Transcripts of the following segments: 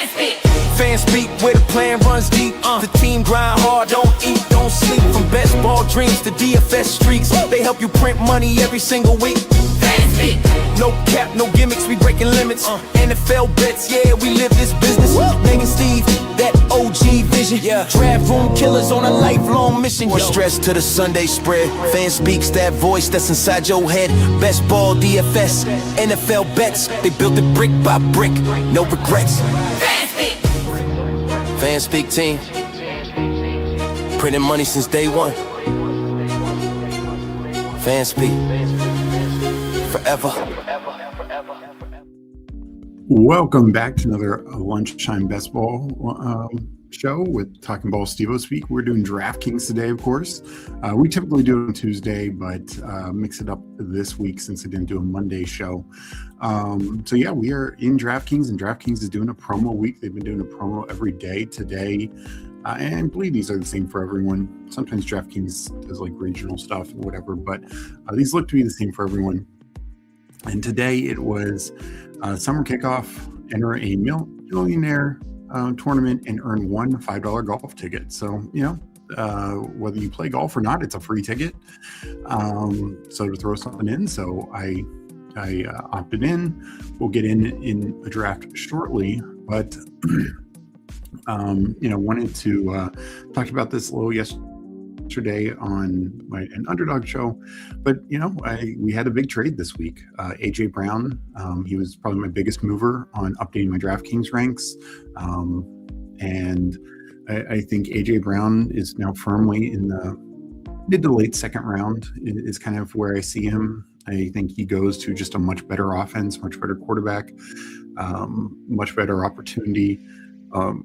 Fanspeak, where the plan runs deep. The team grind hard, don't eat, don't sleep. From best ball dreams to DFS streaks, they help you print money every single week. No cap, no gimmicks, we breaking limits. NFL bets, yeah, we live this business. Megan Steve, that OG vision. Draft room killers on a lifelong mission. More stress to the Sunday spread. Fanspeak's that voice that's inside your head. Best ball, DFS, NFL bets. They built it brick by brick, no regrets. Fanspeak team, printing money since day one. Fanspeak, forever. Welcome back to another lunchtime best ball show with Talking Ball Steve-O Speak. We're doing DraftKings today, of course. We typically do it on Tuesday, but mix it up this week since I didn't do a Monday show. So yeah, we are in DraftKings, and DraftKings is doing a promo week. They've been doing a promo every day today. And I believe these are the same for everyone. Sometimes DraftKings does like regional stuff or whatever, but these look to be the same for everyone. And today it was summer kickoff, enter a millionaire tournament and earn one $5 golf ticket. So, you know, whether you play golf or not, it's a free ticket. So to throw something in, so I opted in. We'll get in a draft shortly, but you know, wanted to talk about this a little yesterday on an underdog show, but you know, we had a big trade this week. AJ Brown, he was probably my biggest mover on updating my DraftKings ranks, and I think AJ Brown is now firmly in the mid to late second round. Is kind of where I see him. I think he goes to just a much better offense, much better quarterback, much better opportunity.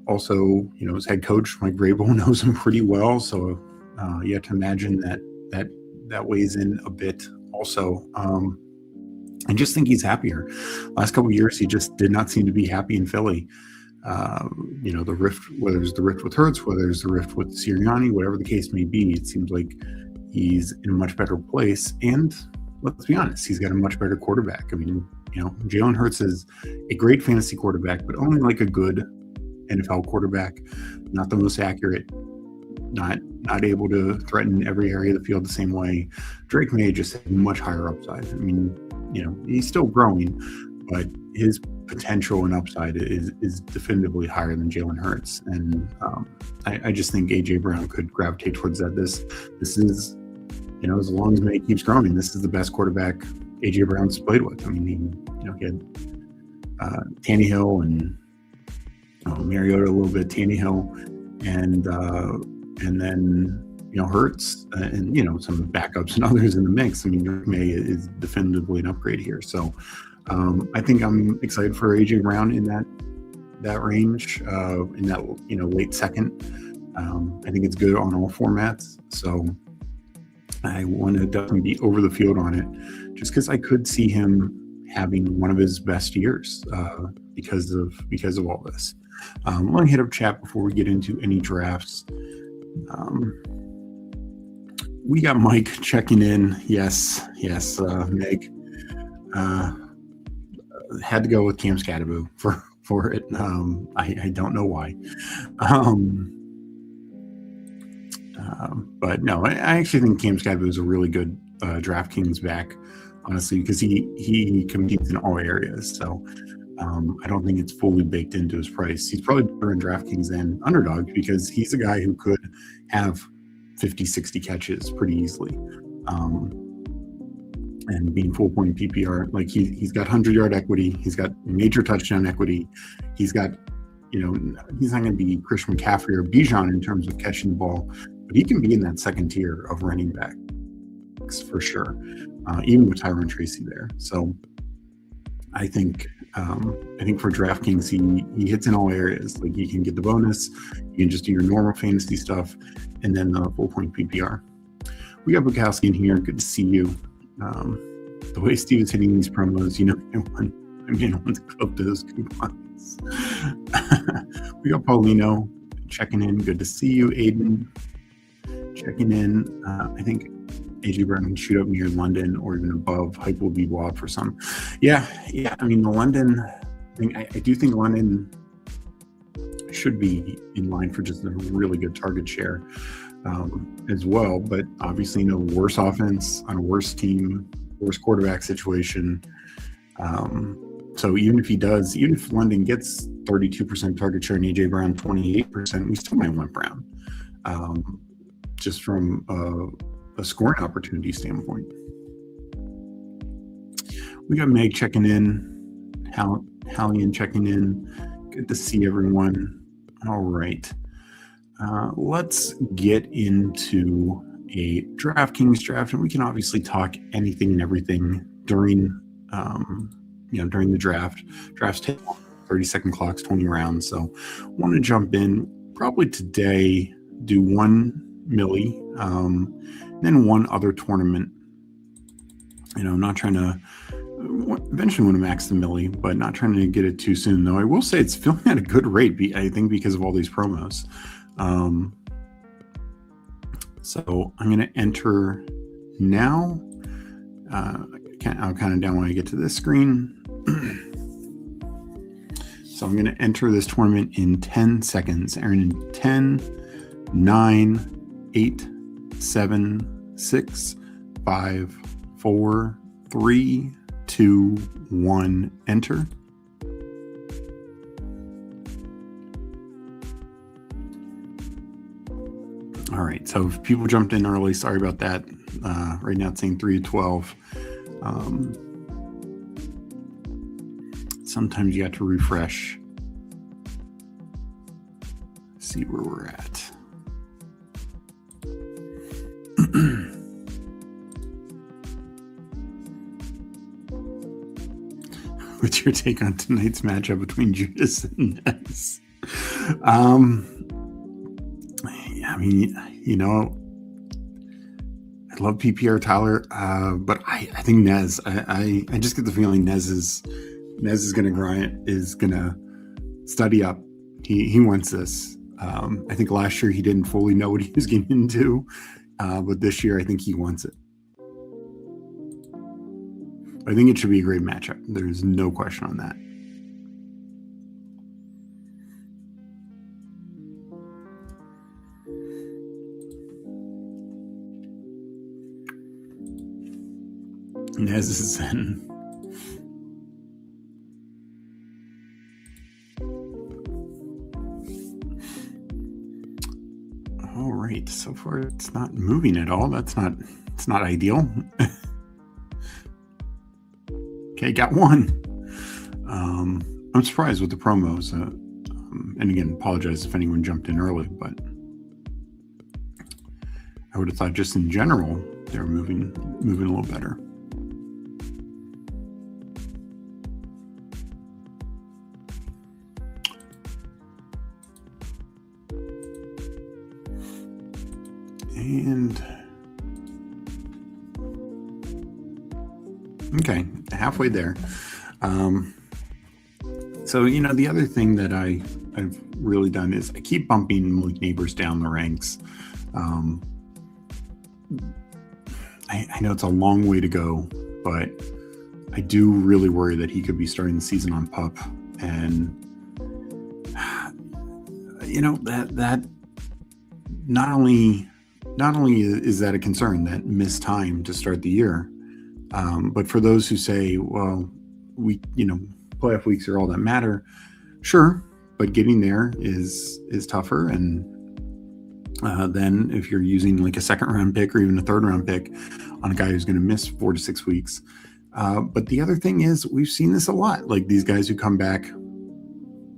Also, you know, his head coach Mike Vrabel knows him pretty well, so you have to imagine that weighs in a bit also. I just think he's happier. Last couple of years, he just did not seem to be happy in Philly. You know, the rift, whether it's the rift with Hurts, whether it's the rift with Sirianni, whatever the case may be, it seems like he's in a much better place. And let's be honest, he's got a much better quarterback. I mean, you know, Jalen Hurts is a great fantasy quarterback, but only like a good NFL quarterback, not the most accurate, not able to threaten every area of the field the same way. Drake May just had much higher upside. I mean, you know, he's still growing, but his potential and upside is definitively higher than Jalen Hurts. And I just think AJ Brown could gravitate towards that. This is, you know, as long as May keeps growing, this is the best quarterback AJ Brown's played with. I mean, he had Tannehill and Mariota a little bit, Tannehill, and then, you know, Hurts, and, you know, some backups and others in the mix. I mean, Drake May is definitively an upgrade here. So I think I'm excited for AJ Brown in that range, in that, you know, late second. I think it's good on all formats. So I want to definitely be over the field on it, just because I could see him having one of his best years because of all this. Let me hit up chat before we get into any drafts. We got Mike checking in. Yes, Meg. Had to go with Cam Scatterbo for it. I don't know why. But no, I actually think Cam Scatterbo is a really good DraftKings back, honestly, because he competes in all areas. So I don't think it's fully baked into his price. He's probably better in DraftKings than underdog because he's a guy who could have 50, 60 catches pretty easily. And being full point PPR, like he's got 100-yard equity. He's got major touchdown equity. He's got, you know, he's not going to be Christian McCaffrey or Bijan in terms of catching the ball, but he can be in that second tier of running backs for sure, even with Tyron Tracy there. So I think for DraftKings, he hits in all areas. Like, you can get the bonus, you can just do your normal fantasy stuff, and then the full point PPR. We got Bukowski in here. Good to see you. The way Steve is hitting these promos, you know, I'm going to want to clip those coupons. We got Paulino checking in. Good to see you. Aiden checking in. I think AJ Brown can shoot up near London or even above. Hype will be wild for some. Yeah. I mean, the London thing, I do think London should be in line for just a really good target share as well. But obviously, worse offense on a worse team, worse quarterback situation. So even if London gets 32% target share and AJ Brown 28%, we still might want Brown, just from a scoring opportunity standpoint. We got Meg checking in, Hallian checking in. Good to see everyone. All right. Let's get into a DraftKings draft, and we can obviously talk anything and everything during the draft. Drafts take 30-second clocks, 20 rounds. So want to jump in probably today, do one milli, then one other tournament. Not trying to eventually want to max the milli, but not trying to get it too soon, though. I will say it's filling at a good rate, I think, because of all these promos. So I'm going to enter now. I'll count it down when I get to this screen. So I'm going to enter this tournament in 10 seconds. Aaron, in 10, 9, 8, 7, 6, 5, 4, 3, 2, 1, enter. All right, so if people jumped in early, sorry about that. Right now it's saying 3 to 12. Sometimes you have to refresh, see where we're at. What's your take on tonight's matchup between Judas and Nez? I love PPR Tyler, but I think Nez. I just get the feeling Nez is going to grind, is going to study up. He wants this. I think last year he didn't fully know what he was getting into, but this year I think he wants it. I think it should be a great matchup. There's no question on that. Nez is in. All right, so far it's not moving at all. It's not ideal. Okay, got one. I'm surprised with the promos. And again, apologize if anyone jumped in early, but I would have thought just in general they were moving a little better. And okay, halfway there. So the other thing that I've really done is I keep bumping Malik Neighbors down the ranks. I know it's a long way to go, but I do really worry that he could be starting the season on PUP, and that not only is that a concern, that missed time to start the year, but for those who say, well, playoff weeks are all that matter, sure, but getting there is tougher. And then if you're using like a second round pick or even a third round pick on a guy who's going to miss 4 to 6 weeks. But the other thing is, we've seen this a lot, like these guys who come back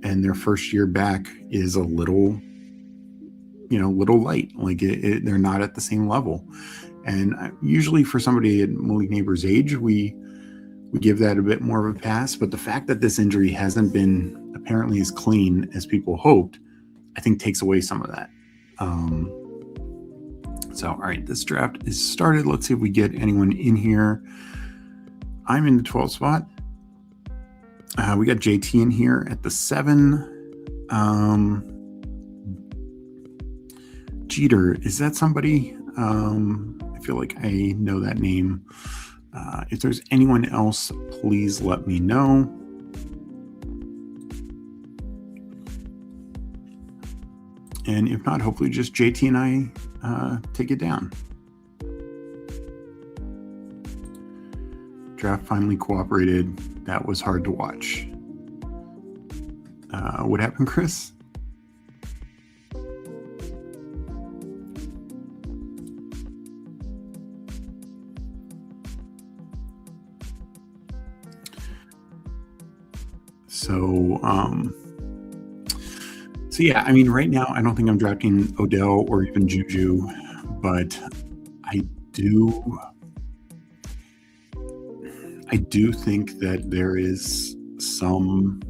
and their first year back is a little light, like they're not at the same level. And usually for somebody at Malik Neighbors' age, we give that a bit more of a pass. But the fact that this injury hasn't been apparently as clean as people hoped, I think takes away some of that. So, all right, this draft is started. Let's see if we get anyone in here. I'm in the 12th spot. We got JT in here at the 7. Jeter, is that somebody? I feel like I know that name. If there's anyone else, please let me know. And if not, hopefully just JT and I take it down. Draft finally cooperated. That was hard to watch. What happened, Chris? So yeah, I mean, right now, I don't think I'm drafting Odell or even Juju, but I do think that there is some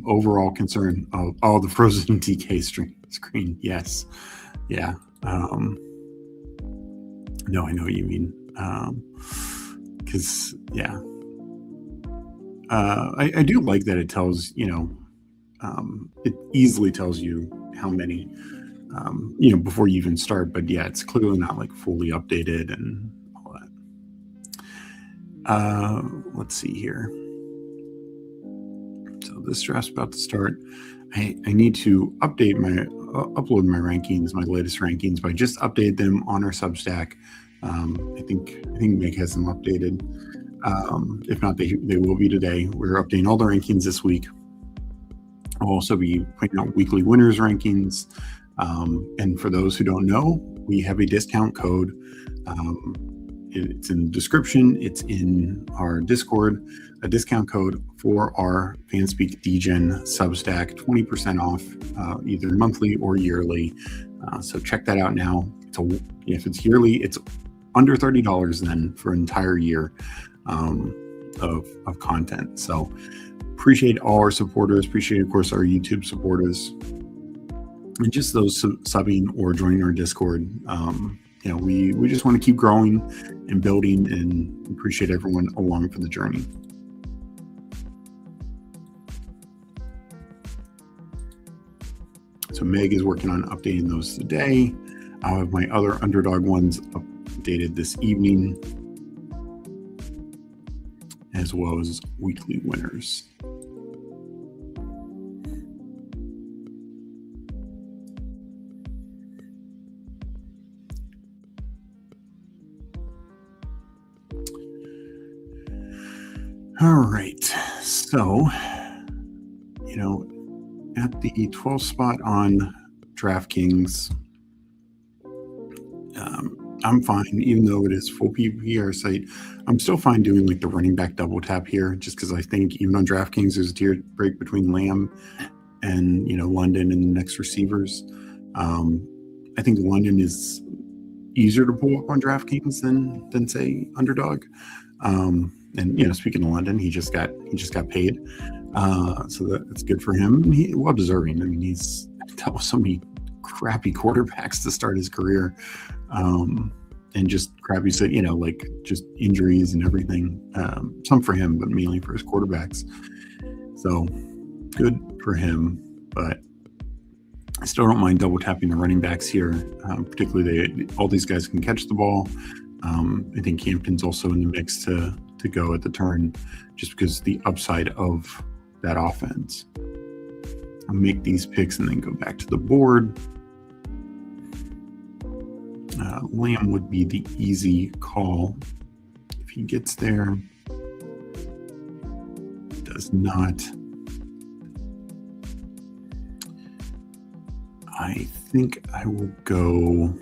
overall concern of all the frozen DK screen. Yes. Yeah. No, I know what you mean. Cause yeah. I do like that it tells, it easily tells you how many, before you even start, but yeah, it's clearly not like fully updated and all that. Let's see here. So this draft's about to start. I need to update upload my rankings, my latest rankings, but I just updated them on our Substack. I think Meg has them updated. If not, they will be today. We're updating all the rankings this week. I'll also be putting out weekly winners rankings. And for those who don't know, we have a discount code. It's in the description. It's in our Discord, a discount code for our Fanspeak Degen Substack, 20% off, either monthly or yearly. So check that out now. If it's yearly, it's under $30 then for an entire year of content. So appreciate all our supporters. Appreciate, of course, our YouTube supporters and just those subbing or joining our Discord. We just want to keep growing and building, and appreciate everyone along for the journey. So Meg is working on updating those today. I'll have my other underdog ones updated this evening, as well as weekly winners. All right, so, at the 12th spot on DraftKings, I'm fine, even though it is full PPR site. I'm still fine doing like the running back double tap here, just because I think even on DraftKings, there's a tier break between Lamb and, London and the next receivers. I think London is easier to pull up on DraftKings than say underdog. And speaking of London, he just got paid, so that's good for him. And he well deserving. I mean, he's dealt with so many crappy quarterbacks to start his career, and just crappy, like just injuries and everything. Some for him, but mainly for his quarterbacks. So good for him, but I still don't mind double tapping the running backs here. Particularly, all these guys can catch the ball. I think Campton's also in the mix to go at the turn, just because the upside of that offense. I'll make these picks and then go back to the board. Lamb would be the easy call if he gets there. Does not. I think I will go.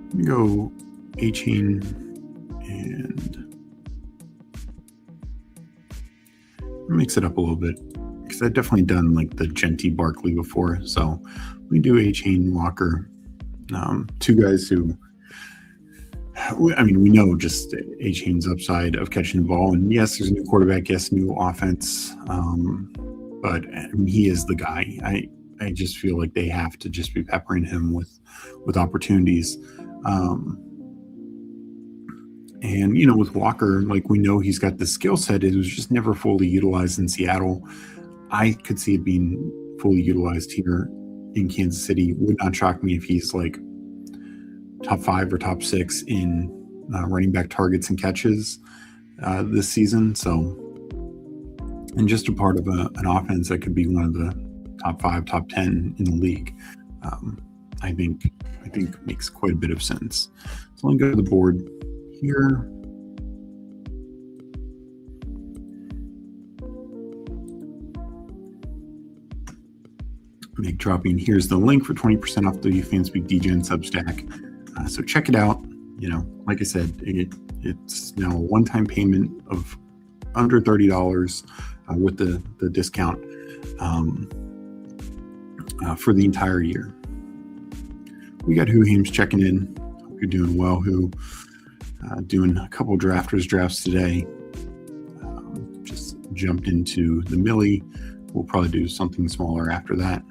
Let me go A-Chain and mix it up a little bit, because I've definitely done like the Genty Barkley before. So we do A-Chain, Walker, two guys who, we know just A-Chain's upside of catching the ball. And yes, there's a new quarterback, yes, new offense, but he is the guy. I just feel like they have to just be peppering him with opportunities. And with Walker, like, we know he's got the skill set. It was just never fully utilized in Seattle. I could see it being fully utilized here in Kansas City. Would not shock me if he's like top 5 or top 6 in running back targets and catches this season. So and just a part of an offense that could be one of the top 5, top 10 in the league. I think makes quite a bit of sense. So let me go to the board here. Dropping here's the link for 20% off the Fanspeak Degen Substack. So check it out. Like I said, it's now a one-time payment of under $30 with the discount for the entire year. We got Who checking in. Hope you're doing well, Who. Doing a couple drafters drafts today. Just jumped into the Millie. We'll probably do something smaller after that.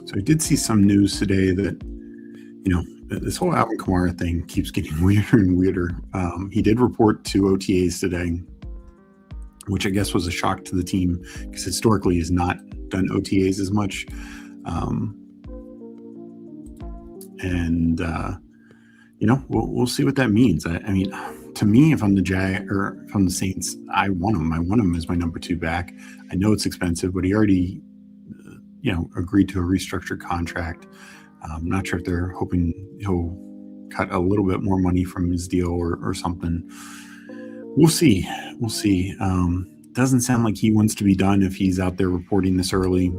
So I did see some news today that, this whole Alvin Kamara thing keeps getting weirder and weirder. He did report to OTAs today, which I guess was a shock to the team because historically he's not done OTAs as much. We'll see what that means. I mean, to me, if I'm if I'm the Saints, I want him. I want him as my number 2 back. I know it's expensive, but he already agreed to a restructured contract. I'm not sure if they're hoping he'll cut a little bit more money from his deal or something. We'll see. Doesn't sound like he wants to be done if he's out there reporting this early.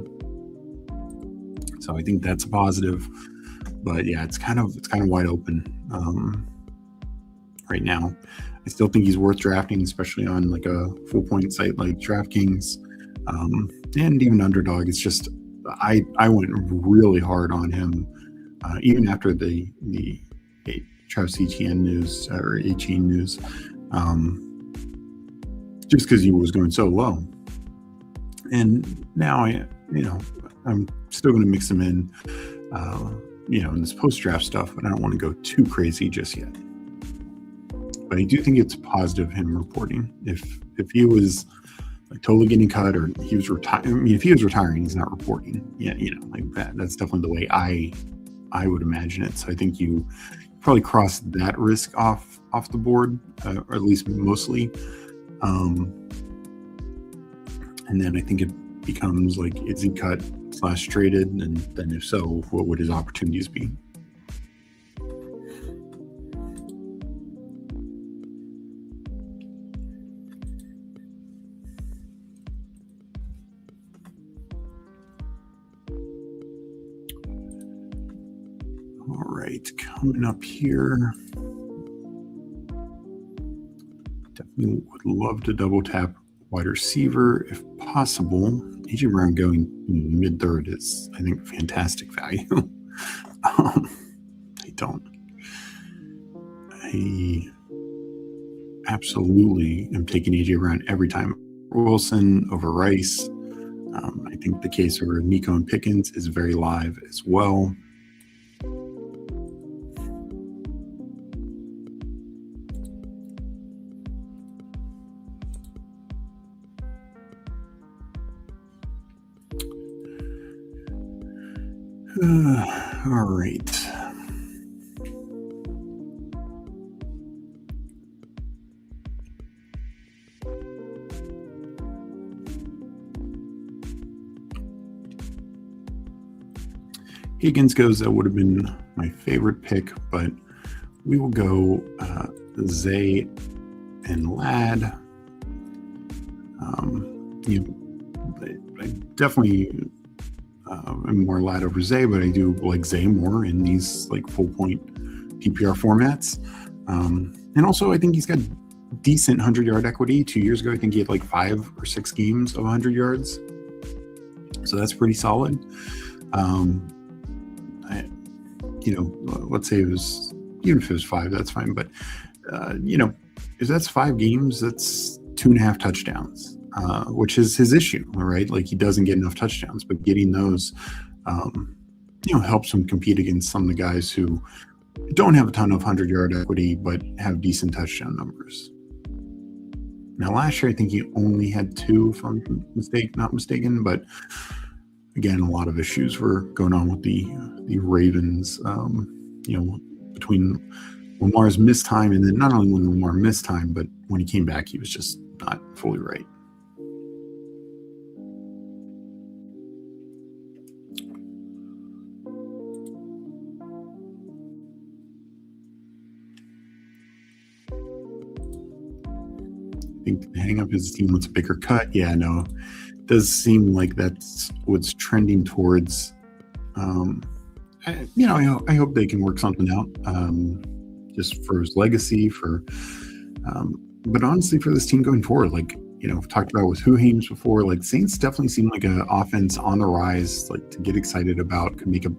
So I think that's a positive. But yeah, it's kind of wide open right now. I still think he's worth drafting, especially on like a full point site like DraftKings and even Underdog. It's just I went really hard on him even after the Travis Etienne news or Etienne news, just because he was going so low. And now I'm still going to mix him in, in this post-draft stuff, but I don't want to go too crazy just yet. But I do think it's positive him reporting. If he was totally getting cut or he was retiring, I mean, if he was retiring, he's not reporting. Yeah, like that. That's definitely the way I would imagine it. So I think you probably cross that risk off the board, or at least mostly. And then I think it becomes like, is he cut / traded? And then if so, what would his opportunities be? All right, coming up here. Definitely would love to double tap wide receiver if possible. AJ Brown going mid-third is, I think, fantastic value. I absolutely am taking AJ Brown every time. Wilson over Rice. I think the case over Nico and Pickens is very live as well. All right. Higgins goes, that would have been my favorite pick, but we will go Zay and Ladd. I definitely am more Ladd over Zay, but I do like Zay more in these like full point PPR formats. And also I think he's got decent 100-yard equity. 2 years ago, I think he had like 5 or 6 games of 100 yards. So that's pretty solid. Let's say it was, even if it was 5, that's fine. But, if that's 5 games, that's 2.5 touchdowns, which is his issue, right? Like he doesn't get enough touchdowns, but getting those, helps him compete against some of the guys who don't have a ton of 100-yard equity, but have decent touchdown numbers. Now, last year, I think he only had 2, if I'm not mistaken. But again, a lot of issues were going on with the Ravens, between Lamar's missed time, and then not only when Lamar missed time, but when he came back, he was just not fully right. I think hang up his team wants a bigger cut. Yeah, no, it does seem like that's what's trending towards. I hope they can work something out, just for his legacy. But honestly, for this team going forward, we've talked about with Who Hames before. Like, Saints definitely seem like an offense on the rise, like to get excited about, could make a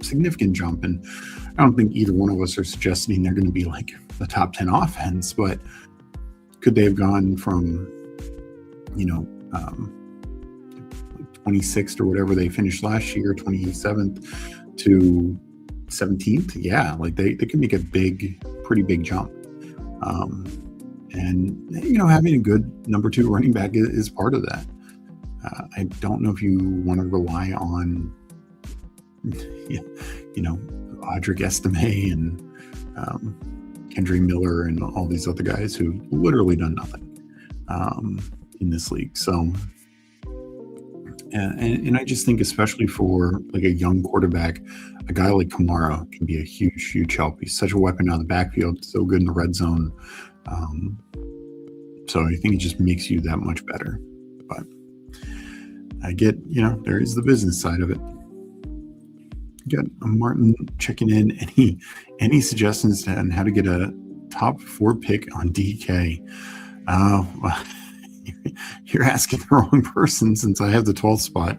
significant jump. And I don't think either one of us are suggesting they're going to be like the top 10 offense, but could they have gone from, 26th or whatever they finished last year, 27th to 17th? Yeah, like they can make a pretty big jump. And having a good number 2 running back is part of that. I don't know if you want to rely on, Audric Estime and Kendry Miller and all these other guys who literally done nothing in this league. So, and I just think, especially for like a young quarterback, a guy like Kamara can be a huge help. He's such a weapon out of the backfield, so good in the red zone. So I think it just makes you that much better. But I get, there is the business side of it. Got Martin checking in. Any suggestions on how to get a top 4 pick on DK? Well, you're asking the wrong person, since I have the 12th spot.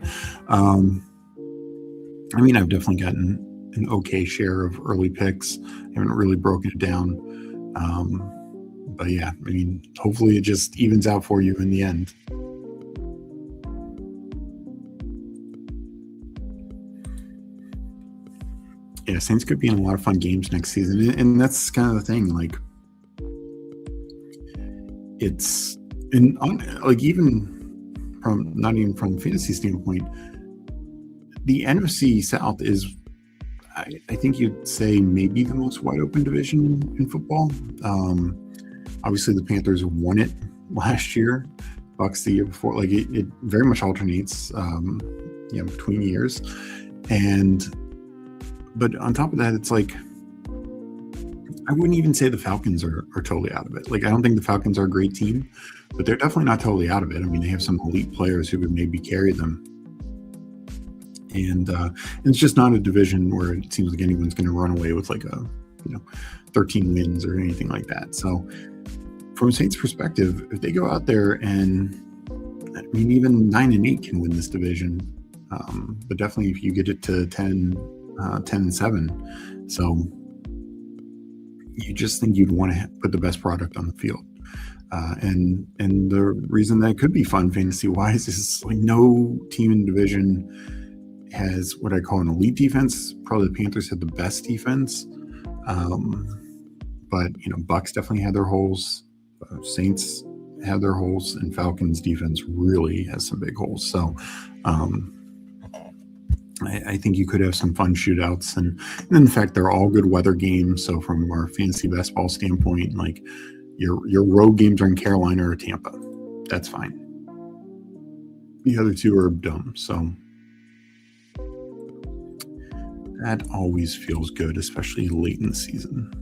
I've definitely gotten an okay share of early picks. I haven't really broken it down. But yeah, hopefully it just evens out for you in the end. Yeah, Saints could be in a lot of fun games next season, and that's kind of the thing. Like, it's even from not even from a fantasy standpoint, the NFC South is, I think you'd say, maybe the most wide open division in football. Obviously, the Panthers won it last year. Bucks the year before. Like, it very much alternates, between years, But on top of that, it's like, I wouldn't even say the Falcons are totally out of it. Like, I don't think the Falcons are a great team, but they're definitely not totally out of it. They have some elite players who could maybe carry them. And it's just not a division where it seems like anyone's going to run away with 13 wins or anything like that. So from a Saints perspective, if they go out there and, even 9-8 can win this division. But definitely if you get it to 10-7. So you just think you'd want to put the best product on the field. And the reason that could be fun fantasy wise is like no team in the division has what I call an elite defense. Probably the Panthers had the best defense. But Bucks definitely had their holes. Saints had their holes, and Falcons defense really has some big holes. So I think you could have some fun shootouts, and in fact, they're all good weather games. So from our fantasy best ball standpoint, like your road games are in Carolina or Tampa, that's fine. The other two are dumb, so that always feels good, especially late in the season.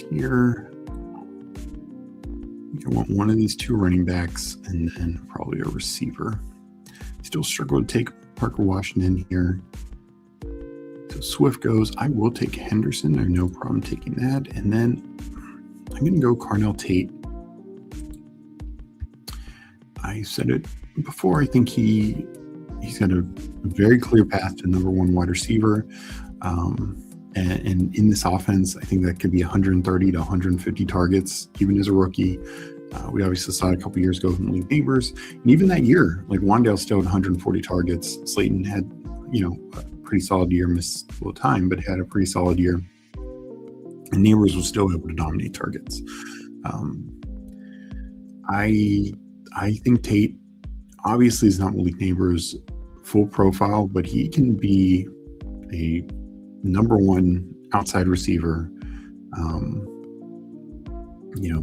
Here, I want one of these two running backs and then probably a receiver. Still struggle to take Parker Washington here. So Swift goes. I will take Henderson. I have no problem taking that. And then I'm going to go Carnell Tate. I said it before. I think he's got a very clear path to number one wide receiver. And in this offense, I think that could be 130 to 150 targets, even as a rookie. We obviously saw it a couple years ago with Malik Neighbors. And even that year, like Wandale still had 140 targets. Slayton had, a pretty solid year, missed a little time, but had a pretty solid year. And Neighbors was still able to dominate targets. I think Tate obviously is not Malik Neighbors' full profile, but he can be a number one outside receiver.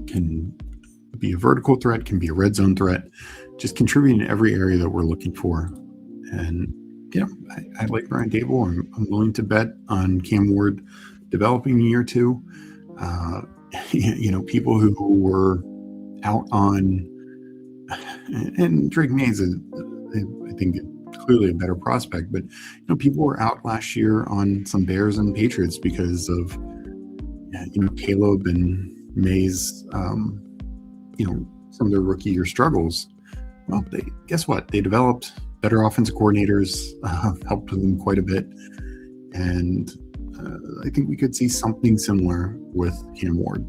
Can be a vertical threat, can be a red zone threat, just contributing in every area that we're looking for. And I like Brian Dable. I'm willing to bet on Cam Ward developing in year two. People who were out on, and Drake Mays is, I think, clearly a better prospect, but people were out last year on some Bears and Patriots because of Caleb and Mays, some of their rookie year struggles. Well, guess what? They developed better offensive coordinators, helped them quite a bit, and I think we could see something similar with Cam Ward.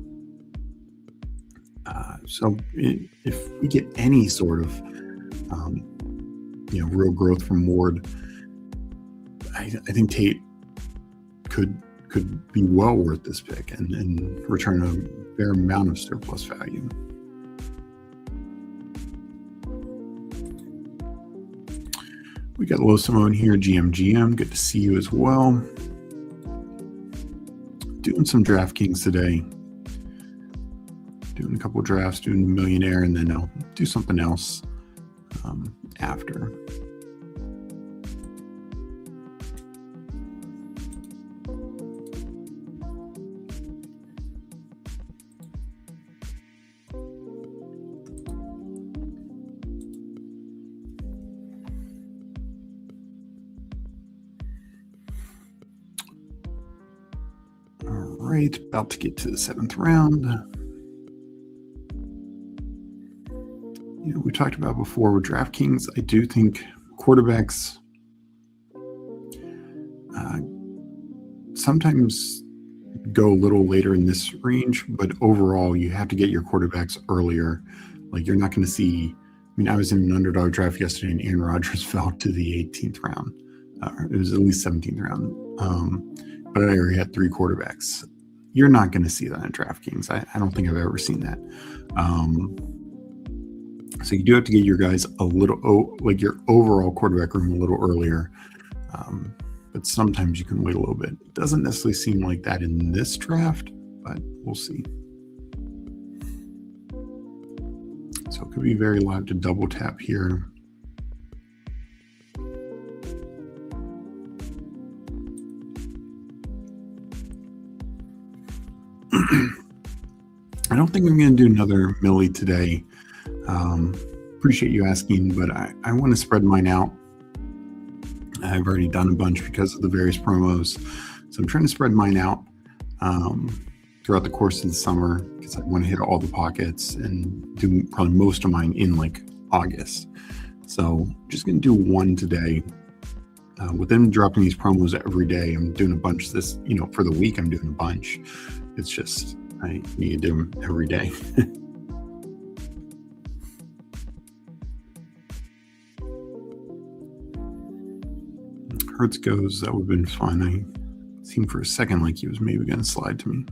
So if we get any sort of real growth from Ward, I think Tate could be well worth this pick and return a fair amount of surplus value. We got Lo Simone here, GM. Good to see you as well. Doing some DraftKings today. Doing a couple of drafts, doing a millionaire, and then I'll do something else after. All right, about to get to the 7th round. We talked about before with DraftKings, I do think quarterbacks sometimes go a little later in this range, but overall you have to get your quarterbacks earlier. Like you're not going to see, I was in an underdog draft yesterday and Aaron Rodgers fell to the 18th round. It was at least 17th round. But I already had 3 quarterbacks. You're not going to see that in DraftKings. I don't think I've ever seen that. So you do have to get your guys a little, like your overall quarterback room a little earlier. But sometimes you can wait a little bit. It doesn't necessarily seem like that in this draft, but we'll see. So it could be very live to double tap here. I don't think I'm going to do another Millie today. Appreciate you asking, but I want to spread mine out. I've already done a bunch because of the various promos. So I'm trying to spread mine out throughout the course of the summer because I want to hit all the pockets and do probably most of mine in like August. So just going to do one today. With them dropping these promos every day, I'm doing a bunch this, for the week I'm doing a bunch. It's just, I need to do them every day. Hertz goes, that would have been fun. I seemed for a second like he was maybe going to slide to me.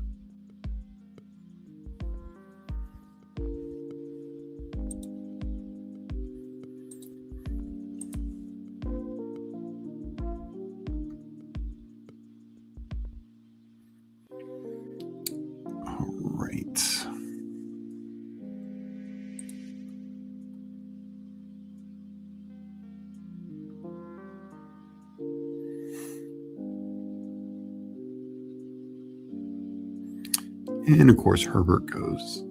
All right. And of course, Herbert goes.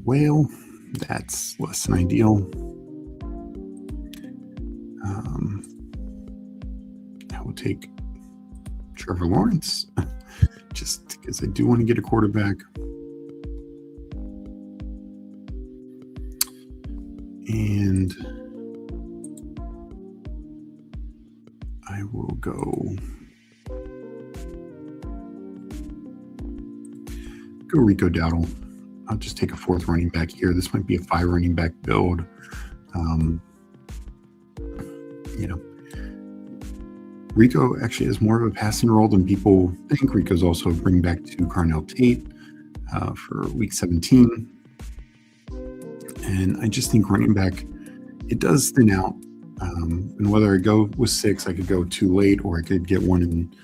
Well, that's less than ideal. I will take Trevor Lawrence just because I do want to get a quarterback. And I will go go Rico Dowdle. I'll just take a 4th running back here. This might be a 5 running back build. Rico actually has more of a passing role than people think. Rico's also a bring back to Carnell Tate for week 17. And I just think running back, it does thin out. And whether I go with 6, I could go too late, or I could get one in,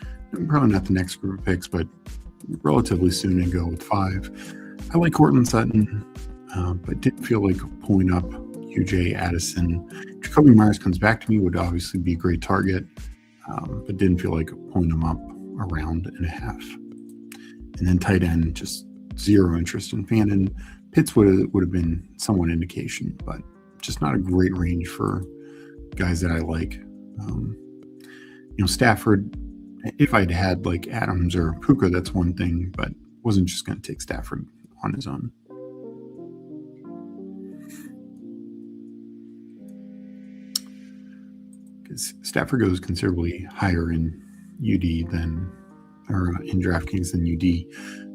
probably not the next group of picks, but relatively soon and go with 5. I like Cortland Sutton, but didn't feel like pulling up UJ Addison. Jacoby Myers comes back to me, would obviously be a great target, but didn't feel like pulling him up a round and a half. And then tight end, just zero interest in Fannin. Pitts would have been somewhat indication, but just not a great range for guys that I like. Stafford, if I'd had like Adams or Puka, that's one thing, but wasn't just going to take Stafford on his own. Because Stafford goes considerably higher in UD or in DraftKings than UD.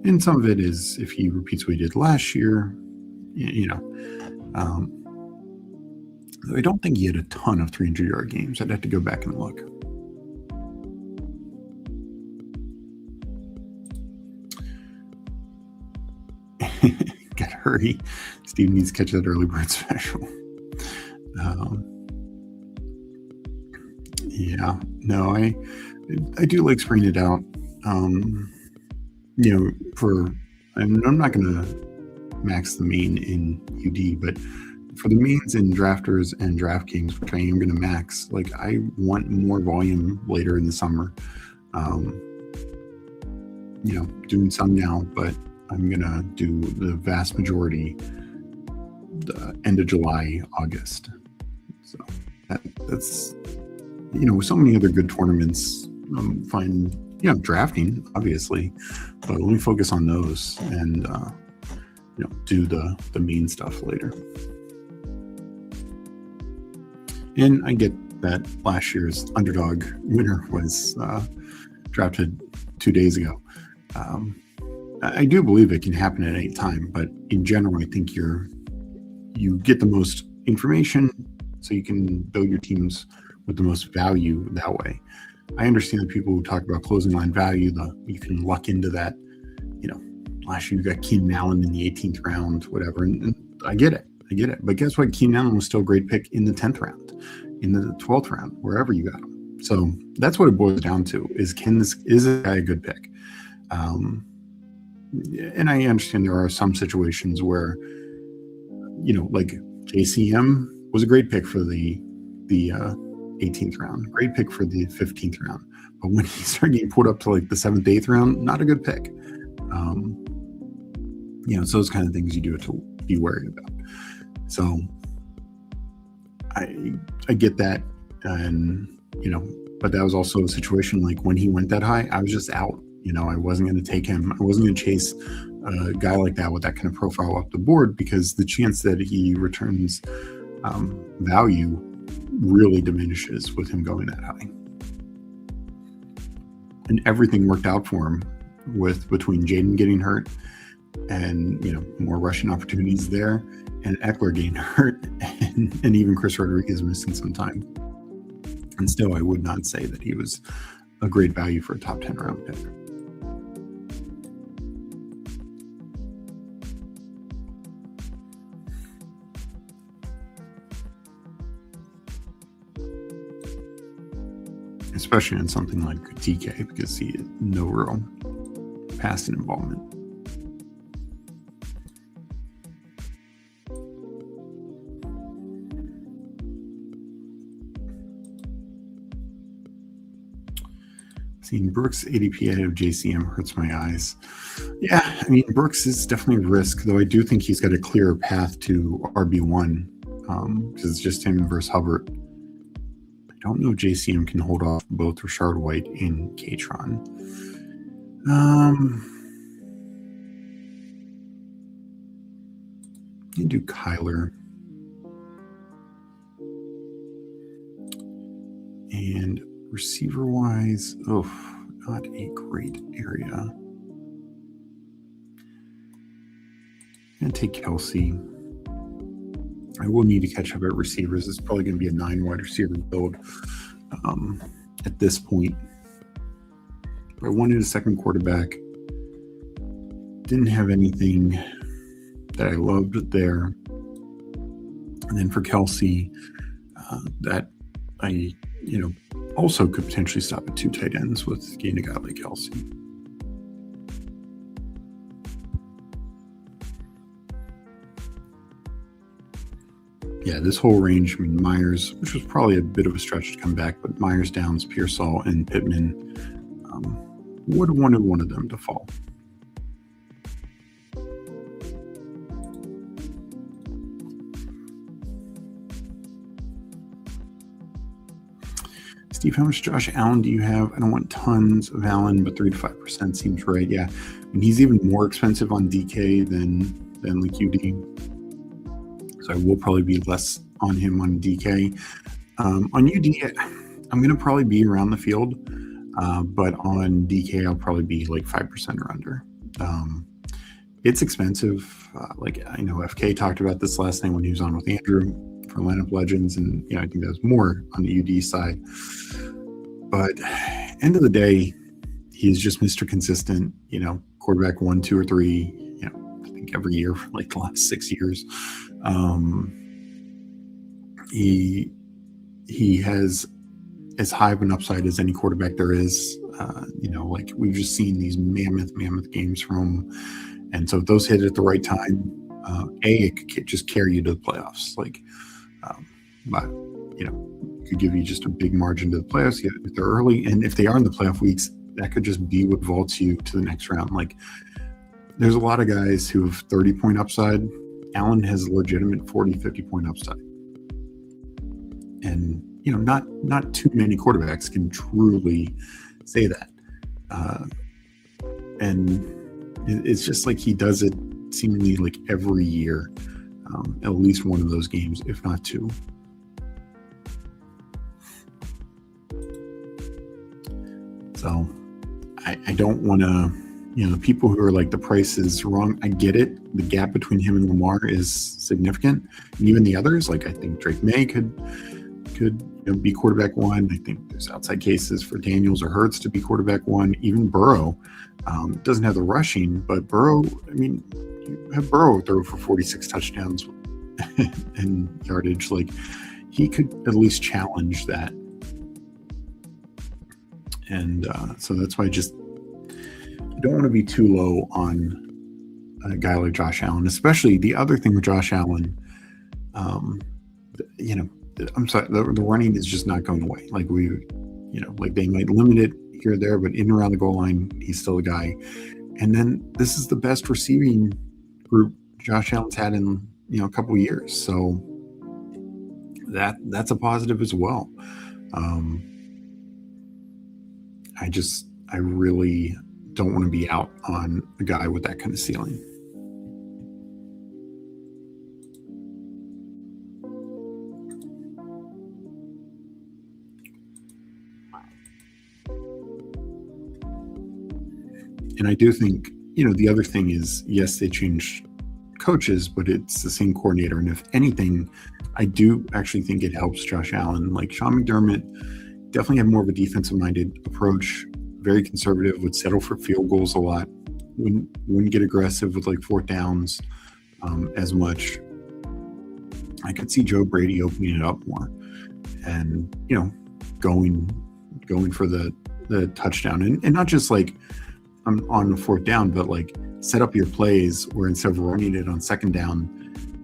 And some of it is if he repeats what he did last year, I don't think he had a ton of 300-yard games. I'd have to go back and look. Gotta hurry. Steve needs to catch that early bird special. I do like spreading it out. I'm not going to max the main in UD, but for the mains in drafters and DraftKings, which I am going to max, like I want more volume later in the summer. Doing some now, but I'm going to do the vast majority the end of July, August. So that's, with so many other good tournaments, fine, drafting, obviously, but let me focus on those and, do the main stuff later. And I get that last year's underdog winner was drafted 2 days ago. I do believe it can happen at any time, but in general, I think you get the most information so you can build your teams with the most value that way. I understand the people who talk about closing line value, you can luck into that. Last year you got Keenan Allen in the 18th round, whatever, and I get it. But guess what? Keenan Allen was still a great pick in the 10th round, in the 12th round, wherever you got him. So that's what it boils down to: is this guy a good pick? And I understand there are some situations where, like JCM was a great pick for the 18th round, great pick for the 15th round. But when he started getting pulled up to like the 7th, 8th round, not a good pick. It's those kind of things you do to be worried about. So I get that. And, but that was also a situation like when he went that high, I was just out. I wasn't going to take him. I wasn't going to chase a guy like that with that kind of profile up the board, because the chance that he returns value really diminishes with him going that high. And everything worked out for him between Jaden getting hurt and, more rushing opportunities there, and Eckler getting hurt and even Chris Rodriguez missing some time. And still, I would not say that he was a great value for a top 10 round pick. Especially on something like DK, because he had no real passing involvement. Seeing Brooks ADP ahead of JCM hurts my eyes. Yeah, Brooks is definitely a risk, though I do think he's got a clearer path to RB1, because it's just him versus Hubbard. I don't know if JCM can hold off both Rashard White and Katron. You do Kyler. And receiver-wise, not a great area. going to take Kelsey. I will need to catch up at receivers. It's probably going to be a 9 wide receiver build at this point. But I wanted a second quarterback. Didn't have anything that I loved there. And then for Kelsey, that I, also could potentially stop at 2 tight ends with getting a guy like Kelsey. Yeah, this whole range, Myers, which was probably a bit of a stretch to come back, but Myers, Downs, Pearsall, and Pittman would have wanted one of them to fall. Steve, how much Josh Allen do you have? I don't want tons of Allen, but 3 to 5% seems right. Yeah, and he's even more expensive on DK than like UD. So I will probably be less on him on DK. On UD, I'm going to probably be around the field, but on DK, I'll probably be like 5% or under. It's expensive. Like I know FK talked about this last night when he was on with Andrew for Lineup Legends, and I think that was more on the UD side. But end of the day, he's just Mr. Consistent, quarterback 1, 2, or 3, I think every year for like the last 6 years. He has as high of an upside as any quarterback there is. Like we've just seen these mammoth games from him. And so if those hit at the right time, it could just carry you to the playoffs. But could give you just a big margin to the playoffs if they're early. And if they are in the playoff weeks, that could just be what vaults you to the next round. Like there's a lot of guys who have 30-point upside. Allen has a legitimate 40, 50-point upside. And, not too many quarterbacks can truly say that. And it's just like he does it seemingly like every year, at least one of those games, if not 2. So I don't want to, the people who are like the price is wrong. I get it. The gap between him and Lamar is significant. And even the others, like I think Drake May could be quarterback 1. I think there's outside cases for Daniels or Hurts to be quarterback 1. Even Burrow doesn't have the rushing, but Burrow, you have Burrow throw for 46 touchdowns and yardage. Like he could at least challenge that. And so that's why I don't want to be too low on a guy like Josh Allen, especially the other thing with Josh Allen. I'm sorry, the running is just not going away. Like like they might limit it here or there, but in and around the goal line, he's still a guy. And then this is the best receiving group Josh Allen's had in a couple of years. So that's a positive as well. I really don't want to be out on a guy with that kind of ceiling. And I do think, the other thing is, yes, they changed coaches, but it's the same coordinator. And if anything, I do actually think it helps Josh Allen. Like Sean McDermott definitely had more of a defensive-minded approach, very conservative, would settle for field goals a lot, wouldn't get aggressive with like 4th downs as much. I could see Joe Brady opening it up more and, going for the touchdown. And not just like on the 4th down, but like set up your plays where instead of running it on 2nd down,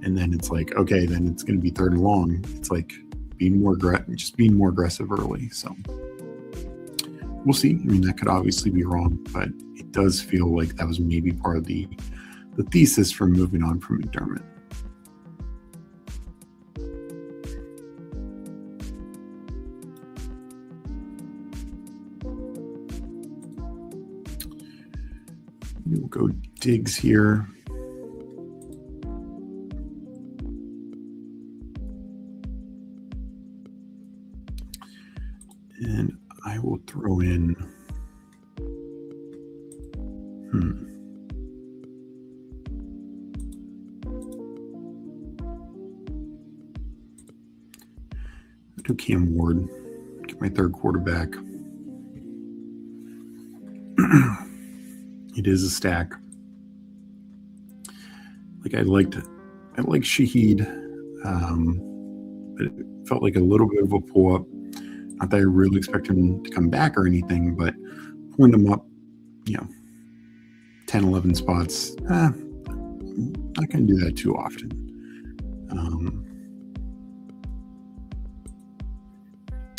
and then it's like, okay, then it's going to be 3rd and long. It's like being more aggressive early. So we'll see. That could obviously be wrong, but it does feel like that was maybe part of the thesis for moving on from McDermott. We'll go Diggs here. And I will throw in, Go Cam Ward. Get my third quarterback. It is a stack. I like Shaheed, but it felt like a little bit of a pull up. Not that I really expect him to come back or anything, but pulling him up, 10, 11 spots, not going to do that too often.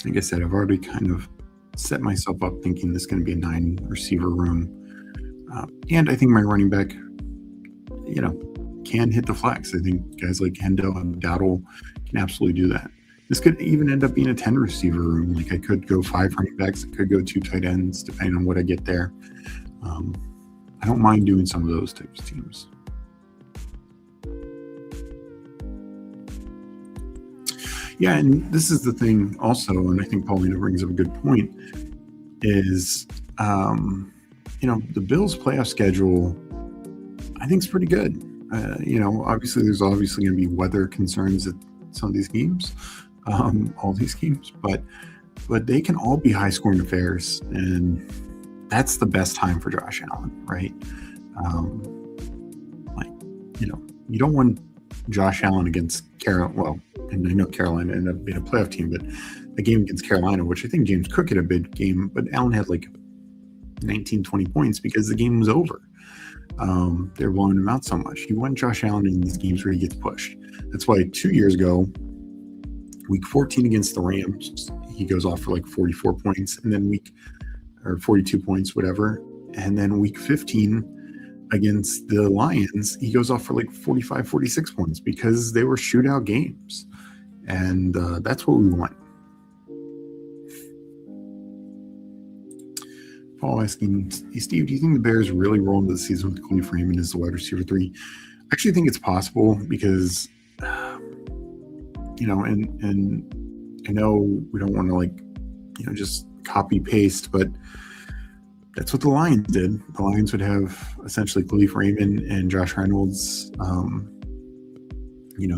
Like I said, I've already kind of set myself up thinking this is going to be a 9 receiver room. And I think my running back, can hit the flex. I think guys like Hendo and Dowdle can absolutely do that. This could even end up being a 10 receiver room. I could go 5 running backs. I could go 2 tight ends, depending on what I get there. I don't mind doing some of those types of teams. Yeah, and this is the thing also, and I think Paulina brings up a good point, is, the Bills' playoff schedule, I think is pretty good. Obviously, there's going to be weather concerns at some of these games, all these games, but they can all be high-scoring affairs, and that's the best time for Josh Allen, right? You don't want Josh Allen against Carolina. Well, and I know Carolina ended up being a playoff team, but the game against Carolina, which I think James Cook had a big game, but Allen had 19, 20 points because the game was over. They're blowing him out so much. You want Josh Allen in these games where he gets pushed. That's why 2 years ago, week 14 against the Rams, he goes off for 44 points, and then 42 points, whatever. And then week 15 against the Lions, he goes off for 45, 46 points because they were shootout games. And that's what we want. Paul asking, hey, Steve, do you think the Bears really roll into the season with Khalif Raymond as the wide receiver 3? I actually think it's possible because, and I know we don't want to just copy paste, but that's what the Lions did. The Lions would have essentially Khalif Raymond and Josh Reynolds,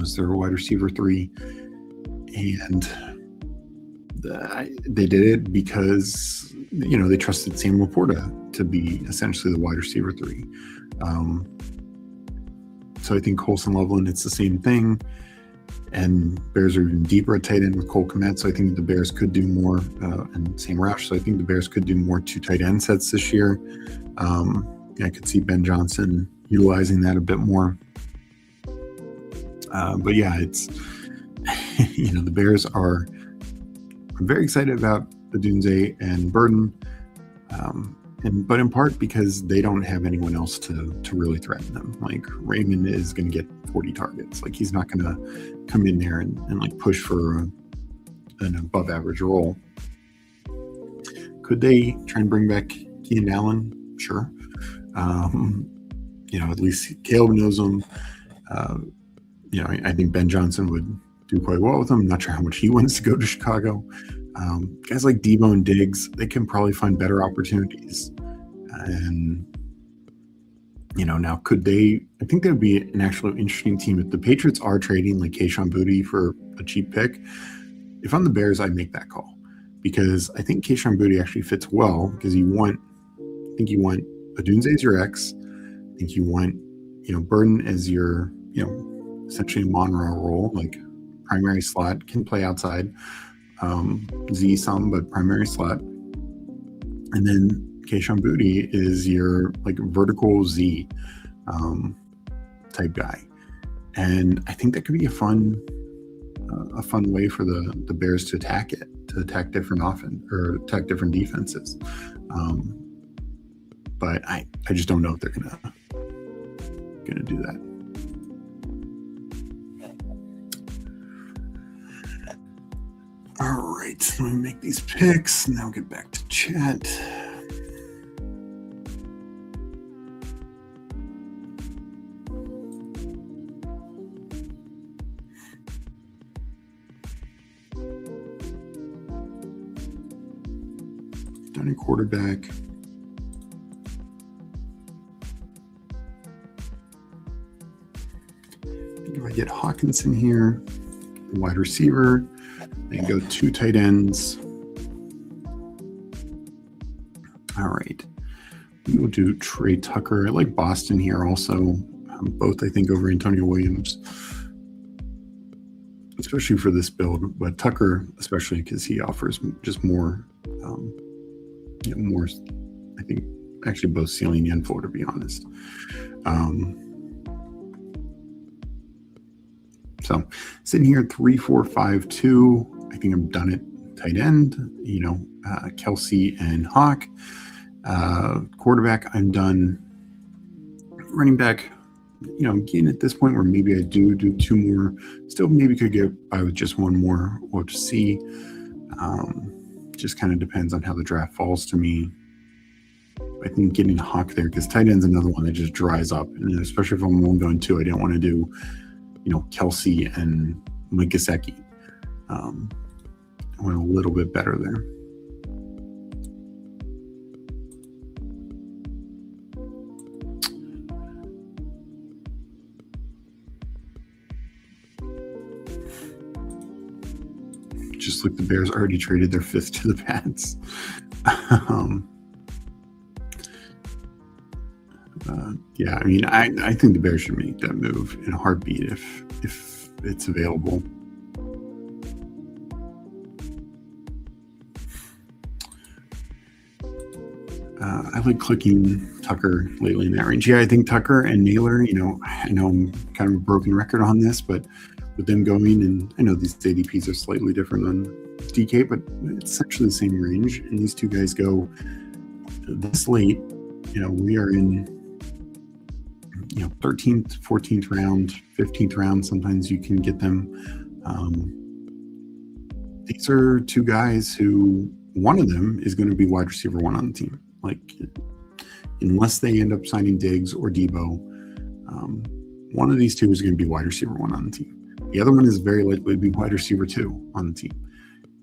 as their wide receiver 3. And they did it because, they trusted Sam Laporta to be essentially the wide receiver 3. So I think Colson Loveland, it's the same thing. And Bears are even deeper at tight end with Cole Kmet, so I think the Bears could do more, and Sam Roush, so I think the Bears could do more 2 tight end sets this year. I could see Ben Johnson utilizing that a bit more. But yeah, it's, the Bears are, I'm very excited about Odunze and Burden, but in part because they don't have anyone else to really threaten them. Raymond is going to get 40 targets. He's not going to come in there and push for an above average role. Could they try and bring back Keenan Allen? Sure. At least Caleb knows him. I think Ben Johnson would do quite well with him. I'm not sure how much he wants to go to Chicago. Guys like Debo and Diggs, they can probably find better opportunities. And, now could they, I think that would be an actually interesting team. If the Patriots are trading Kayshon Boutte for a cheap pick, if I'm the Bears, I'd make that call. Because I think Kayshon Boutte actually fits well because you want Odunze as your X. I think you want, Burden as your, essentially Monroe role, primary slot, can play outside. Z some, but primary slot. And then Kayshon Boutte is your vertical Z type guy. And I think that could be a fun way for the Bears to attack it, to attack different different defenses. But I just don't know if they're gonna do that. All right, let me make these picks and now get back to chat. Done a quarterback. I think if I get Hawkinson here, wide receiver, then go 2 tight ends. All right. We will do Trey Tucker. I like Boston here also. Both, I think, over Antonio Williams, especially for this build. But Tucker, especially because he offers just more, more, I think, actually both ceiling and floor, to be honest. So sitting here 3, 4, 5, 2. I think I'm done at tight end. Kelsey and Hawk. Quarterback, I'm done. Running back, getting at this point where maybe I do 2 more. Still maybe could get by with just 1 more. We'll just see. Just kind of depends on how the draft falls to me. I think getting Hawk there, because tight end's another one that just dries up. And especially if I'm only going 2, I don't want to do, Kelsey and Mike Gesicki. I went a little bit better there. Just like the Bears already traded their 5th to the Pats. Yeah, I mean, I think the Bears should make that move in a heartbeat if it's available. I like clicking Tucker lately in that range. Yeah, I think Tucker and Naylor, I know I'm kind of a broken record on this, but with them going, and I know these ADPs are slightly different on DK, but it's essentially the same range. And these 2 guys go this late. We are in 13th, 14th round, 15th round. Sometimes you can get them. These are 2 guys who one of them is going to be wide receiver 1 on the team. Like, unless they end up signing Diggs or Debo, one of these 2 is going to be wide receiver 1 on the team. The other one is very likely to be wide receiver 2 on the team.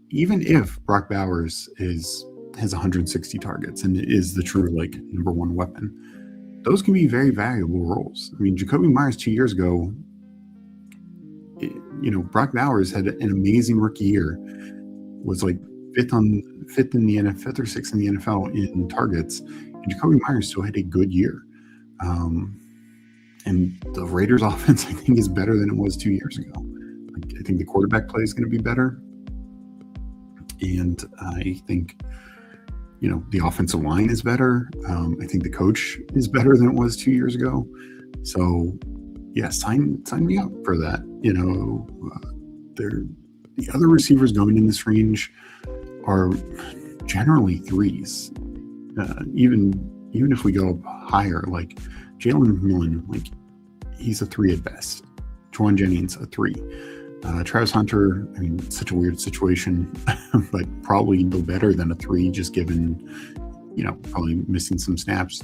Even if Brock Bowers has 160 targets and is the true number 1 weapon, those can be very valuable roles. I mean, Jacoby Myers 2 years ago, Brock Bowers had an amazing rookie year, was like 5th in the NFL, 5th or 6th in the NFL in targets, and Jacoby Myers still had a good year. And the Raiders offense, I think, is better than it was 2 years ago. I think the quarterback play is going to be better. And I think, the offensive line is better. I think the coach is better than it was 2 years ago. So, yeah, sign me up for that. The other receivers going in this range are generally 3s. Even if we go up higher, like Jalen McMillan, he's a 3 at best. Juwan Jennings, a 3. Travis Hunter, I mean, such a weird situation, but probably no better than a 3, just given, probably missing some snaps.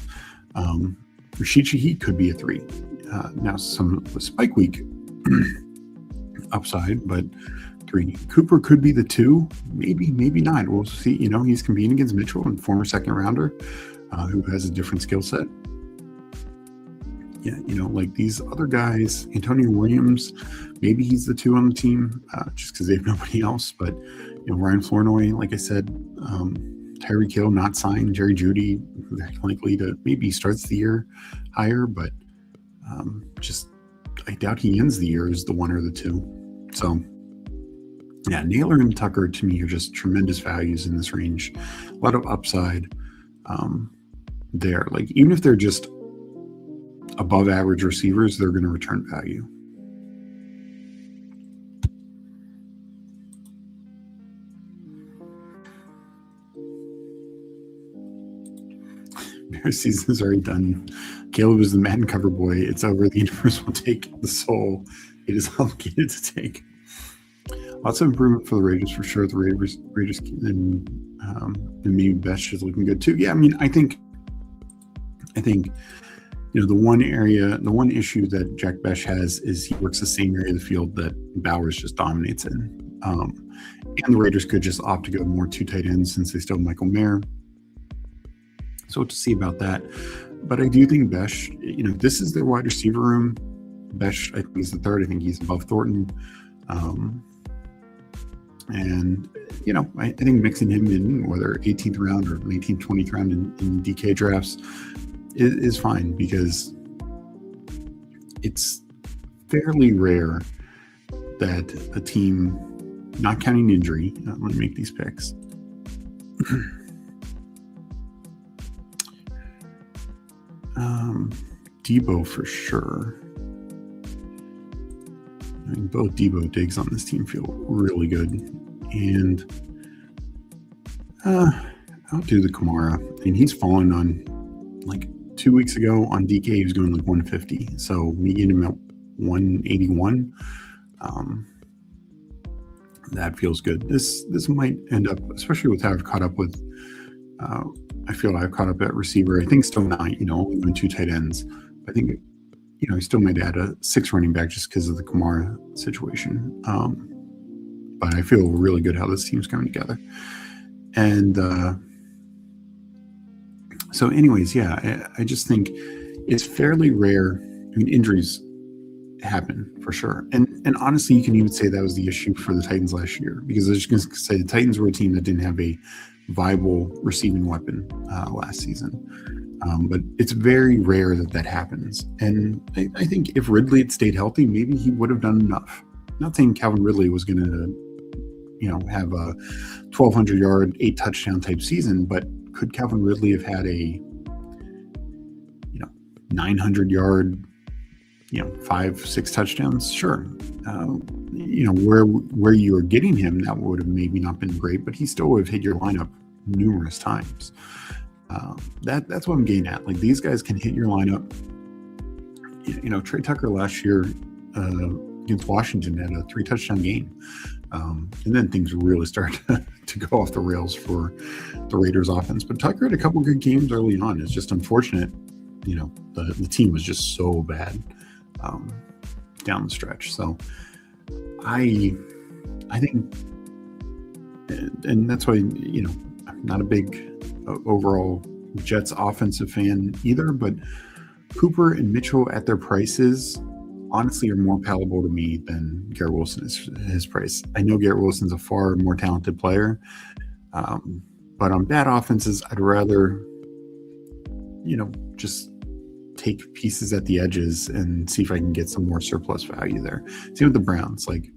Rashid Shaheed could be a 3. Now, some Spike Week upside, but 3. Cooper could be the 2, maybe not. We'll see. He's competing against Mitchell, and former 2nd rounder, who has a different skill set. Yeah, these other guys, Antonio Williams, maybe he's the 2 on the team, just because they have nobody else. But Ryan Flournoy, like I said, Tyreek Hill not signed, Jerry Jeudy very likely to maybe starts the year higher, but I doubt he ends the year as the 1 or the 2. So yeah, Naylor and Tucker to me are just tremendous values in this range. A lot of upside there. Even if they're just above average receivers, they're going to return value. Bears season is already done. Caleb is the Madden cover boy. It's over. The universe will take the soul it is obligated to take. Lots of improvement for the Raiders for sure. The Raiders and maybe Best is looking good too. Yeah, I mean, I think the one issue that Jack Besh has is he works the same area of the field that Bowers just dominates in. And the Raiders could just opt to go more 2 tight ends since they still have Michael Mayer. So to see about that. But I do think Besh, this is their wide receiver room. Besh, I think, is the 3rd. I think he's above Thornton. And, I think mixing him in, whether 18th round or 19th, 20th round in DK drafts is fine, because it's fairly rare that a team, not counting injury, let me make these picks. Debo for sure. I mean, both Debo Diggs on this team feel really good. And I'll do the Kamara. I mean, he's fallen on, like 2 weeks ago on DK, he was going like 150. So me getting him at 181, that feels good. This might end up, especially with how I've caught up with, I feel I've caught up at receiver. I think still not, only doing 2 tight ends. I think, he still might add a 6 running back just because of the Kamara situation. But I feel really good how this team's coming together. And so anyways, yeah, I just think it's fairly rare. I mean, injuries happen for sure. And honestly, you can even say that was the issue for the Titans last year, because I was just going to say the Titans were a team that didn't have a viable receiving weapon last season. But it's very rare that happens. And I think if Ridley had stayed healthy, maybe he would have done enough. Not saying Calvin Ridley was going to, have a 1,200 yard, 8 touchdown type season, but could Calvin Ridley have had a, 900 yard, 5-6 touchdowns? Sure. Where you were getting him, that would have maybe not been great, but he still would have hit your lineup numerous times. That's what I'm getting at. Like, these guys can hit your lineup. Trey Tucker last year against Washington had a 3 touchdown game. And then things really started to go off the rails for the Raiders offense. But Tucker had a couple good games early on. It's just unfortunate, the team was just so bad down the stretch. So I think, and that's why, I'm not a big overall Jets offensive fan either, but Cooper and Mitchell at their prices honestly are more palatable to me than Garrett Wilson is his price. I know Garrett Wilson's a far more talented player, but on bad offenses, I'd rather, just take pieces at the edges and see if I can get some more surplus value there. See with the Browns, like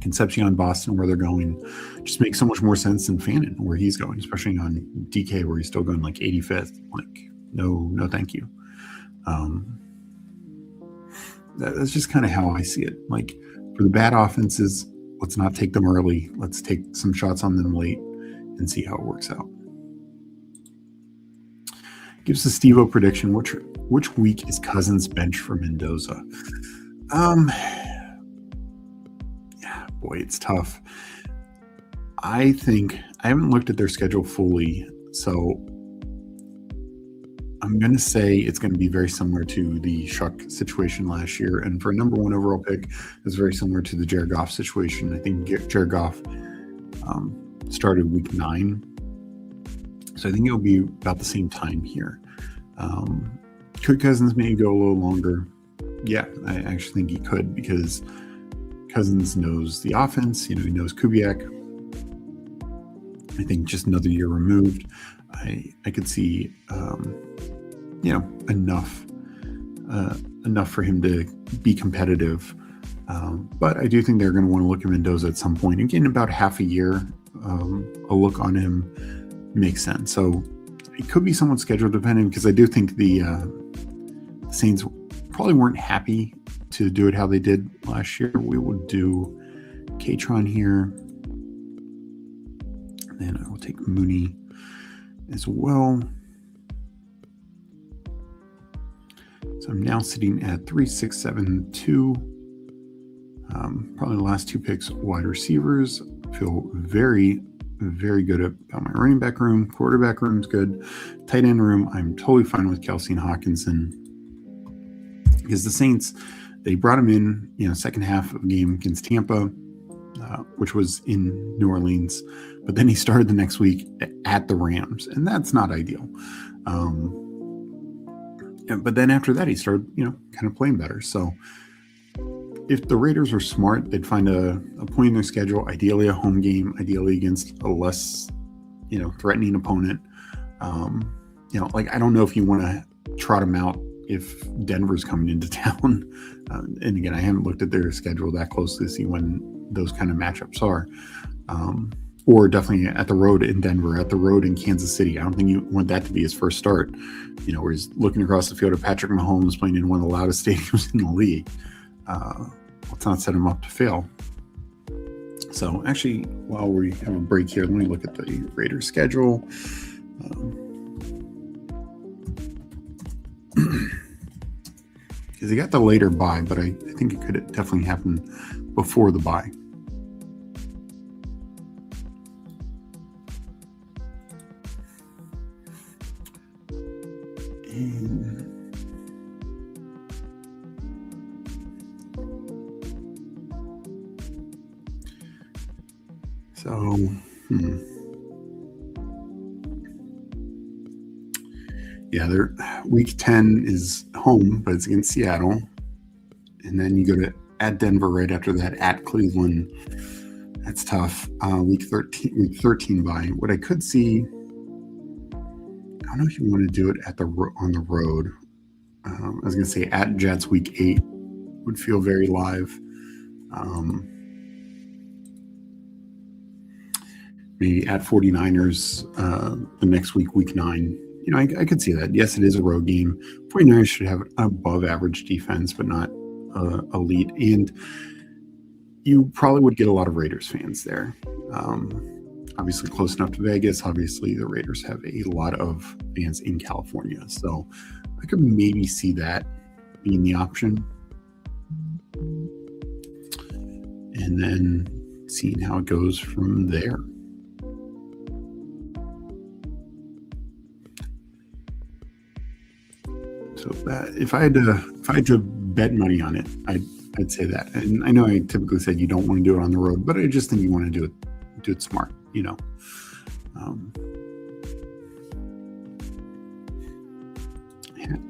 Concepcion, Boston, where they're going, just makes so much more sense than Fannin, where he's going, especially on DK, where he's still going like 85th. Like, no, thank you. That's just kind of how I see it. Like, for the bad offenses, let's not take them early. Let's take some shots on them late and see how it works out. Gives the Steve-O prediction. Which week is Cousins bench for Mendoza? Yeah, boy, it's tough. I think I haven't looked at their schedule fully, so I'm going to say it's going to be very similar to the Shuck situation last year. And for a number 1 overall pick, it's very similar to the Jared Goff situation. I think Jared Goff started week 9. So I think it'll be about the same time here. Could Cousins maybe go a little longer? Yeah, I actually think he could, because Cousins knows the offense. He knows Kubiak. I think just another year removed, I could see, enough for him to be competitive. But I do think they're going to want to look at Mendoza at some point. Again, about half a year, a look on him makes sense. So it could be somewhat schedule dependent, because I do think the Saints probably weren't happy to do it how they did last year. We will do Katron here. And then I will take Mooney as well. So I'm now sitting at 3, 6, 7, 2. Probably the last 2 picks, wide receivers. Feel very, very good about my running back room. Quarterback room's good. Tight end room, I'm totally fine with Kelsey and Hawkinson, because the Saints, they brought him in, second half of the game against Tampa, which was in New Orleans, but then he started the next week at the Rams, and that's not ideal. But then after that, he started, kind of playing better. So if the Raiders are smart, they'd find a point in their schedule, ideally a home game, ideally against a less, threatening opponent. I don't know if you want to trot them out if Denver's coming into town. And again, I haven't looked at their schedule that closely to see when those kind of matchups are. Or definitely at the road in Denver, at the road in Kansas City. I don't think you want that to be his first start, where he's looking across the field at Patrick Mahomes playing in one of the loudest stadiums in the league. Let's not set him up to fail. So actually, while we have a break here, let me look at the Raiders schedule. Because he got the later bye, but I think it could definitely happen before the bye. Their week 10 is home, but it's against Seattle. And then you go at Denver right after that, at Cleveland. That's tough. Week 13 bye. What I could see, I don't know if you want to do it on the road. I was going to say at Jets week 8 would feel very live. Maybe at 49ers the next week 9. I could see that. Yes, it is a road game. 49ers should have an above average defense, but not elite. And you probably would get a lot of Raiders fans there. Obviously close enough to Vegas. Obviously the Raiders have a lot of fans in California. So I could maybe see that being the option. And then seeing how it goes from there. So if I had to bet money on it, I'd say that. And I know I typically said you don't want to do it on the road, but I just think you want to do it smart,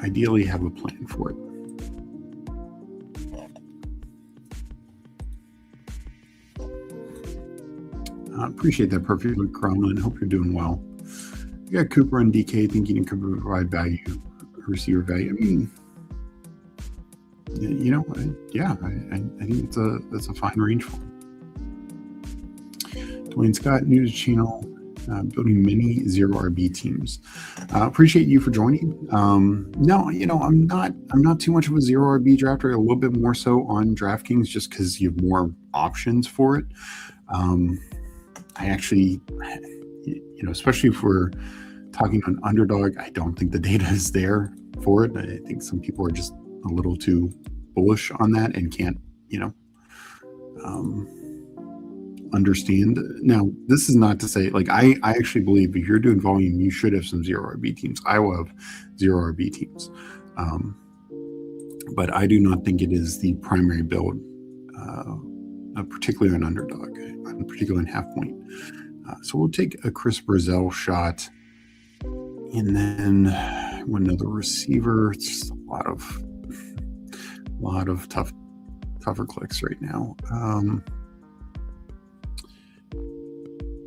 Ideally have a plan for it. Appreciate that perfectly, Cromlin. Hope you're doing well. You got Cooper and DK thinking it could provide value. Receiver value. I mean, I think that's a fine range for him. Dwayne Scott, News Channel, building many zero RB teams. Appreciate you for joining. No, I'm not too much of a zero RB drafter. A little bit more so on DraftKings, just because you have more options for it. I actually, especially if we're talking on underdog, I don't think the data is there for it. I think some people are just a little too bullish on that and can't, understand. Now, this is not to say, I actually believe if you're doing volume, you should have some zero RB teams. I will have zero RB teams. But I do not think it is the primary build, particularly on underdog, particularly in half point. So we'll take a Chris Brazil shot. And then another receiver. It's just a lot of tougher clicks right now.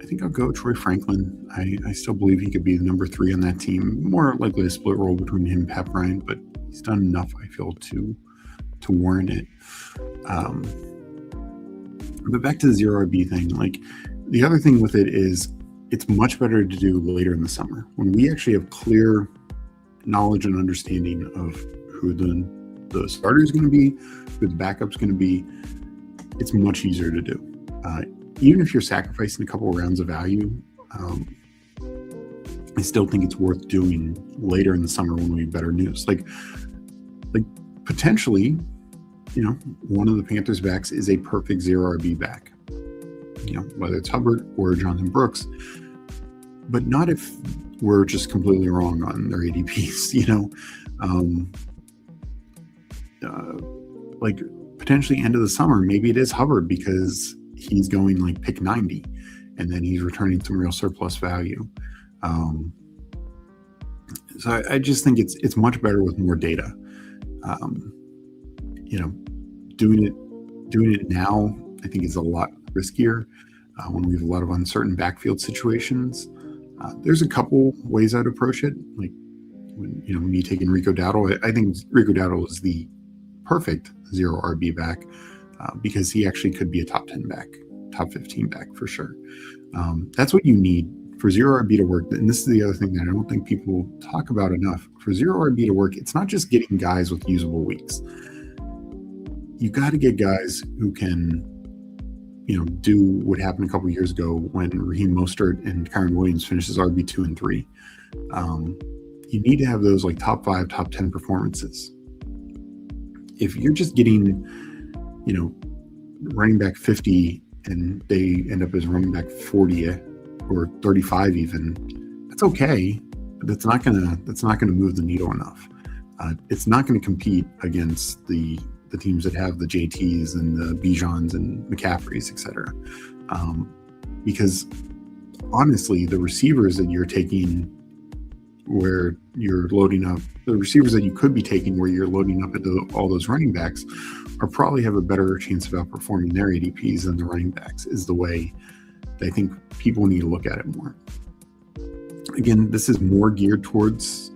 I think I'll go Troy Franklin. I still believe he could be the number 3 on that team. More likely a split role between him and Pat Bryant, but he's done enough, I feel, to warrant it. But back to the zero RB thing. The other thing with it is, it's much better to do later in the summer when we actually have clear knowledge and understanding of who the starter is going to be, who the backup's going to be. It's much easier to do. Even if you're sacrificing a couple of rounds of value, I still think it's worth doing later in the summer when we have better news. Potentially, one of the Panthers backs is a perfect zero RB back. Whether it's Hubbard or Jonathan Brooks, but not if we're just completely wrong on their ADPs, potentially end of the summer, maybe it is Hubbard because he's going pick 90 and then he's returning some real surplus value. So I just think it's much better with more data. Doing it Doing it now, I think, is a lot riskier when we have a lot of uncertain backfield situations. There's a couple ways I'd approach it. Like when me taking Rico Dowdle, I think Rico Dowdle is the perfect 0 RB back because he actually could be a top 10 back, top 15 back for sure. That's what you need for 0 RB to work. And this is the other thing that I don't think people talk about enough. For 0 RB to work, it's not just getting guys with usable weeks. You got to get guys who can, do what happened a couple of years ago when Raheem Mostert and Kyron Williams finishes RB 2 and 3. You need to have those like top 5, top 10 performances. If you're just getting, running back 50 and they end up as running back 40 or 35 even, that's okay. But that's not gonna move the needle enough. It's not going to compete against the teams that have the JTs and the Bijans and McCaffreys, etc. Because honestly, the receivers that you're taking where you're loading up, the receivers that you could be taking where you're loading up into all those running backs are probably have a better chance of outperforming their ADPs than the running backs, is the way that I think people need to look at it more. Again, this is more geared towards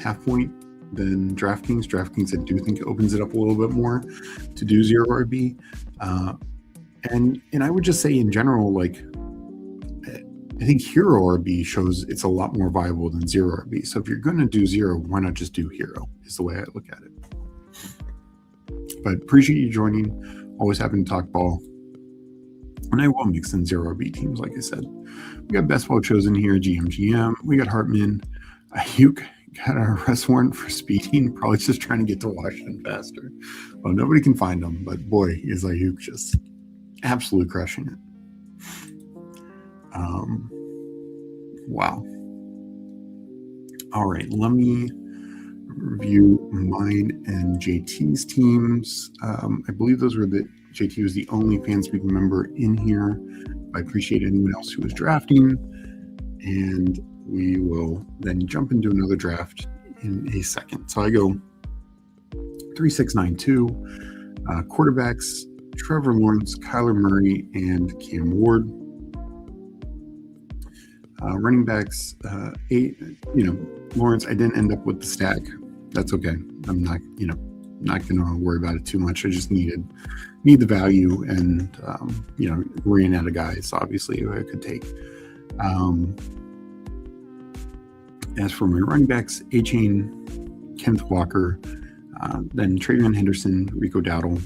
half point than DraftKings. DraftKings, I do think, opens it up a little bit more to do 0 RB. And I would just say in general, like, I think Hero RB shows it's a lot more viable than 0 RB. So if you're going to do 0, why not just do Hero, is the way I look at it. But appreciate you joining. Always happy to talk ball. And I will mix in 0 RB teams, like I said. We got Best Ball chosen here, GM. We got Hartman. Ayuk got an arrest warrant for speeding, probably just trying to get to Washington faster. Well, nobody can find him, but boy, is Ayuk just absolutely crushing it. Wow. All right, let me review mine and JT's teams. I believe JT was the only Fanspeak member in here. I appreciate anyone else who was drafting, and we will then jump into another draft in a second. So I go 3-6-9-2, quarterbacks, Trevor Lawrence, Kyler Murray, and Cam Ward. Running backs, 8, Lawrence, I didn't end up with the stack. That's okay. I'm not going to worry about it too much. I just need the value, and, ran out of guys, obviously, who I could take. As for my running backs, A-Chain, Kenneth Walker, then Travion Henderson, Rico Dowdle,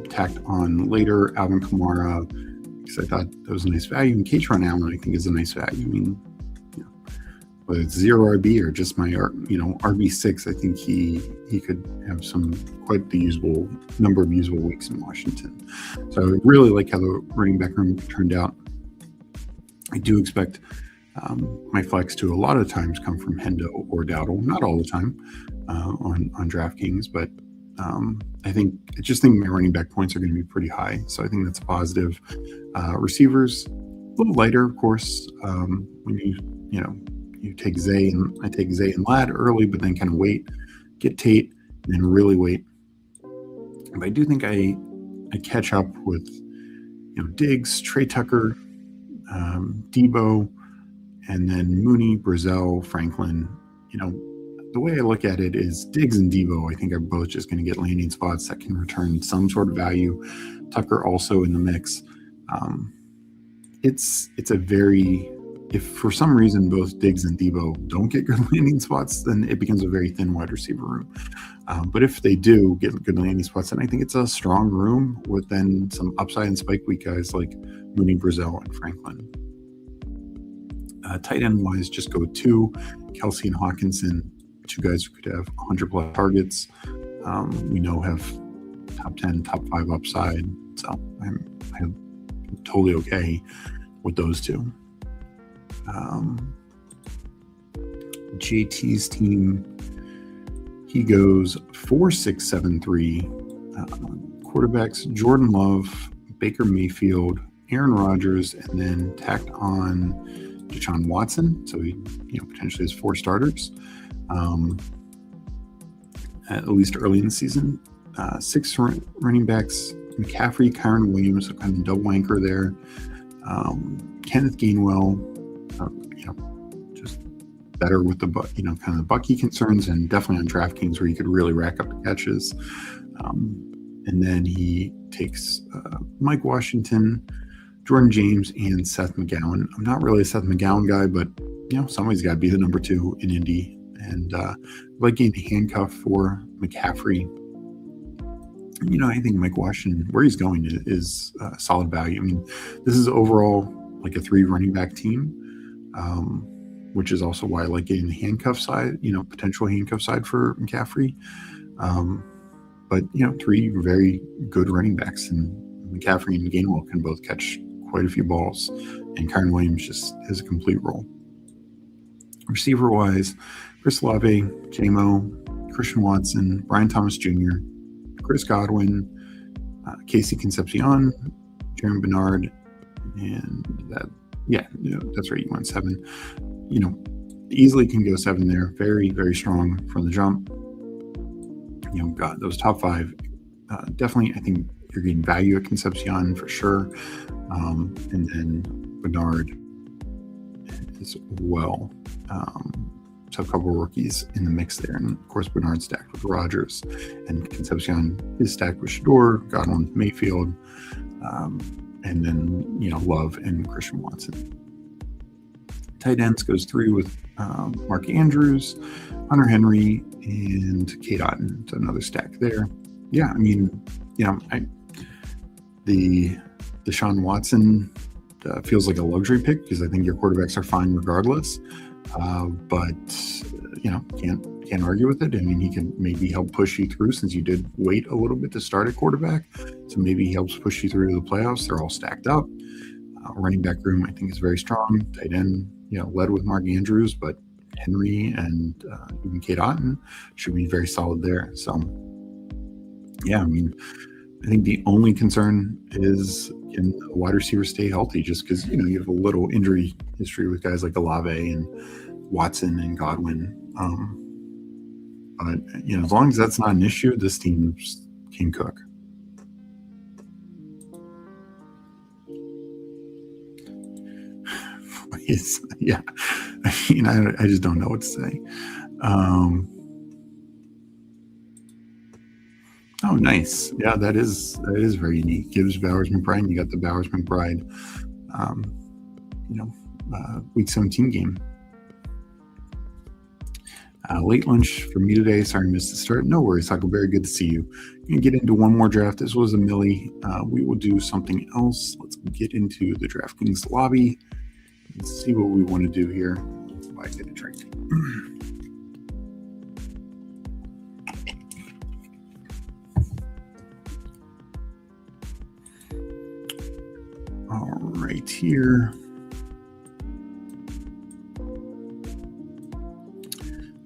tacked on later, Alvin Kamara, because I thought that was a nice value. And Kaytron Allen, I think, is a nice value. I mean, whether it's 0 RB or just my, RB6, I think he could have quite the number of usable weeks in Washington. So I really like how the running back room turned out. I do expect my flex to a lot of times come from Hendo or Dowdle, not all the time on DraftKings, but I just think my running back points are going to be pretty high. So I think that's a positive. Receivers, a little lighter, of course. When you take Zay, and I take Zay and Ladd early, but then kind of wait, get Tate, and then really wait. But I do think I catch up with Diggs, Trey Tucker, Debo, and then Mooney, Brazel, Franklin. The way I look at it is Diggs and Debo, I think, are both just going to get landing spots that can return some sort of value. Tucker also in the mix. It's a very, if for some reason both Diggs and Debo don't get good landing spots, then it becomes a very thin wide receiver room. But if they do get good landing spots, then I think it's a strong room with then some upside and spike week guys like Mooney, Brazel, and Franklin. Tight end wise, just go 2, Kelsey and Hawkinson, 2 guys who could have 100 plus targets. We know have top 10, top 5 upside. So I'm totally okay with those 2. JT's team, he goes 4-6-7-3. Quarterbacks, Jordan Love, Baker Mayfield, Aaron Rodgers, and then tacked on Deshaun Watson. So he potentially has 4 starters, at least early in the season. 6 running backs, McCaffrey, Kyron Williams, so kind of double anchor there. Kenneth Gainwell, just better with the kind of the Bucky concerns, and definitely on DraftKings where you could really rack up the catches. And then he takes Mike Washington, Jordan James, and Seth McGowan. I'm not really a Seth McGowan guy, but somebody's got to be the number 2 in Indy. And like getting a handcuff for McCaffrey. I think Mike Washington, where he's going is solid value. I mean, this is overall like a 3 running back team, which is also why I like getting the handcuff side, potential handcuff side for McCaffrey. But 3 very good running backs, and McCaffrey and Gainwell can both catch quite a few balls, and Kyron Williams just has a complete role. Receiver-wise, Chris Olave, J-Mo, Christian Watson, Brian Thomas Jr., Chris Godwin, Casey Concepcion, Jaron Bernard, and that's right, you went 7. Easily can go 7 there. Very, very strong from the jump. Got those top 5. Definitely, I think you're getting value at Concepcion for sure. And then Bernard as well. So a couple of rookies in the mix there. And of course, Bernard stacked with Rodgers, and Concepcion is stacked with Shador, Godwin, Mayfield, and then, Love and Christian Watson. Tight ends goes 3 with Mark Andrews, Hunter Henry, and Kate Otten. So another stack there. Yeah, I mean, the Deshaun Watson feels like a luxury pick because I think your quarterbacks are fine regardless. But can't argue with it. I mean, he can maybe help push you through, since you did wait a little bit to start at quarterback. So maybe he helps push you through to the playoffs. They're all stacked up. Running back room, I think, is very strong. Tight end, led with Mark Andrews, but Henry and even Kate Otten should be very solid there. So, yeah, I mean, I think the only concern is, can the wide receivers stay healthy? Just because, you have a little injury history with guys like Olave and Watson and Godwin. But, as long as that's not an issue, this team can cook. Yeah, I just don't know what to say. Oh, nice. Yeah, that is very unique. Gibbs, Bowers, McBride. You got the Bowers, McBride, week 17 game. Late lunch for me today. Sorry I missed the start. No worries, Huckleberry. Good to see you. We're going to get into one more draft. This was a Millie. We will do something else. Let's get into the DraftKings lobby. Let's see what we want to do here. I get a drink. All right, here.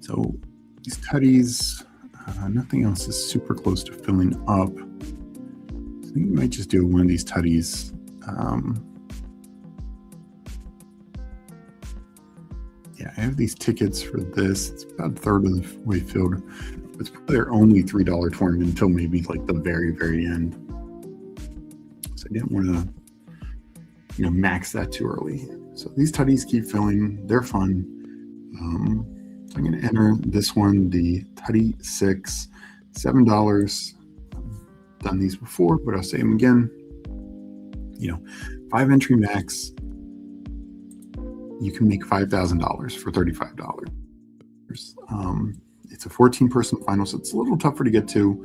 So these tutties, nothing else is super close to filling up. So I think we might just do one of these tutties. Yeah, I have these tickets for this. It's about a third of the way filled. It's probably their only $3 tournament until maybe like the very, very end. So I didn't want to, max that too early. So these tutties keep filling. They're fun. So I'm going to enter this one, the Tutty 6, $7. I've done these before, but I'll say them again. 5 entry max. You can make $5,000 for $35. It's a 14-person final, so it's a little tougher to get to.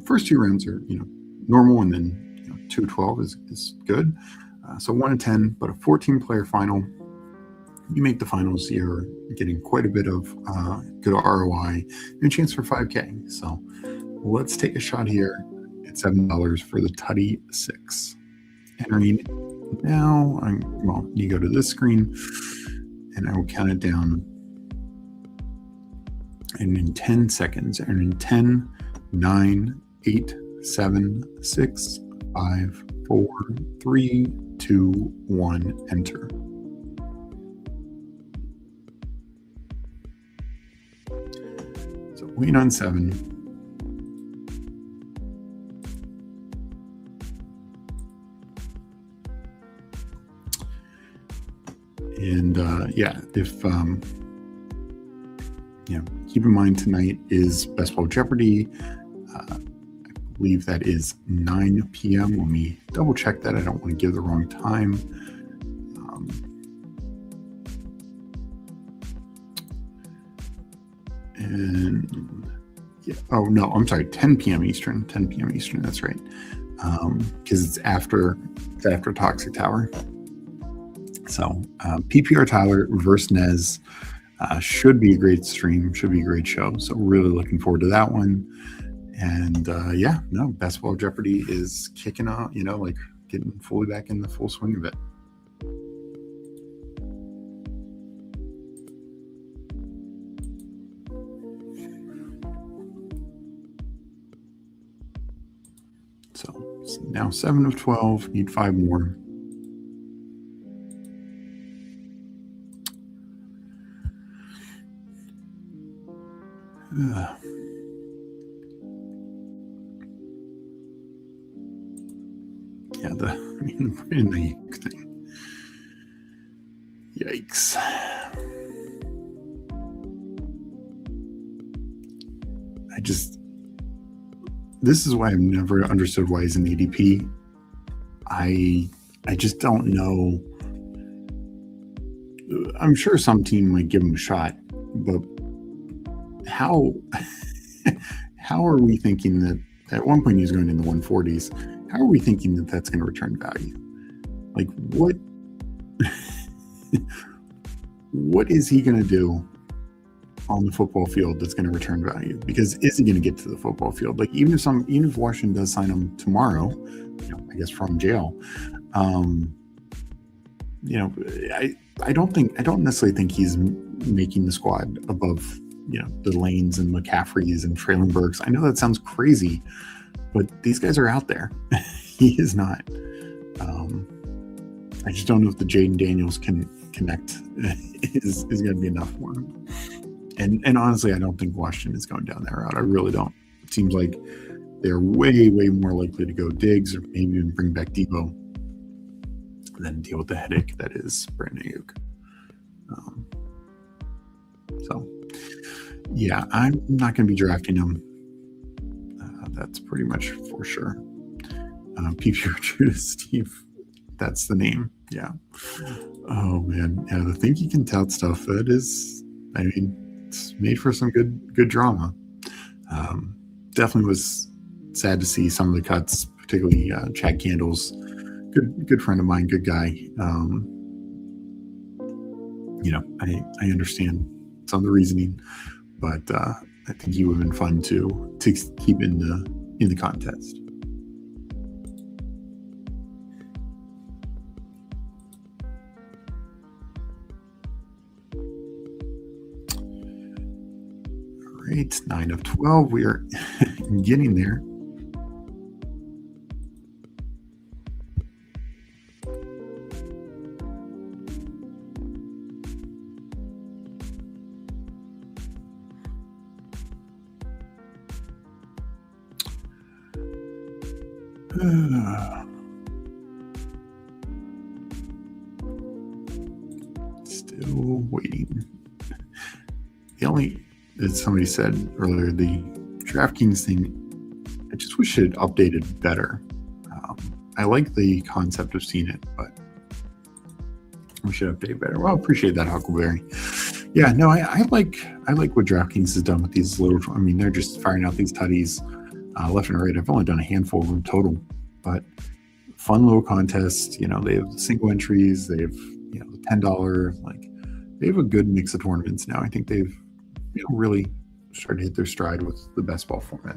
First 2 rounds are, normal, and then 2 to 12 is good. So 1 to 10, but a 14-player final. You make the finals, you're getting quite a bit of good ROI and a chance for $5K. So let's take a shot here at $7 for the Tutty 6. Entering now. You go to this screen, and I will count it down. And in 10 seconds, and in 10, 9, 8, 7, 6, 5, 4, 3, 2, 1, enter. So wait on 7. And if keep in mind tonight is Best Ball Jeopardy. I believe that is 9 p.m. Let me double check that. I don't want to give the wrong time. Oh no, I'm sorry, 10 p.m. Eastern. 10 p.m. Eastern. That's right, because it's after Toxic Tower. So PPR Tyler versus Nez should be a great stream. Should be a great show. So really looking forward to that one. And Best Ball Jeopardy is kicking off. Like getting fully back in the full swing of it. So now 7 of 12, need 5 more. In the thing. Yikes. This is why I've never understood why he's an ADP. I just don't know. I'm sure some team might give him a shot, but how are we thinking that at one point he's going in the 140s? How are we thinking that that's going to return value? Like what is he going to do on the football field that's going to return value? Because is he going to get to the football field? Like even if Washington does sign him tomorrow, I guess from jail, I don't necessarily think he's making the squad above, the Lanes and McCaffreys and Trailenbergs. I know that sounds crazy, but these guys are out there. He is not. I just don't know if the Jaden Daniels can connect is going to be enough for him. And honestly, I don't think Washington is going down that route. I really don't. It seems like they're way, way more likely to go Diggs or maybe even bring back Debo than deal with the headache that is Brandon Ayuk. I'm not going to be drafting him. That's pretty much for sure. PPR Judas Steve, that's the name. Yeah. Oh man, yeah. The think you can tout stuff. That is, it's made for some good drama. Definitely was sad to see some of the cuts, particularly Chad Candles. Good friend of mine, good guy. I understand some of the reasoning, but I think he would have been fun to keep in the contest. All right, 9 of 12. We are getting there. Still waiting. As somebody said earlier, the DraftKings thing, I just wish it had updated better. I like the concept of seeing it, but we should update better. Well, I appreciate that, Huckleberry. Yeah, no, I like what DraftKings has done with these little. They're just firing out these tutties left and right. I've only done a handful of them total, but fun little contests. They have single entries. They have the $10. Like they have a good mix of tournaments now. I think they've really started to hit their stride with the best ball format.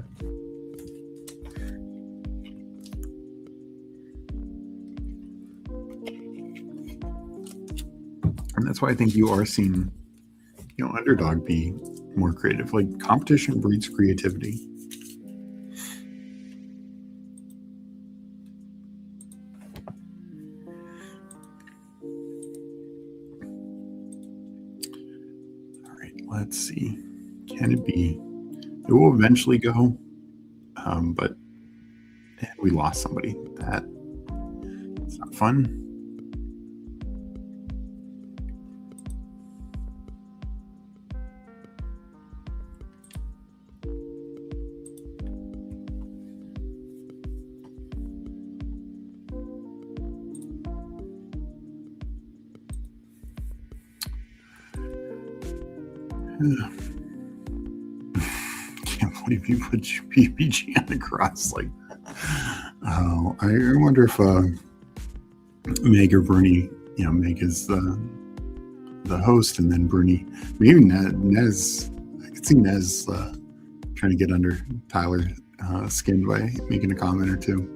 And that's why I think you are seeing, Underdog be more creative. Like competition breeds creativity. All right, let's see. Can it be? It will eventually go, but we lost somebody. It's not fun. Can't believe you put PPG on the cross like that. Oh, I wonder if Meg or Bernie, Meg is the host, and then Bernie, maybe Nez. I could see Nez trying to get under Tyler's skin by making a comment or two.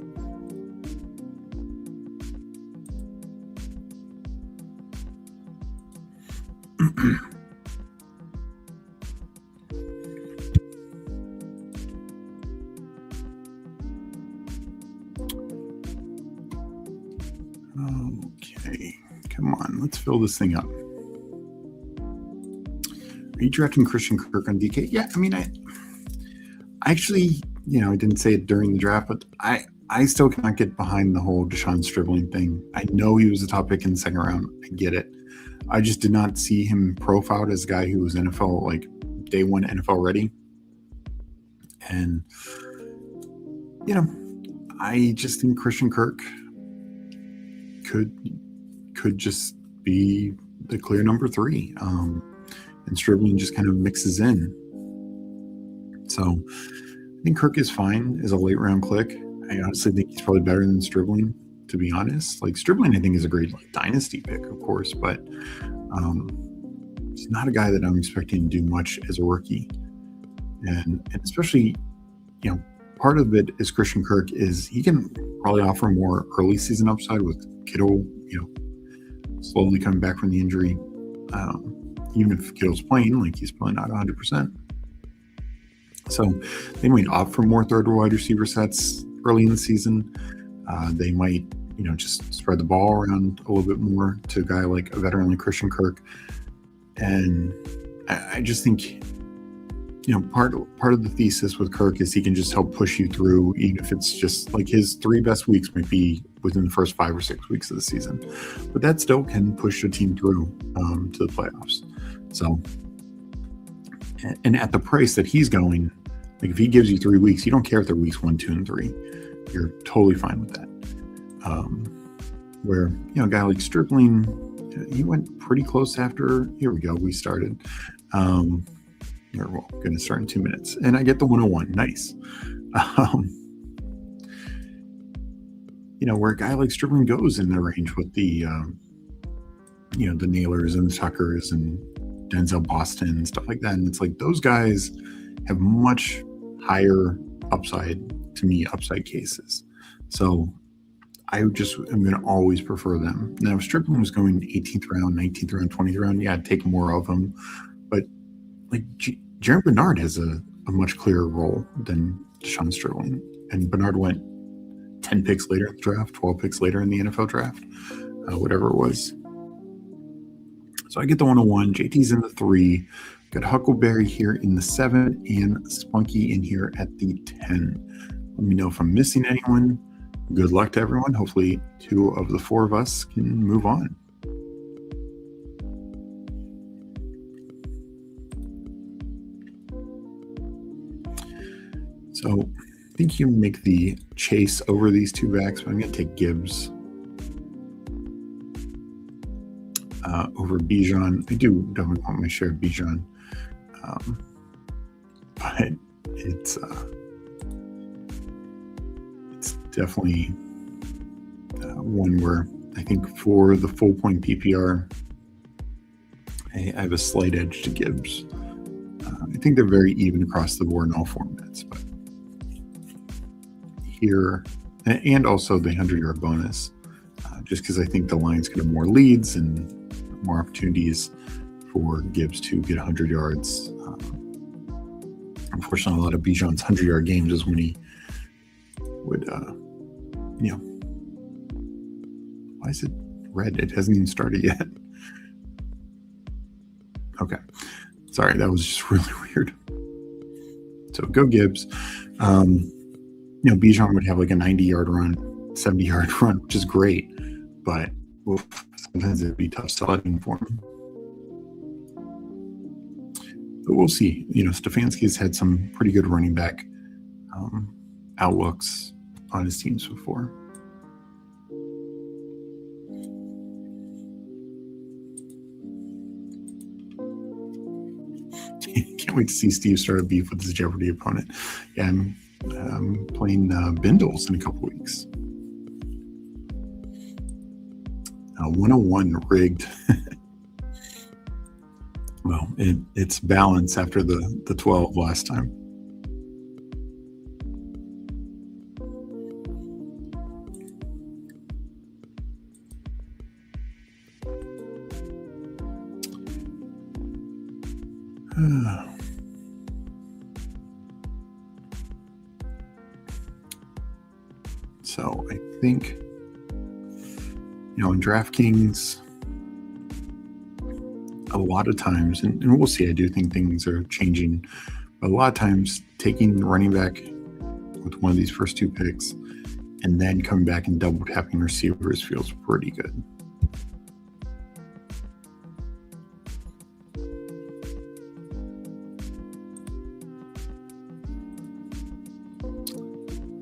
Okay, come on, let's fill this thing up. Are you drafting Christian Kirk on DK? Yeah, I mean, I actually, I didn't say it during the draft, but I still cannot get behind the whole Deshaun Stribling thing. I know he was a top pick in the second round. I get it. I just did not see him profiled as a guy who was NFL, like day one NFL ready. And, I just think Christian Kirk could just be the clear number 3. And Stribling just kind of mixes in. So I think Kirk is fine as a late round click. I honestly think he's probably better than Stribling, to be honest. Like Stribling, I think is a great dynasty pick, of course, but he's not a guy that I'm expecting to do much as a rookie. And especially, part of it is Christian Kirk is he can probably offer more early season upside with Kittle, slowly coming back from the injury. Even if Kittle's playing, like he's probably not 100%. So they might opt for more third wide receiver sets early in the season. They might, just spread the ball around a little bit more to a guy like a veteran like Christian Kirk. And I just think, part of the thesis with Kirk is he can just help push you through, even if it's just like his 3 best weeks might be within the first 5 or 6 weeks of the season, but that still can push the team through to the playoffs. So, and at the price that he's going, like if he gives you 3 weeks, you don't care if they're weeks 1, 2, and 3. You're totally fine with that. Where, a guy like Stribling, he went pretty close after, here we go, we started. We're going to start in 2 minutes. And I get the 101. Nice. Where a guy like Stribling goes in the range with the, the Nailers and the Tuckers and Denzel Boston and stuff like that. And it's like those guys have much higher upside, to me, upside cases. So I just am going to always prefer them. Now, if Stribling was going 18th round, 19th round, 20th round, yeah, I'd take more of them. But like Jaron Bernard has a much clearer role than Deshaun Stribling. And Bernard went 10 picks later in the draft, 12 picks later in the NFL draft, whatever it was. So I get the 101. JT's in the 3. Got Huckleberry here in the 7 and Spunky in here at the 10. Let me know if I'm missing anyone. Good luck to everyone. Hopefully 2 of the 4 of us can move on. So I think you make the chase over these 2 backs, but I'm going to take Gibbs over Bijan. I do definitely want my share of Bijan, but it's definitely one where I think for the full point PPR, I have a slight edge to Gibbs. I think they're very even across the board in all formats, but here, and also the 100-yard bonus, just because I think the Lions could have more leads and more opportunities for Gibbs to get 100 yards. Unfortunately, a lot of Bijan's 100-yard games is when he would, why is it red? It hasn't even started yet. Okay. Sorry, that was just really weird. So go Gibbs. Bijan would have like a 90-yard run, 70-yard run, which is great, but sometimes it'd be tough sledding for him. But we'll see. Stefanski's had some pretty good running back outlooks on his teams before. can't wait to see Steve start a beef with his Jeopardy opponent. Yeah, I'm playing Bindles in a couple weeks. 101 rigged. Well, it's balance after the 12 last time. So I think, in DraftKings, a lot of times, and we'll see, I do think things are changing, but a lot of times taking the running back with one of these first two picks and then coming back and double tapping receivers feels pretty good.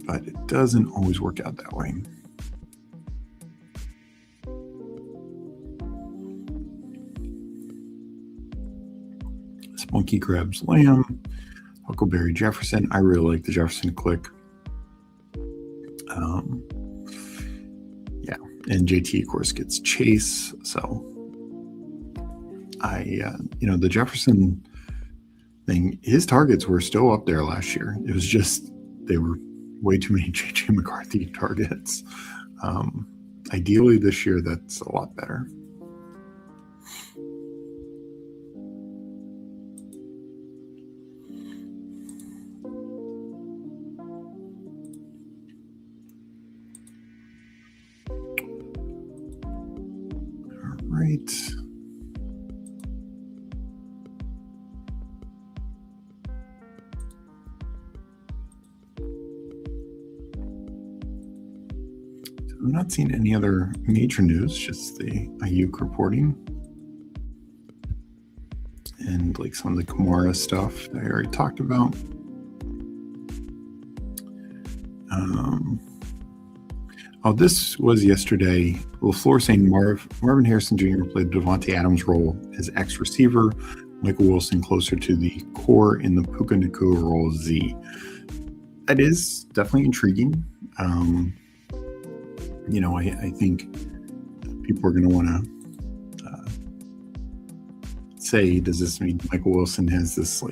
But it doesn't always work out that way. Spunky grabs Lamb, Huckleberry Jefferson. I really like the Jefferson click. Yeah, and JT of course gets Chase. So the Jefferson thing, his targets were still up there last year. It was just they were way too many JJ McCarthy targets. Ideally this year, that's a lot better. All right. I'm not seeing any other major news, just the Ayuk reporting and like some of the Kamara stuff that I already talked about. This was yesterday. LaFleur saying Marvin Harrison Jr. played Devontae Adams' role as X receiver, Michael Wilson closer to the core in the Puka Nacua role Z. That is definitely intriguing. I think people are going to want to say, does this mean Michael Wilson has this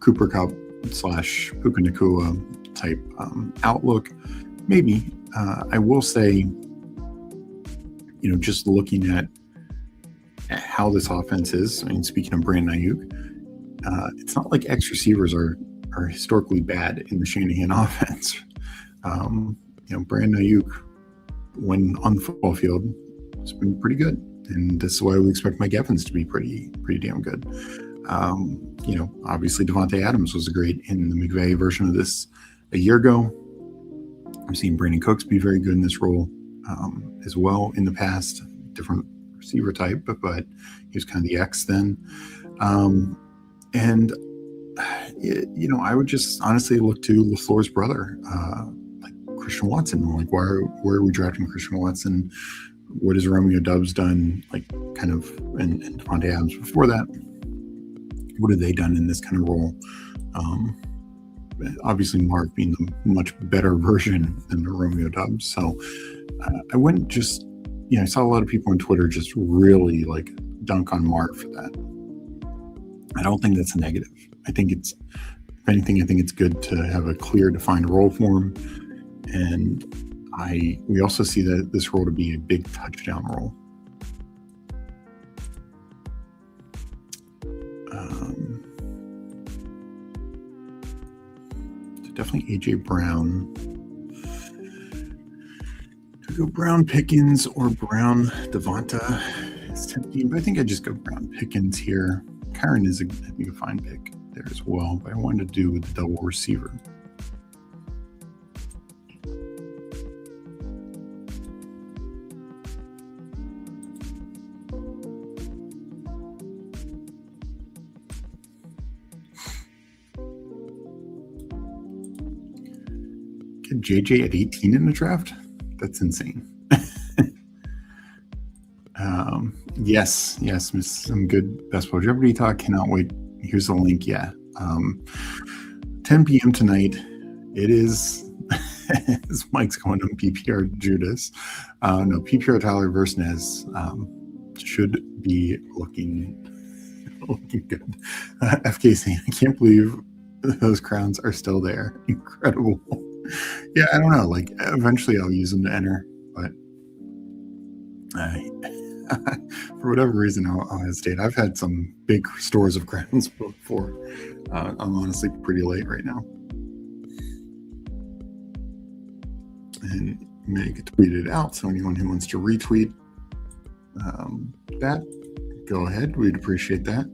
Cooper Kupp / Puka Nacua type outlook? Maybe. I will say, just looking at how this offense is, speaking of Brandon Ayuk, it's not like X receivers are historically bad in the Shanahan offense. Brandon Ayuk, when on the football field, has been pretty good, and this is why we expect Mike Evans to be pretty damn good. Obviously Devontae Adams was great in the McVay version of this a year ago. I've seen Brandon Cooks be very good in this role as well in the past, different receiver type, but he was kind of the X then. I would just honestly look to LaFleur's brother, Christian Watson. Why are we drafting Christian Watson? What has Romeo Doubs done, and Devontae Adams before that? What have they done in this kind of role? Obviously, Mark being the much better version than the Romeo Doubs. So I wouldn't just, I saw a lot of people on Twitter just really dunk on Mark for that. I don't think that's a negative. I think if anything, it's good to have a clear, defined role for him. And we also see that this role to be a big touchdown role. Definitely AJ Brown. To go Brown Pickens or Brown Devonta is tempting, but I think I just go Brown Pickens here. Kyron is a fine pick there as well, but I wanted to do the double receiver. JJ at 18 in the draft? That's insane. Yes, some good Best Ball Jeopardy talk. Cannot wait. Here's the link. Yeah. 10 p.m. tonight. It is, as Mike's going to PPR Judas. No, PPR Tyler versus Nez should be looking good. FK saying, I can't believe those crowns are still there. Incredible. Yeah, I don't know. Like, eventually I'll use them to enter, but for whatever reason, I'll hesitate. I've had some big stores of crowns before. I'm honestly pretty late right now. And Meg tweeted out, so anyone who wants to retweet that, go ahead. We'd appreciate that.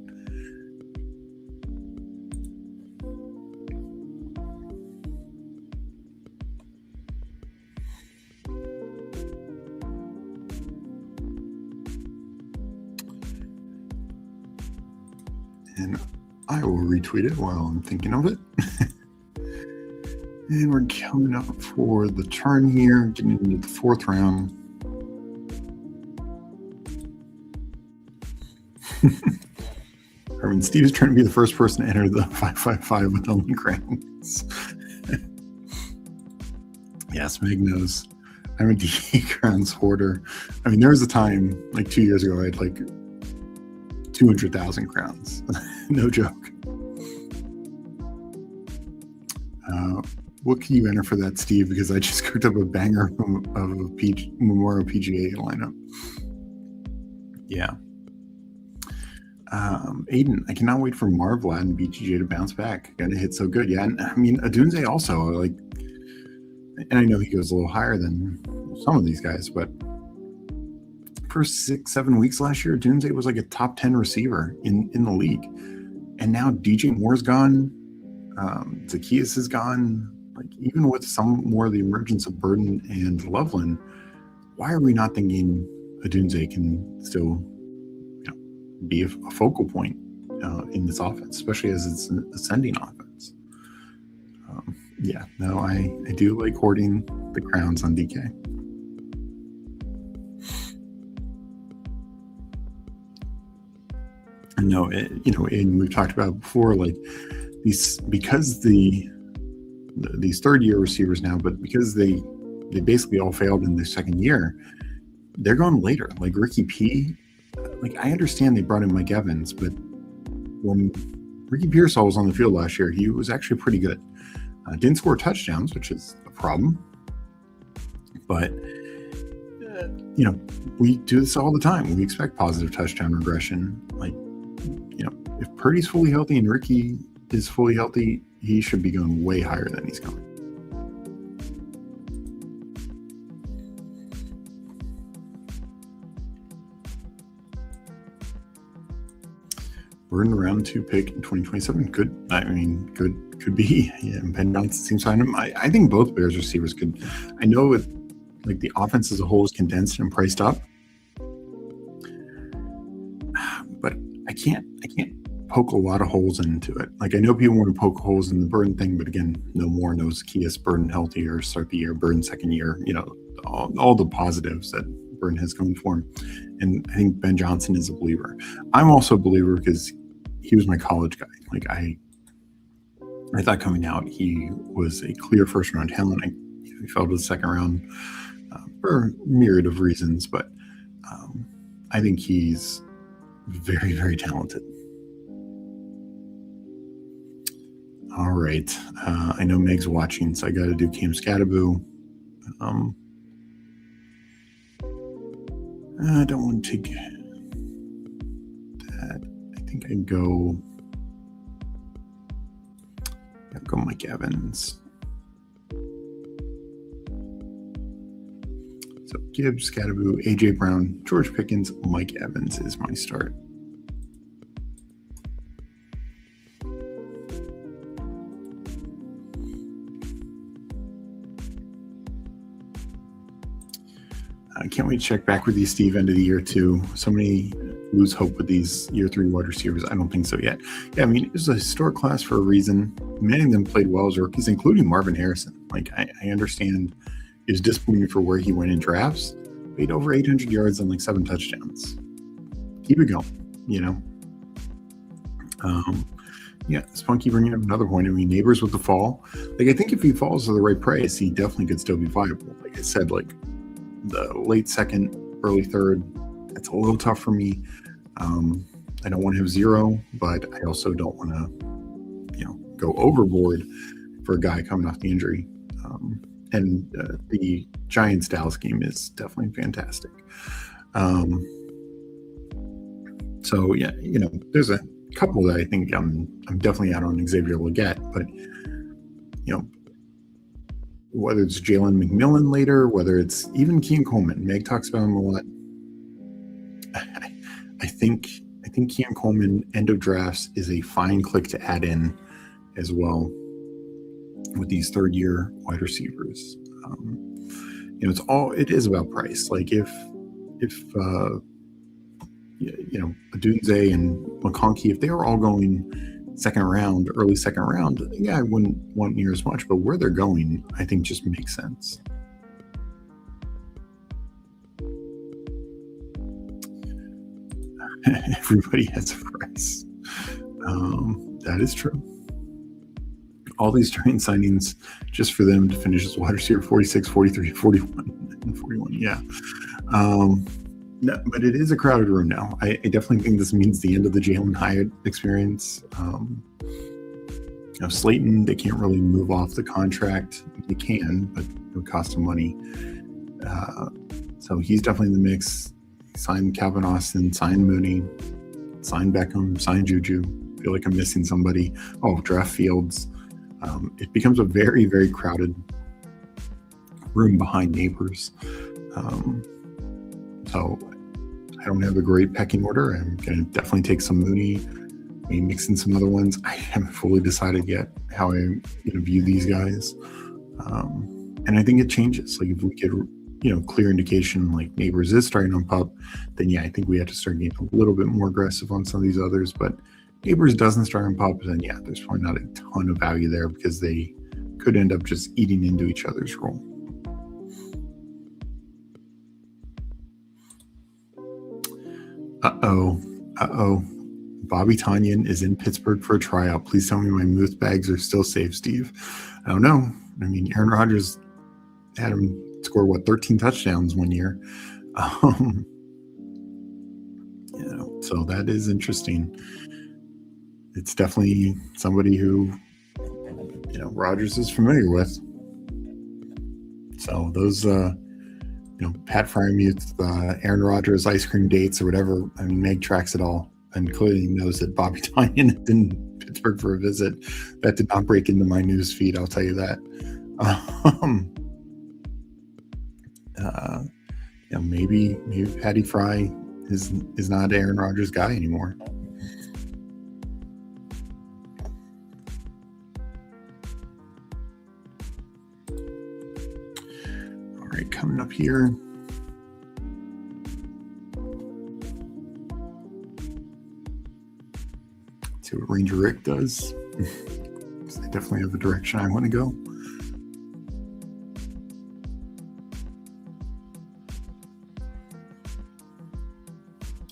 And I will retweet it while I'm thinking of it. And we're coming up for the turn here, getting into the fourth round. I mean, Steve's trying to be the first person to enter the 555 with only crowns. Yes, Meg knows. I'm a DK crowns hoarder. I mean, there was a time, like 2 years ago, I had like 200,000 crowns. No joke. What can you enter for that, Steve? Because I just cooked up a banger of a Memorial PGA lineup. Yeah. Aiden, I cannot wait for Marvlad and BTJ to bounce back. Gonna hit so good. Yeah, and I mean, Adunze also, like, and I know he goes a little higher than some of these guys, but for 6-7 weeks last year, Adunze was like a top 10 receiver in the league. And now DJ Moore's gone. Zacchaeus is gone. Like, even with some more of the emergence of Burden and Loveland, why are we not thinking Adunze can still, be a focal point in this offense, especially as it's an ascending offense? Yeah, no, I do like hoarding the crowns on DK. And no, and we've talked about before, like because these third-year receivers now, but because they basically all failed in their second year, they're going later. Like Ricky P, like I understand they brought in Mike Evans, but when Ricky Pearsall was on the field last year, he was actually pretty good. Didn't score touchdowns, which is a problem. But we do this all the time. We expect positive touchdown regression. Like, if Purdy's fully healthy and Ricky is fully healthy, he should be going way higher than he's going. We're in round 2 pick in 2027. Good. I mean, could be. Yeah, Ben Johnson seems fine. I think both Bears receivers could. I know it, like the offense as a whole is condensed and priced up, but I can't poke a lot of holes into it. Like, I know people want to poke holes in the Burden thing, but again, no more, no Zacchaeus, Burden healthy or start the year, Burden second year, all the positives that Burden has going for him. And I think Ben Johnson is a believer. I'm also a believer because he was my college guy. Like, I thought coming out, he was a clear first round talent. He fell to the second round for a myriad of reasons, but I think he's very, very talented. All right. I know Meg's watching, so I got to do Cam Scattaboo. I don't want to take that. I think I'd go Mike Evans. So Gibbs, Scattaboo, AJ Brown, George Pickens, Mike Evans is my start. I can't wait to check back with you, Steve, end of the year too. So many lose hope with these year 3 wide receivers. I don't think so yet. Yeah, I mean, it was a historic class for a reason. Many of them played well as rookies, including Marvin Harrison. Like, I understand it was disappointing for where he went in drafts. He had over 800 yards and like 7 touchdowns. keep it going, Yeah, Spunky bringing up another point. I mean, Neighbors with the fall. Like, I think if he falls to the right price, he definitely could still be viable. Like I said, like the late second, early third, that's a little tough for me. I don't want to have zero, but I also don't want to, go overboard for a guy coming off the injury. And the Giants Dallas game is definitely fantastic. So yeah, there's a couple that I think I'm definitely out on Xavier Legette, but whether it's Jalen McMillan later, whether it's even Keon Coleman, Meg talks about him a lot. I think Keon Coleman end of drafts is a fine click to add in as well with these third year wide receivers. It is about price. Like if Adunze and McConkey, if they were all going second round, early second round, I wouldn't want near as much, but where they're going, I think just makes sense. Everybody has a price. That is true. All these Giant signings just for them to finish as wide receiver 46, 43, 41, and 41. Yeah. No, but it is a crowded room now. I definitely think this means the end of the Jalen Hyatt experience. Slayton, they can't really move off the contract. They can, but it would cost them money. So he's definitely in the mix. Sign Calvin Austin, sign Mooney, sign Beckham, sign Juju. I feel like I'm missing somebody. Oh, draft Fields. It becomes a very, very crowded room behind Neighbors. So I don't have a great pecking order. I'm going to definitely take some Mooney, maybe mix in some other ones. I haven't fully decided yet how I view these guys. And I think it changes. Like if we get clear indication like Neighbors is starting on pup, then I think we have to start getting a little bit more aggressive on some of these others. But Neighbors doesn't start on pup, then there's probably not a ton of value there because they could end up just eating into each other's role. Uh-oh. Bobby Tonyan is in Pittsburgh for a tryout. Please tell me my Muth bags are still safe, Steve. I don't know. I mean, Aaron Rodgers had him score 13 touchdowns one year. So that is interesting. It's definitely somebody who Rodgers is familiar with. So those Pat Frymuth, Aaron Rodgers ice cream dates or whatever, I mean, Meg tracks it all and clearly knows that Bobby Tonyan is in Pittsburgh for a visit. That did not break into my news feed, I'll tell you that. Maybe Patty Fry is not Aaron Rodgers' guy anymore. All right, coming up here. Let's see what Ranger Rick does. I definitely have a direction I want to go.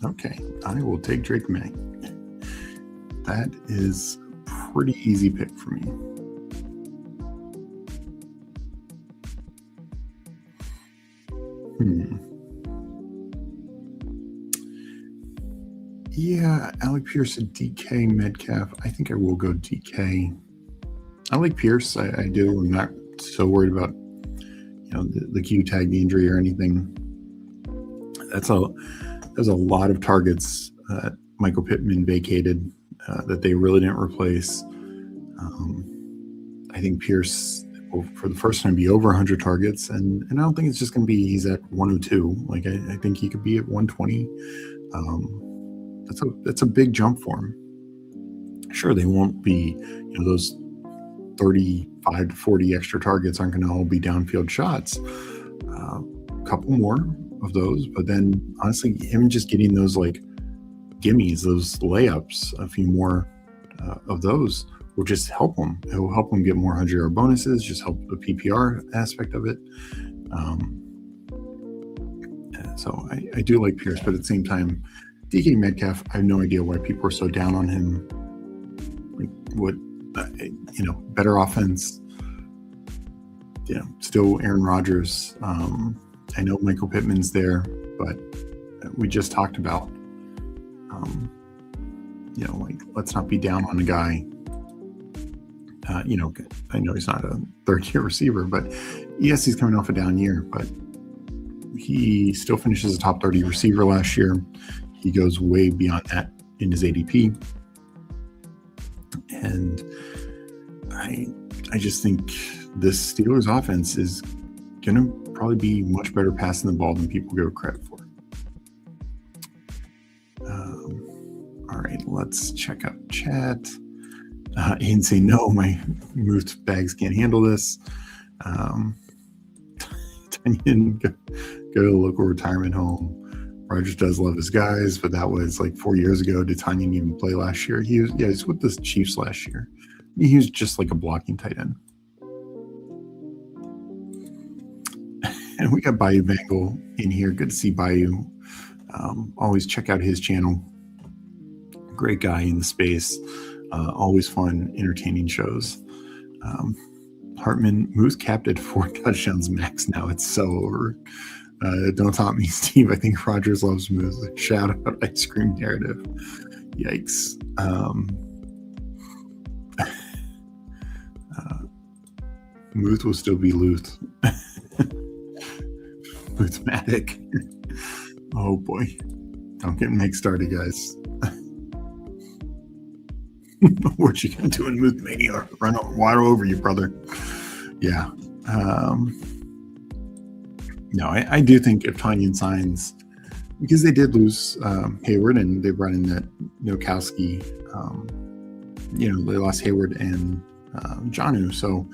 Okay, I will take Drake May. That is a pretty easy pick for me. Yeah, Alec Pierce and DK Metcalf. I think I will go DK. I like Pierce. I do. I'm not so worried about the Q tag, the injury or anything. There's a lot of targets Michael Pittman vacated that they really didn't replace. I think Pierce will, for the first time, be over 100 targets, and I don't think it's just going to be he's at 102. Like I think he could be at 120. That's a big jump for him. Sure, they won't be those 35 to 40 extra targets aren't going to all be downfield shots. A couple more of those, but then honestly, him just getting those like gimmies, those layups, a few more of those will just help him. It will help him get more 100-yard bonuses, just help the PPR aspect of it. So I do like Pierce, but at the same time, DK Metcalf, I have no idea why people are so down on him. Like, what, better offense. Still Aaron Rodgers. I know Michael Pittman's there, but we just talked about, let's not be down on a guy. I know he's not a third-year receiver, but yes, he's coming off a down year, but he still finishes a top 30 receiver last year. He goes way beyond that in his ADP. And I just think this Steelers offense is going to probably be much better passing the ball than people give credit for. All right, let's check out chat. Aiden say, no, my moved bags can't handle this. Tanyan, go to the local retirement home. Rodgers does love his guys, but that was like 4 years ago. Did Tanyan even play last year? He's with the Chiefs last year. He was just like a blocking tight end. And we got Bayou Bengal in here. Good to see Bayou. Always check out his channel. Great guy in the space. Always fun, entertaining shows. Hartman, Moose capped at 4 touchdowns max now. It's so over. Don't taunt me, Steve. I think Rodgers loves Moose. Shout out ice cream narrative. Yikes. Muth will still be Luth. Luthmatic. Oh boy. Don't get Meg started, guys. What you gonna do in Muth Mania? Run water over you, brother. Yeah. No, I do think if Tanyan signs, because they did lose Hayward and they brought in that Nowakowski, they lost Hayward and Jonnu, so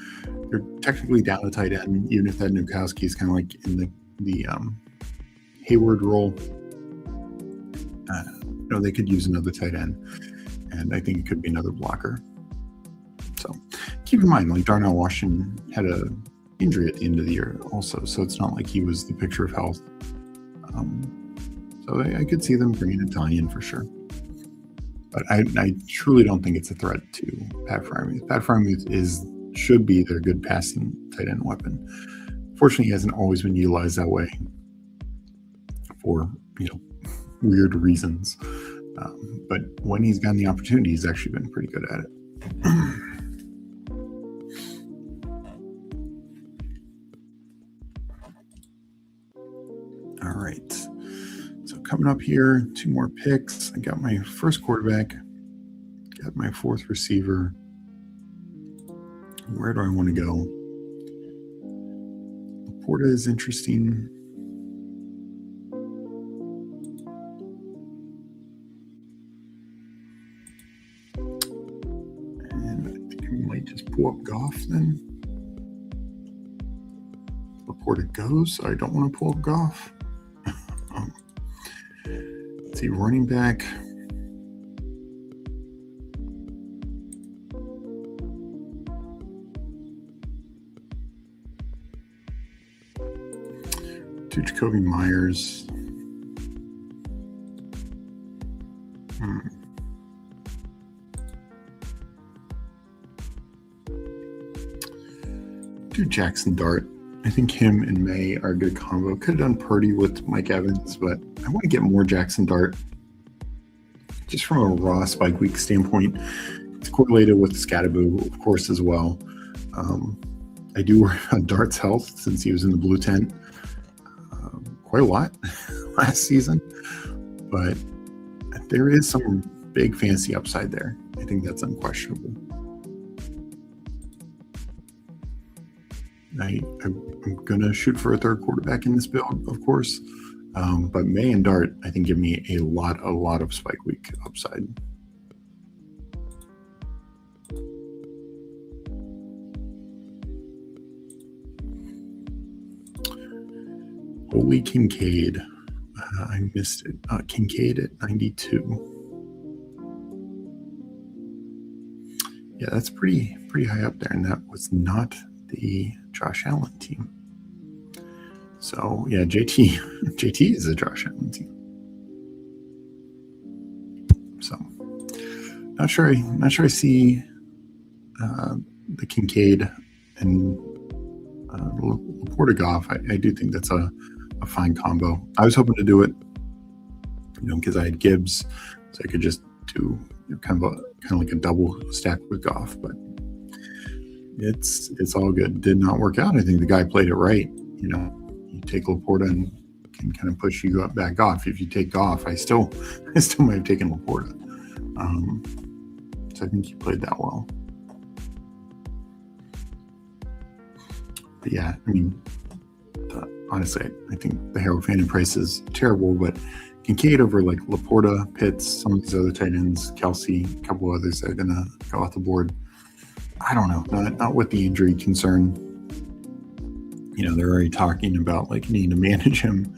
they're technically down a tight end, even if that Nowakowski is kind of like in the Hayward role. They could use another tight end, and I think it could be another blocker. So keep in mind, like Darnell Washington had a injury at the end of the year also, so it's not like he was the picture of health. So I could see them bringing Italian for sure, but I truly don't think it's a threat to Pat Freiermuth. Pat Freiermuth should be their good passing tight end weapon. Fortunately, he hasn't always been utilized that way for weird reasons, but when he's gotten the opportunity, he's actually been pretty good at it. All right, so coming up here, 2 more picks. I got my first quarterback, got my 4th receiver. Where do I want to go? Laporta is interesting. And I think I might just pull up Goff then. Laporta goes, so I don't want to pull up Goff. Let's see, running back. To Jacoby Myers. Do Jackson Dart. I think him and May are a good combo. Could have done Purdy with Mike Evans, but I want to get more Jackson Dart. Just from a raw spike week standpoint, it's correlated with Scatterboo, of course, as well. I do worry about Dart's health since he was in the blue tent quite a lot last season, but there is some big fantasy upside there. I think that's unquestionable. I'm going to shoot for a 3rd quarterback in this build, of course, but May and Dart, I think, give me a lot of spike week upside. Holy Kincaid. I missed it. Kincaid at 92. Yeah, that's pretty high up there, and that was not the Josh Allen team. So yeah, JT is a Josh Allen team. Not sure I see the Kincaid and Laporta Goff. I do think that's a fine combo. I was hoping to do it, because I had Gibbs, so I could just do kind of like a double stack with Goff. But it's all good. Did not work out. I think the guy played it right. You take Laporta and can kind of push you back off. If you take Goff, I still might have taken Laporta. So I think he played that well. But yeah, honestly, I think the Harold Fanning price is terrible, but Kincaid over like Laporta, Pitts, some of these other tight ends, Kelsey, a couple others that are going to go off the board. I don't know, not with the injury concern. They're already talking about like needing to manage him.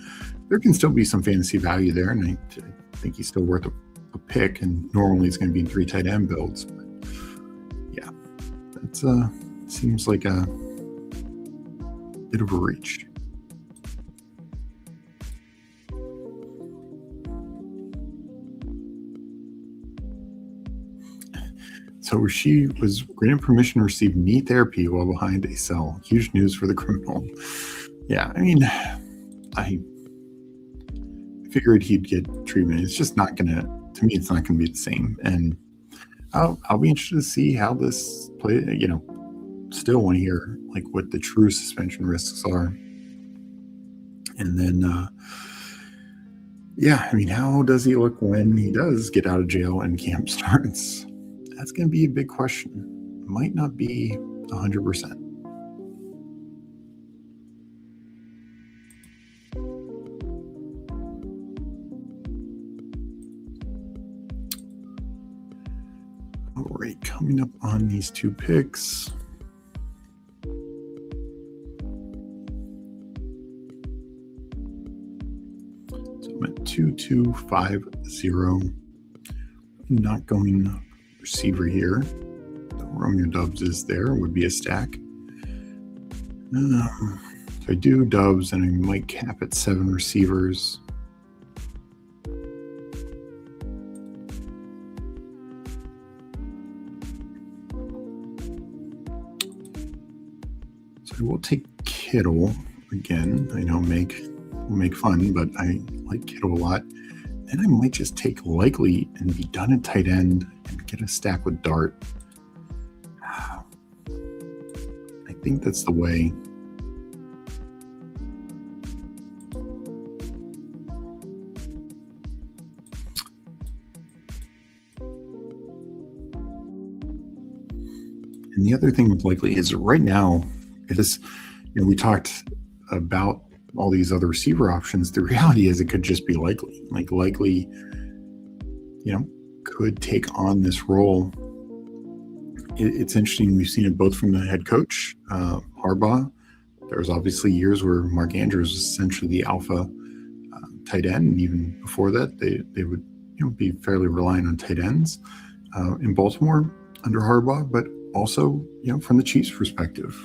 There can still be some fantasy value there, and I think he's still worth a pick, and normally it's going to be in 3 tight end builds. But yeah, that seems like a bit of a reach. So Rasheed was granted permission to receive knee therapy while behind a cell. Huge news for the criminal. Yeah, I figured he'd get treatment. It's just not gonna, to me, it's not gonna be the same. And I'll be interested to see how this plays. Still want to hear like what the true suspension risks are. And then, how does he look when he does get out of jail and camp starts? That's going to be a big question. Might not be 100%. All right, coming up on these 2 picks. So I'm at 2-2-5-0. Not going receiver here. Romeo Dubs is there, would be a stack. So I do Dubs, and I might cap at 7 receivers. So I will take Kittle again. I know will make fun, but I like Kittle a lot. Then I might just take Likely and be done at tight end and get a stack with Dart. I think that's the way. And the other thing with Likely is right now, it is, we talked about all these other receiver options. The reality is it could just be Likely. Like Likely, could take on this role. It's interesting. We've seen it both from the head coach, Harbaugh. There was obviously years where Mark Andrews was essentially the alpha tight end, and even before that, they would be fairly reliant on tight ends in Baltimore under Harbaugh, but also from the Chiefs' perspective.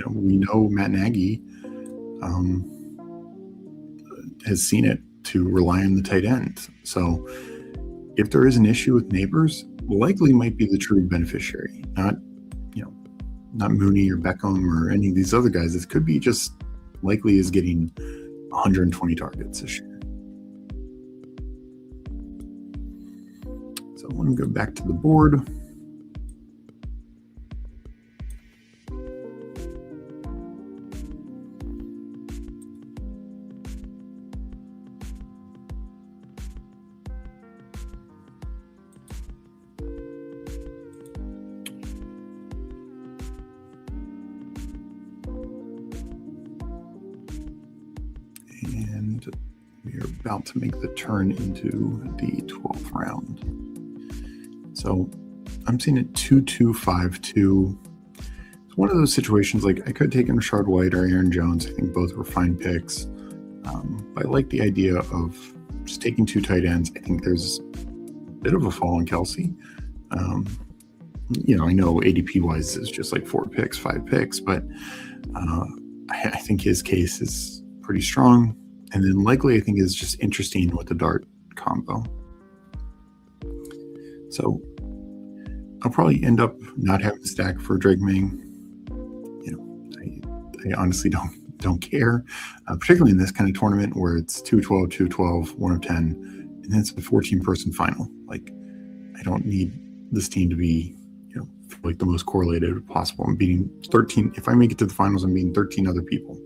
We know Matt Nagy has seen it to rely on the tight end. So if there is an issue with Neighbors, Likely might be the true beneficiary, not Mooney or Beckham or any of these other guys. It could be just Likely is getting 120 targets this year. So I want to go back to the board. And we are about to make the turn into the 12th round. So I'm seeing it 2-2-5-2. It's one of those situations like I could take in Rashard White or Aaron Jones. I think both were fine picks. But I like the idea of just taking 2 tight ends. I think there's a bit of a fall on Kelsey. I know ADP wise is just like 4 picks, 5 picks, but I think his case is pretty strong. And then Likely, I think, is just interesting with the Dart combo. So I'll probably end up not having a stack for Drake May. I honestly don't care, particularly in this kind of tournament where it's 2-12, 2-12, 1 of 10, and then it's a 14-person final. Like, I don't need this team to be, like the most correlated possible. I'm beating 13. If I make it to the finals, I'm beating 13 other people.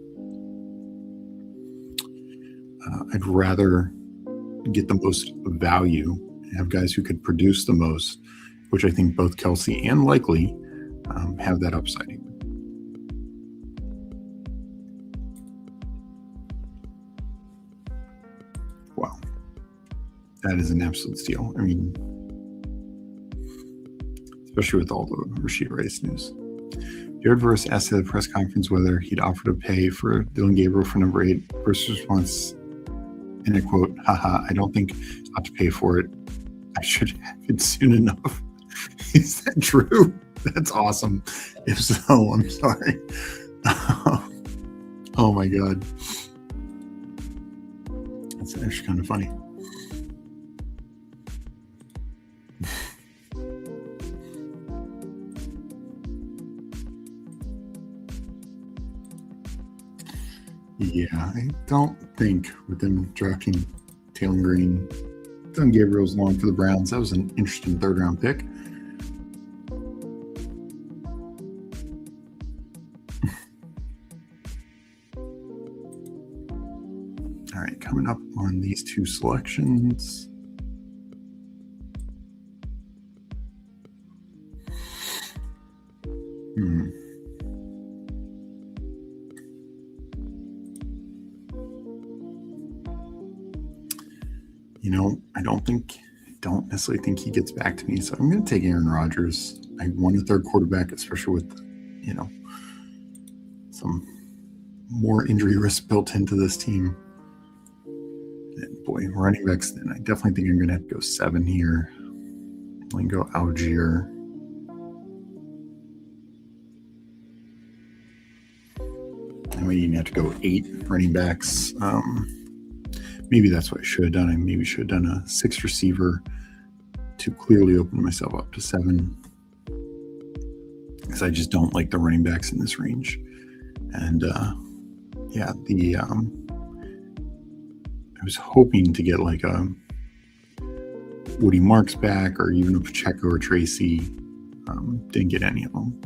I'd rather get the most value and have guys who could produce the most, which I think both Kelsey and Likely have that upside. Wow. That is an absolute steal. I mean, especially with all the Rashid Rice news. Jared Verse asked at the press conference whether he'd offer to pay for Dylan Gabriel for number 8. Verse's response, and I quote, "Haha, I don't think I'll have to pay for it. I should have it soon enough." Is that true? That's awesome. If so, I'm sorry. Oh my God. That's actually kind of funny. Yeah, I don't think with them drafting Taylor Green, Dylan Gabriel's long for the Browns. That was an interesting third-round pick. All right, coming up on these two selections. I don't necessarily think he gets back to me, so I'm going to take Aaron Rodgers. I want a third quarterback, especially with, some more injury risk built into this team. And boy, running backs, then I definitely think I'm going to have to go 7 here. I'm going to go Algier. And we even have to go 8 running backs. Maybe that's what I should have done. I maybe should have done a 6 receiver to clearly open myself up to 7, because I just don't like the running backs in this range. And I was hoping to get like a Woody Marks back, or even a Pacheco or Tracy. Didn't get any of them.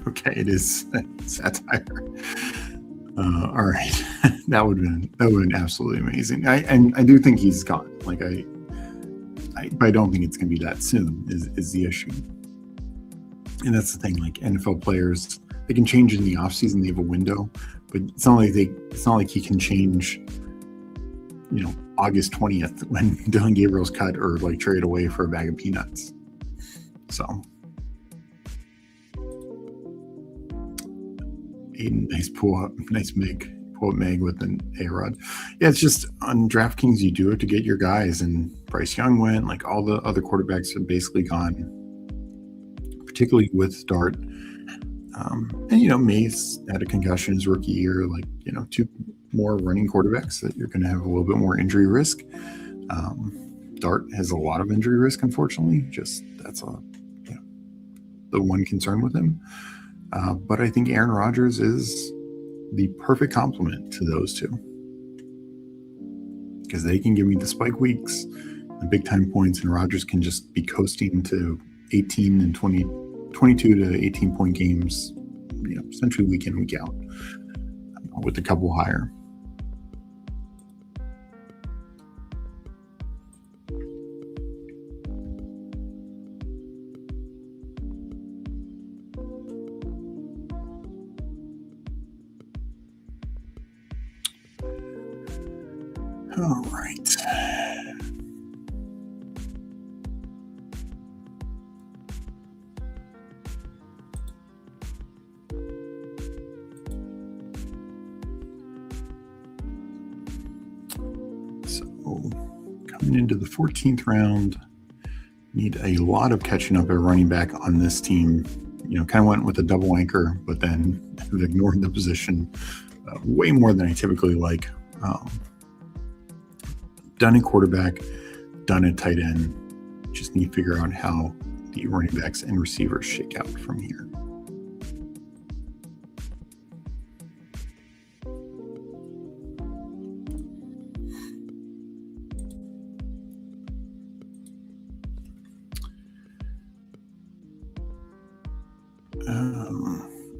Okay, it is satire. All right, that would have been absolutely amazing. I do think he's gone. Like but I don't think it's going to be that soon. Is the issue, and that's the thing. Like NFL players, they can change in the offseason. They have a window, but it's not like he can change. August 20th when Dylan Gabriel's cut or like traded away for a bag of peanuts. So. Aiden, nice pull up Meg with an A-Rod. Yeah, it's just on DraftKings, you do it to get your guys, and Bryce Young went, like all the other quarterbacks have basically gone, particularly with Dart. And Mays had a concussion his rookie year, 2 more running quarterbacks that you're going to have a little bit more injury risk. Dart has a lot of injury risk, unfortunately. Just that's the one concern with him. But I think Aaron Rodgers is the perfect complement to those two, because they can give me the spike weeks, the big time points, and Rodgers can just be coasting to 18 and 22 to 18 point games, essentially week in, week out, with a couple higher. All right. So coming into the 14th round, need a lot of catching up at running back on this team. kind of went with a double anchor, but then have ignored the position way more than I typically like. Done at quarterback, done at tight end. Just need to figure out how the running backs and receivers shake out from here.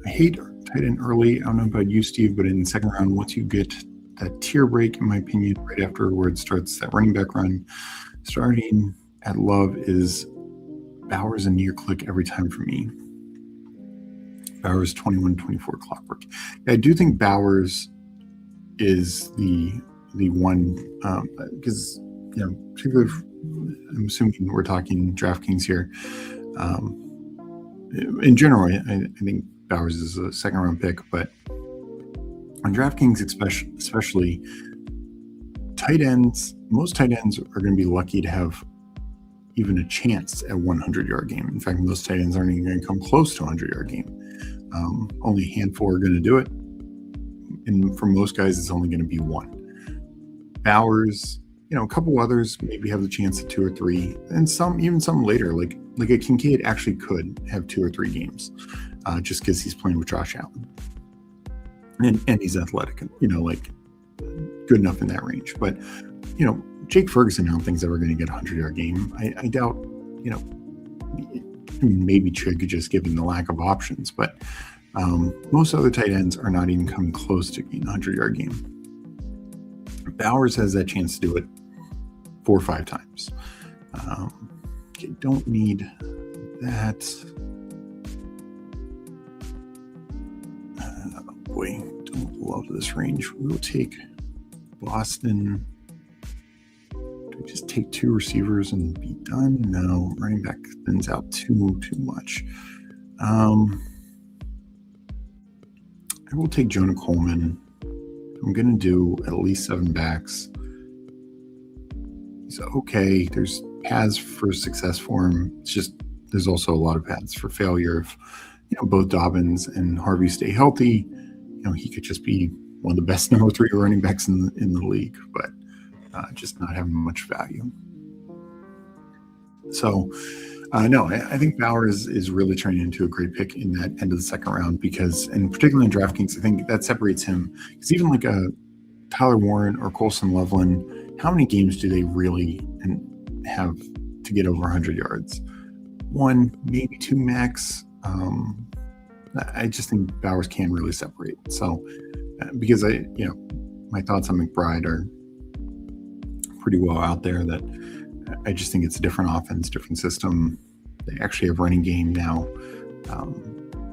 I hate tight end early. I don't know about you, Steve, but in the second round, once you get that tier break, in my opinion, right afterwards starts that running back run. Starting at Love is Bowers and near click every time for me. Bowers 21-24 clockwork. I do think Bowers is the one because particularly I'm assuming we're talking DraftKings here. In general, I think Bowers is a second round pick, but on DraftKings especially tight ends, most tight ends are going to be lucky to have even a chance at 100-yard game. In fact, most tight ends aren't even going to come close to a 100-yard game. Only a handful are going to do it. And for most guys, it's only going to be one. Bowers, a couple others maybe have the chance at 2 or 3, and even some later, like a Kincaid actually could have 2 or 3 games, just because he's playing with Josh Allen. And he's athletic, good enough in that range. But, Jake Ferguson, I don't think is ever going to get a 100-yard game. I doubt, maybe Chig just given the lack of options, but most other tight ends are not even coming close to getting a 100-yard game. Bowers has that chance to do it 4 or 5 times. Don't need that. Don't love this range. We'll take Boston. Do we just take 2 receivers and be done? No, running back thins out too much. I will take Jonah Coleman. I'm going to do at least 7 backs. He's okay. There's paths for success for him. It's just there's also a lot of paths for failure. If both Dobbins and Harvey stay healthy, he could just be one of the best number 3 running backs in the league, but just not having much value. So, no, I think Bowers is really turning into a great pick in that end of the second round and particularly in DraftKings, I think that separates him. Because even like a Tyler Warren or Colson Loveland, how many games do they really have to get over 100 yards? 1, maybe 2 max. I just think Bowers can really separate. So, because my thoughts on McBride are pretty well out there, that I just think it's a different offense, different system. They actually have running game now.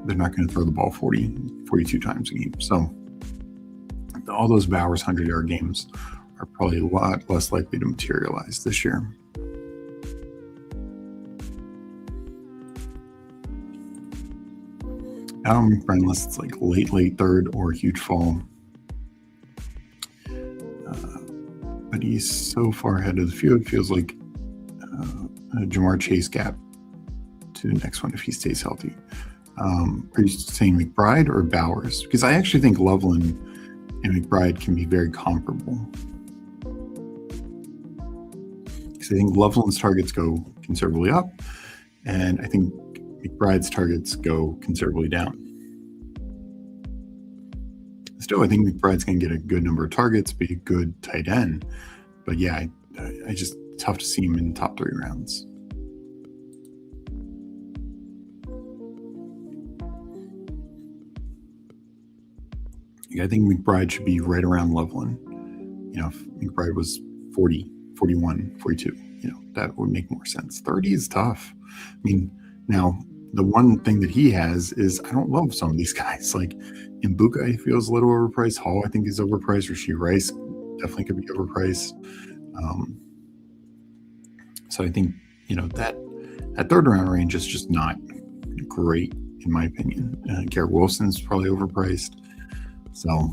They're not going to throw the ball 42 times a game. So all those Bowers 100-yard games are probably a lot less likely to materialize this year. McBride, unless it's like late third or a huge fall. But he's so far ahead of the field, it feels like a Jamar Chase gap to the next one if he stays healthy. Are you saying McBride or Bowers? Because I actually think Loveland and McBride can be very comparable. Because I think Loveland's targets go considerably up, and I think McBride's targets go considerably down. Still, I think McBride's going to get a good number of targets, be a good tight end. But yeah, I just tough to see him in the top 3 rounds. Yeah, I think McBride should be right around Loveland. If McBride was 40, 41, 42, that would make more sense. 30 is tough. I mean, now, the one thing that he has is I don't love some of these guys. Like Mbuka feels a little overpriced. Hall, I think, is overpriced. Rasheed Rice definitely could be overpriced. So I think, that third round range is just not great, in my opinion. Garrett Wilson's probably overpriced. So,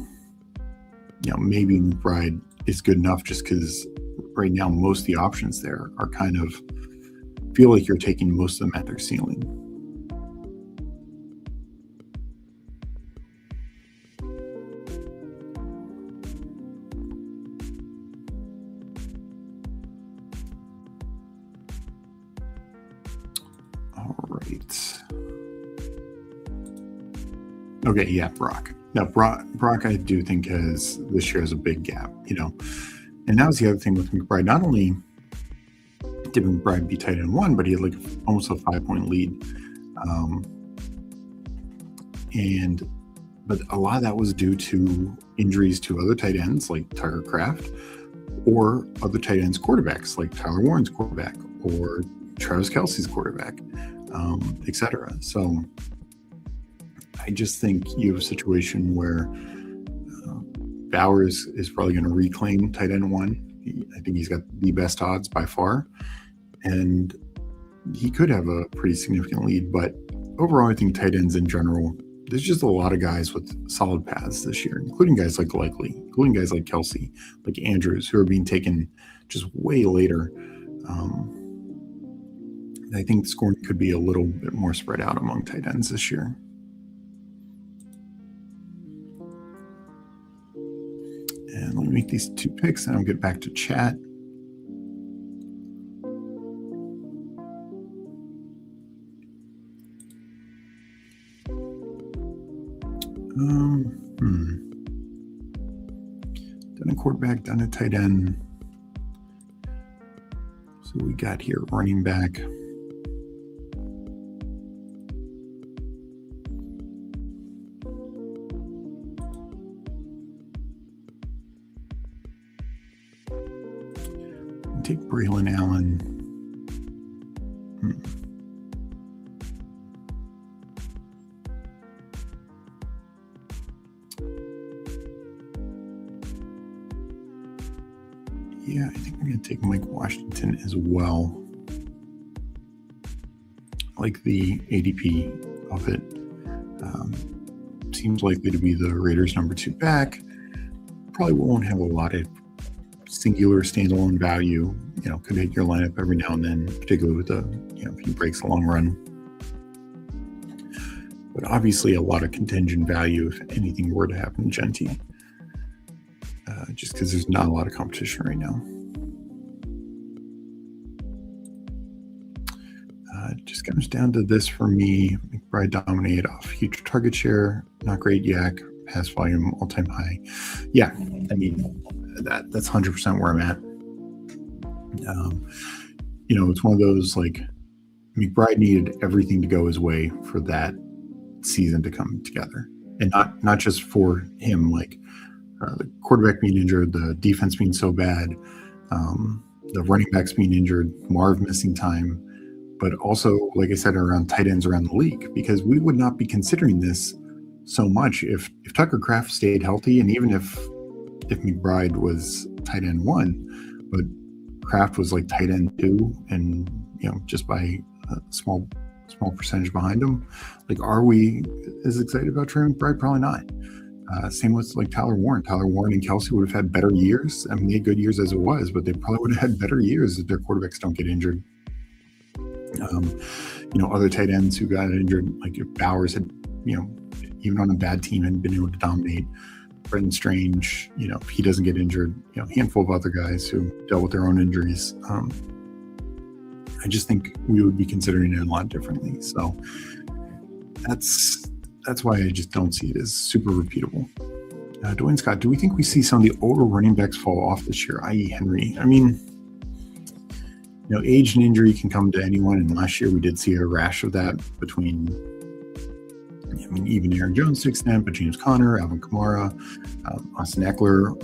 maybe McBride is good enough just because right now most of the options there are kind of feel like you're taking most of them at their ceiling. Okay, yeah, Brock. Now, Brock, I do think this year has a big gap, And that was the other thing with McBride. Not only did McBride be tight end one, but he had like almost a 5-point lead. But a lot of that was due to injuries to other tight ends like Tucker Kraft, or other tight ends quarterbacks like Tyler Warren's quarterback or Travis Kelce's quarterback, etc. So I just think you have a situation where Bowers is probably going to reclaim tight end one. I think he's got the best odds by far, and he could have a pretty significant lead. But overall, I think tight ends in general, there's just a lot of guys with solid paths this year, including guys like Likely, including guys like Kelsey, like Andrews, who are being taken just way later. I think the scoring could be a little bit more spread out among tight ends this year. And let me make these 2 picks and I'll get back to chat. Done a quarterback, done a tight end. So we got here running back. Take Braylon Allen. Yeah, I think I'm going to take Mike Washington as well. I like the ADP of it. Seems likely to be the Raiders' number 2 back. Probably won't have a lot of singular standalone value. Could hit your lineup every now and then, particularly with a few breaks a long run. But obviously a lot of contingent value if anything were to happen to Genty. Just because there's not a lot of competition right now. It just comes down to this for me. McBride dominated off future target share, not great yak, pass volume, all-time high. Yeah, I mean, that's 100% where I'm at. It's one of those, like, McBride needed everything to go his way for that season to come together. And not just for him, like, the quarterback being injured, the defense being so bad, the running backs being injured, Marv missing time, but also, like I said, around tight ends around the league, because we would not be considering this so much if Tucker Kraft stayed healthy, and even if McBride was tight end 1, but Kraft was like tight end 2, and just by a small percentage behind him, like, are we as excited about Trey McBride? Probably not. Same with like Tyler Warren. Tyler Warren and Kelsey would have had better years. I mean, they had good years as it was, but they probably would have had better years if their quarterbacks don't get injured. Other tight ends who got injured, like if Bowers had, even on a bad team, hadn't been able to dominate. Brendan Strange, if he doesn't get injured, a handful of other guys who dealt with their own injuries. I just think we would be considering it a lot differently. So that's why I just don't see it as super repeatable. Dwayne Scott, do we think we see some of the older running backs fall off this year, i.e. Henry? I mean, age and injury can come to anyone, and last year we did see a rash of that between, even Aaron Jones to an extent, but James Conner, Alvin Kamara, Austin Eckler,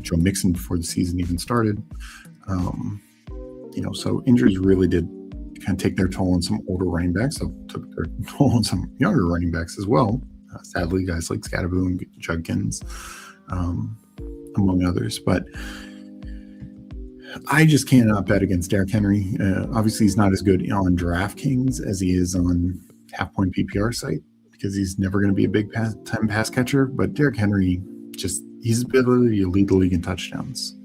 Joe Mixon before the season even started. So injuries really did kind of take their toll on some older running backs. So took their toll on some younger running backs as well. Sadly, guys like Scatterbo and Judkins, among others. But I just cannot bet against Derrick Henry. Obviously, he's not as good on DraftKings as he is on half-point PPR site, because he's never going to be a big time pass catcher. But Derrick Henry, just his ability to lead the league in touchdowns.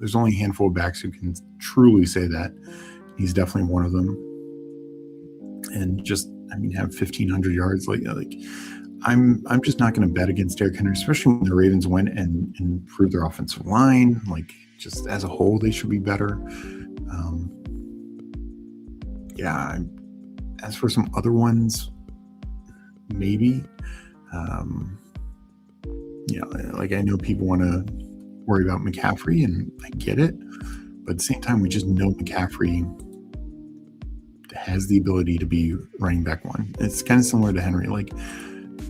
There's only a handful of backs who can truly say that. He's definitely one of them. And just, have 1,500 yards. I'm just not going to bet against Derrick Henry, especially when the Ravens went and improved their offensive line. Like, just as a whole, they should be better. As for some other ones, maybe. Like I know people want to worry about McCaffrey, and I get it, but at the same time, we just know McCaffrey has the ability to be running back one. It's kind of similar to Henry. Like,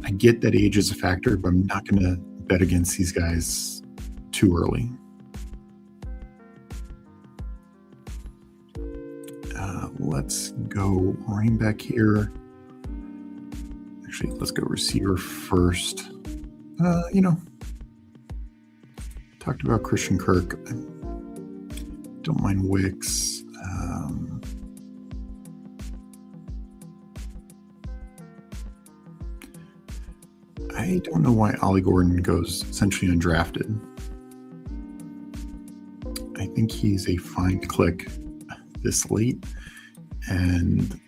I get that age is a factor, but I'm not going to bet against these guys too early. Let's go running back here. Actually, let's go receiver first. Talked about Christian Kirk. Don't mind Wicks. I don't know why Ollie Gordon goes essentially undrafted. I think he's a fine click this late and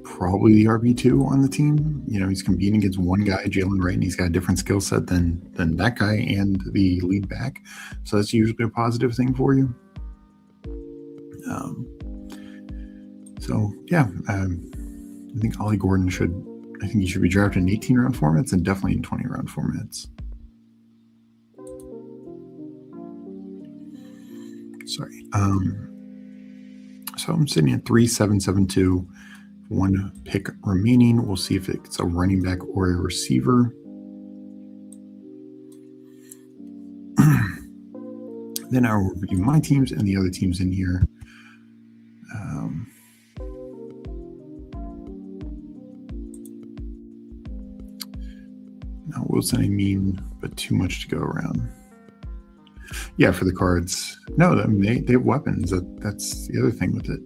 probably the RB2 on the team. He's competing against one guy, Jalen Wright, and he's got a different skill set than that guy and the lead back. So that's usually a positive thing for you. I think Ollie Gordon he should be drafted in 18-round formats and definitely in 20-round formats. Sorry. So I'm sitting at 3,772. One pick remaining. We'll see if it's a running back or a receiver. Then I'll review my teams and the other teams in here. Not Wilson, I mean, but too much to go around. Yeah, for the Cards. No, I mean, they have weapons. That's the other thing with it.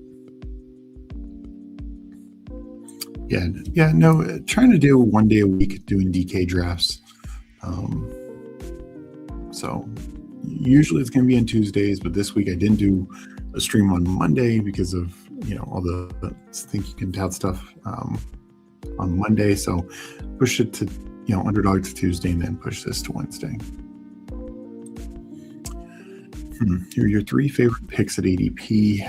No, trying to do 1 day a week doing DK drafts. So usually it's going to be on Tuesdays, but this week I didn't do a stream on Monday because of, all the think you can tout stuff on Monday. So push it to, underdog to Tuesday and then push this to Wednesday. Here are your 3 favorite picks at ADP.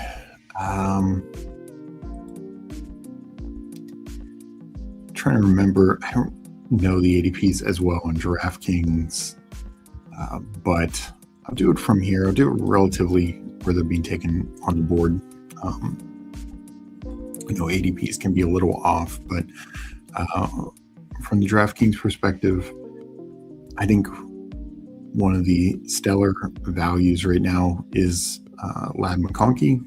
Trying to remember, I don't know the ADPs as well on DraftKings, but I'll do it from here. I'll do it relatively where they're being taken on the board. ADPs can be a little off, but from the DraftKings perspective, I think one of the stellar values right now is Ladd McConkey.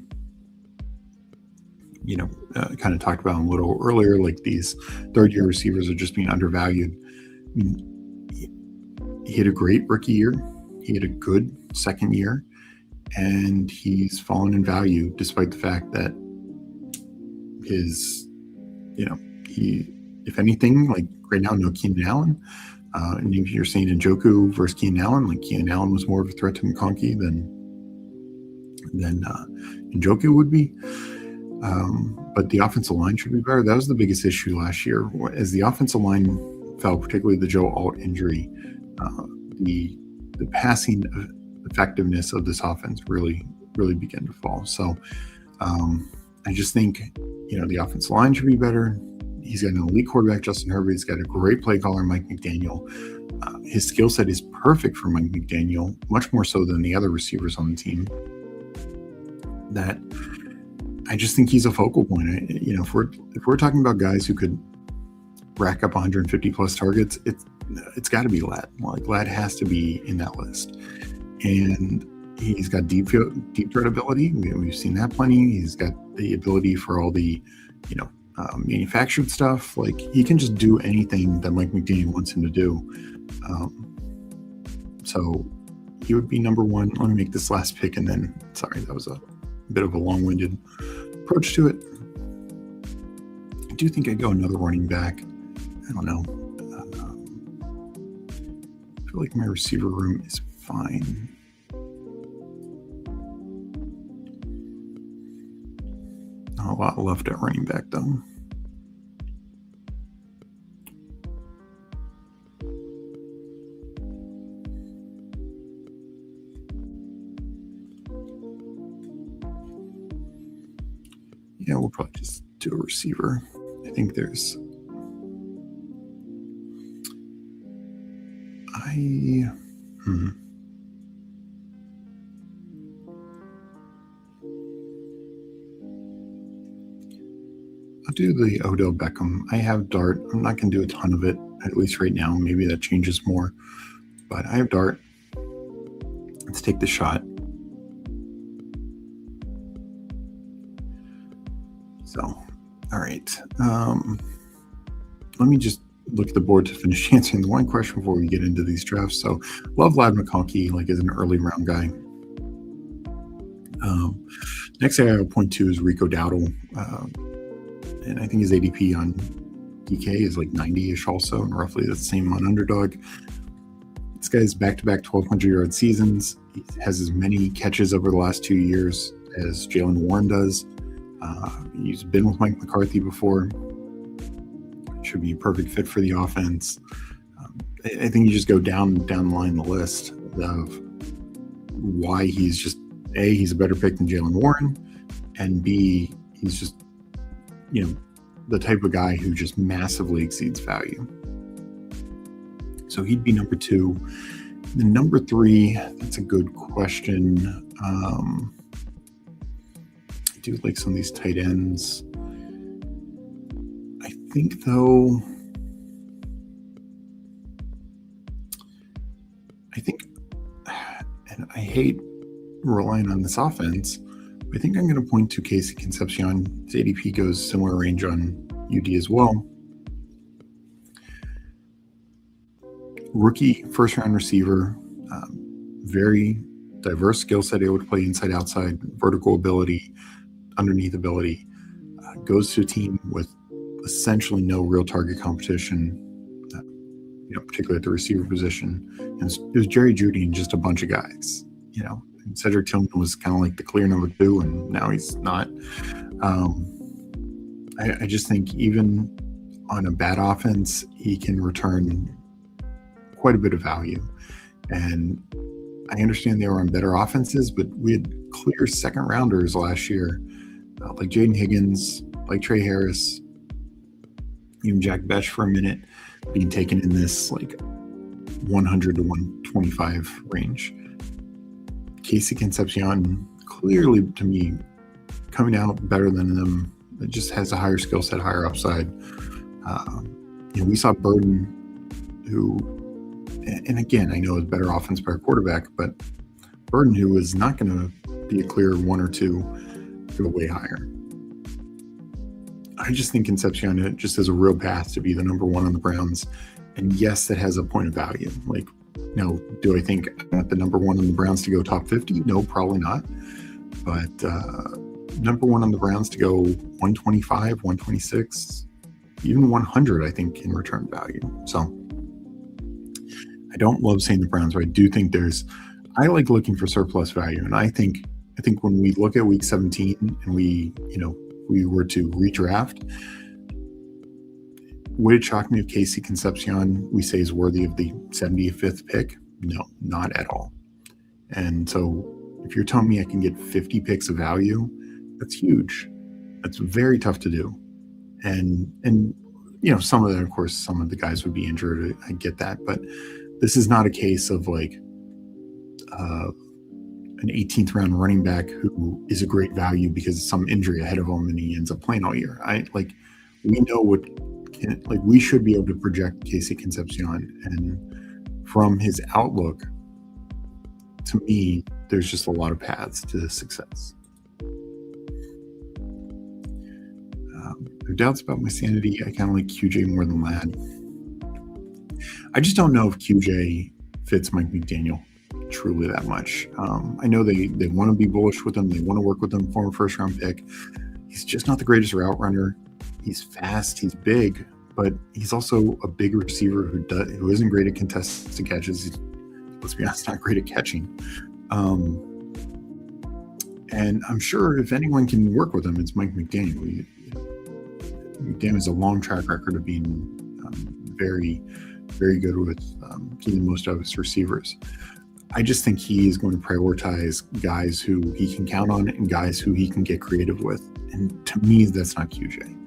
Kind of talked about him a little earlier, like these third-year receivers are just being undervalued. I mean, he had a great rookie year. He had a good second year, and he's fallen in value despite the fact that his, if anything, like right now, no Keenan Allen. And if you're saying Njoku versus Keenan Allen, like Keenan Allen was more of a threat to McConkey than Njoku would be. But the offensive line should be better. That was the biggest issue last year. As the offensive line fell, particularly the Joe Alt injury, the passing effectiveness of this offense really began to fall. So I just think, the offensive line should be better. He's got an elite quarterback, Justin Herbert. He's got a great play caller, Mike McDaniel. His skill set is perfect for Mike McDaniel, much more so than the other receivers on the team. That I just think he's a focal point. If we're talking about guys who could rack up 150 plus targets, it's got to be Ladd. Like Ladd has to be in that list, and he's got deep threat ability. We've seen that plenty. He's got the ability for all the manufactured stuff. Like he can just do anything that Mike McDaniel wants him to do. So he would be number one. Let me make this last pick, and then sorry, that was a bit of a long-winded approach to it. I do think I'd go another running back. I don't know. I feel like my receiver room is fine. Not a lot left at running back, though. Yeah, we'll probably just do a receiver. I think there's I'll do the Odell Beckham. I have Dart. I'm not going to do a ton of it, at least right now. Maybe that changes more. But I have Dart. Let's take the shot. So, all right. Let me just look at the board to finish answering the one question before we get into these drafts. So, love Vlad McConkey, like as an early round guy. Next guy I'll point to is Rico Dowdle. And I think his ADP on DK is like 90-ish also, and roughly the same on Underdog. This guy's back-to-back 1,200-yard seasons. He has as many catches over the last 2 years as Jalen Warren does. He's been with Mike McCarthy before. Should be a perfect fit for the offense. I think you just go down the line the list of why he's just, A, he's a better pick than Jalen Warren, and B, he's just, the type of guy who just massively exceeds value. So he'd be number 2. The number 3, that's a good question. I do like some of these tight ends. I think, though, and I hate relying on this offense, I think I'm going to point to Casey Concepcion. His ADP goes similar range on UD as well. Rookie first-round receiver, very diverse skill set, able to play inside, outside, vertical ability, underneath ability. Goes to a team with essentially no real target competition, particularly at the receiver position. And it was Jerry Jeudy and just a bunch of guys, And Cedric Tillman was kind of like the clear number 2, and now he's not. I just think even on a bad offense, he can return quite a bit of value. And I understand they were on better offenses, but we had clear second rounders last year, like Jaden Higgins, like Trey Harris, even Jack Besh for a minute, being taken in this like 100 to 125 range. Casey Concepcion, clearly to me, coming out better than them. It just has a higher skill set, higher upside. We saw Burden, who, and again, I know is better offense by a quarterback, but Burden, who is not going to be a clear 1 or 2, go way higher. I just think Concepcion just has a real path to be the number 1 on the Browns. And yes, that has a point of value. Like, do I think I want the number 1 on the Browns to go top 50? No, probably not. But number 1 on the Browns to go 125, 126, even 100, I think, in return value. So I don't love saying the Browns, but I do think I like looking for surplus value. And I think when we look at week 17 and we were to redraft, would it shock me if Casey Concepcion we say is worthy of the 75th pick? No, not at all. And so if you're telling me I can get 50 picks of value, that's huge. That's very tough to do. And some of the guys would be injured. I get that, but this is not a case of like an 18th round running back who is a great value because of some injury ahead of him and he ends up playing all year. We know we should be able to project Casey Concepcion, and from his outlook, to me, there's just a lot of paths to success. I have doubts about my sanity. I kind of like QJ more than Ladd. I just don't know if QJ fits Mike McDaniel truly that much. I know they want to be bullish with him. They want to work with him, former first round pick. He's just not the greatest route runner. He's fast, he's big, but he's also a big receiver who isn't great at contested catches. Let's be honest, not great at catching. And I'm sure if anyone can work with him, it's Mike McDaniel. McDaniel has a long track record of being very, very good with getting most of his receivers. I just think he is going to prioritize guys who he can count on and guys who he can get creative with. And to me, that's not QJ.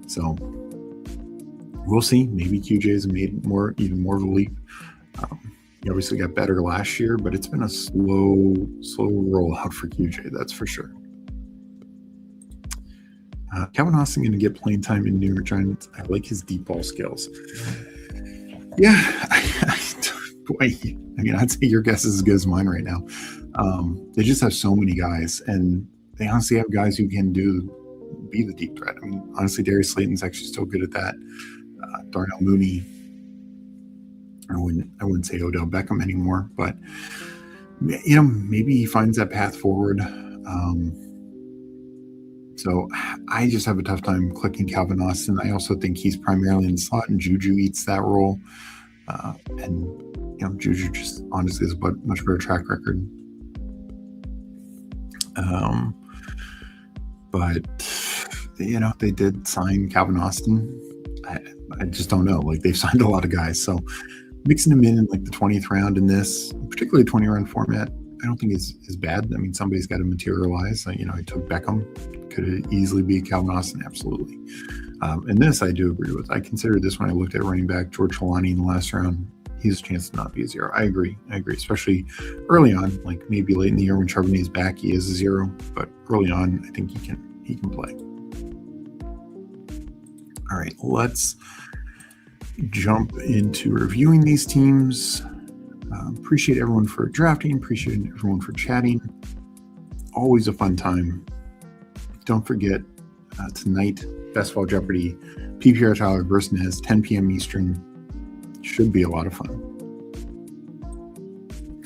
So we'll see. Maybe QJ has made even more of a leap. He obviously got better last year, but it's been a slow rollout for QJ, that's for sure. Calvin Austin going to get playing time in New York Giants. I like his deep ball skills. Yeah, boy, I mean, I'd say your guess is as good as mine right now. They just have so many guys, and they honestly have guys who can be the deep threat. I mean, honestly, Darius Slayton's actually still good at that. Darnell Mooney. I wouldn't say Odell Beckham anymore, but maybe he finds that path forward. So I just have a tough time clicking Calvin Austin. I also think he's primarily in the slot, and Juju eats that role. And Juju just honestly has a much better track record. But they did sign Calvin Austin. I just don't know. Like, they've signed a lot of guys, so mixing him in like the 20th round in this, particularly 20-round format, I don't think is bad. I mean, somebody's got to materialize. I took Beckham. Could it easily be Calvin Austin? Absolutely. And this I do agree with. I considered this when I looked at running back George Holani in the last round. He has a chance to not be a zero. I agree, especially early on. Like, maybe late in the year when Charbonnet is back, he is a zero. But early on, I think he can play. All right, let's jump into reviewing these teams. Appreciate everyone for drafting. Appreciate everyone for chatting. Always a fun time. Don't forget, tonight, Best Ball Jeopardy, PPR Tyler versus Nez, 10 p.m. Eastern. Should be a lot of fun.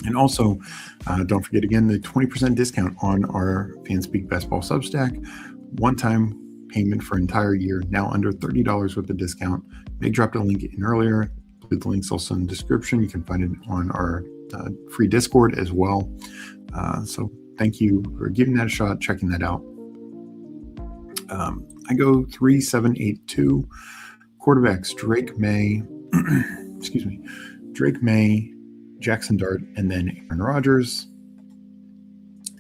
And also, don't forget again the 20% discount on our Fanspeak Best Ball Substack. One-time payment for entire year, now under $30 with the discount. They dropped a link in earlier. The link's also in the description. You can find it on our free Discord as well. So thank you for giving that a shot, checking that out. I go 3-7-8-2. Quarterbacks Drake May, Drake May, Jackson Dart, and then Aaron Rodgers.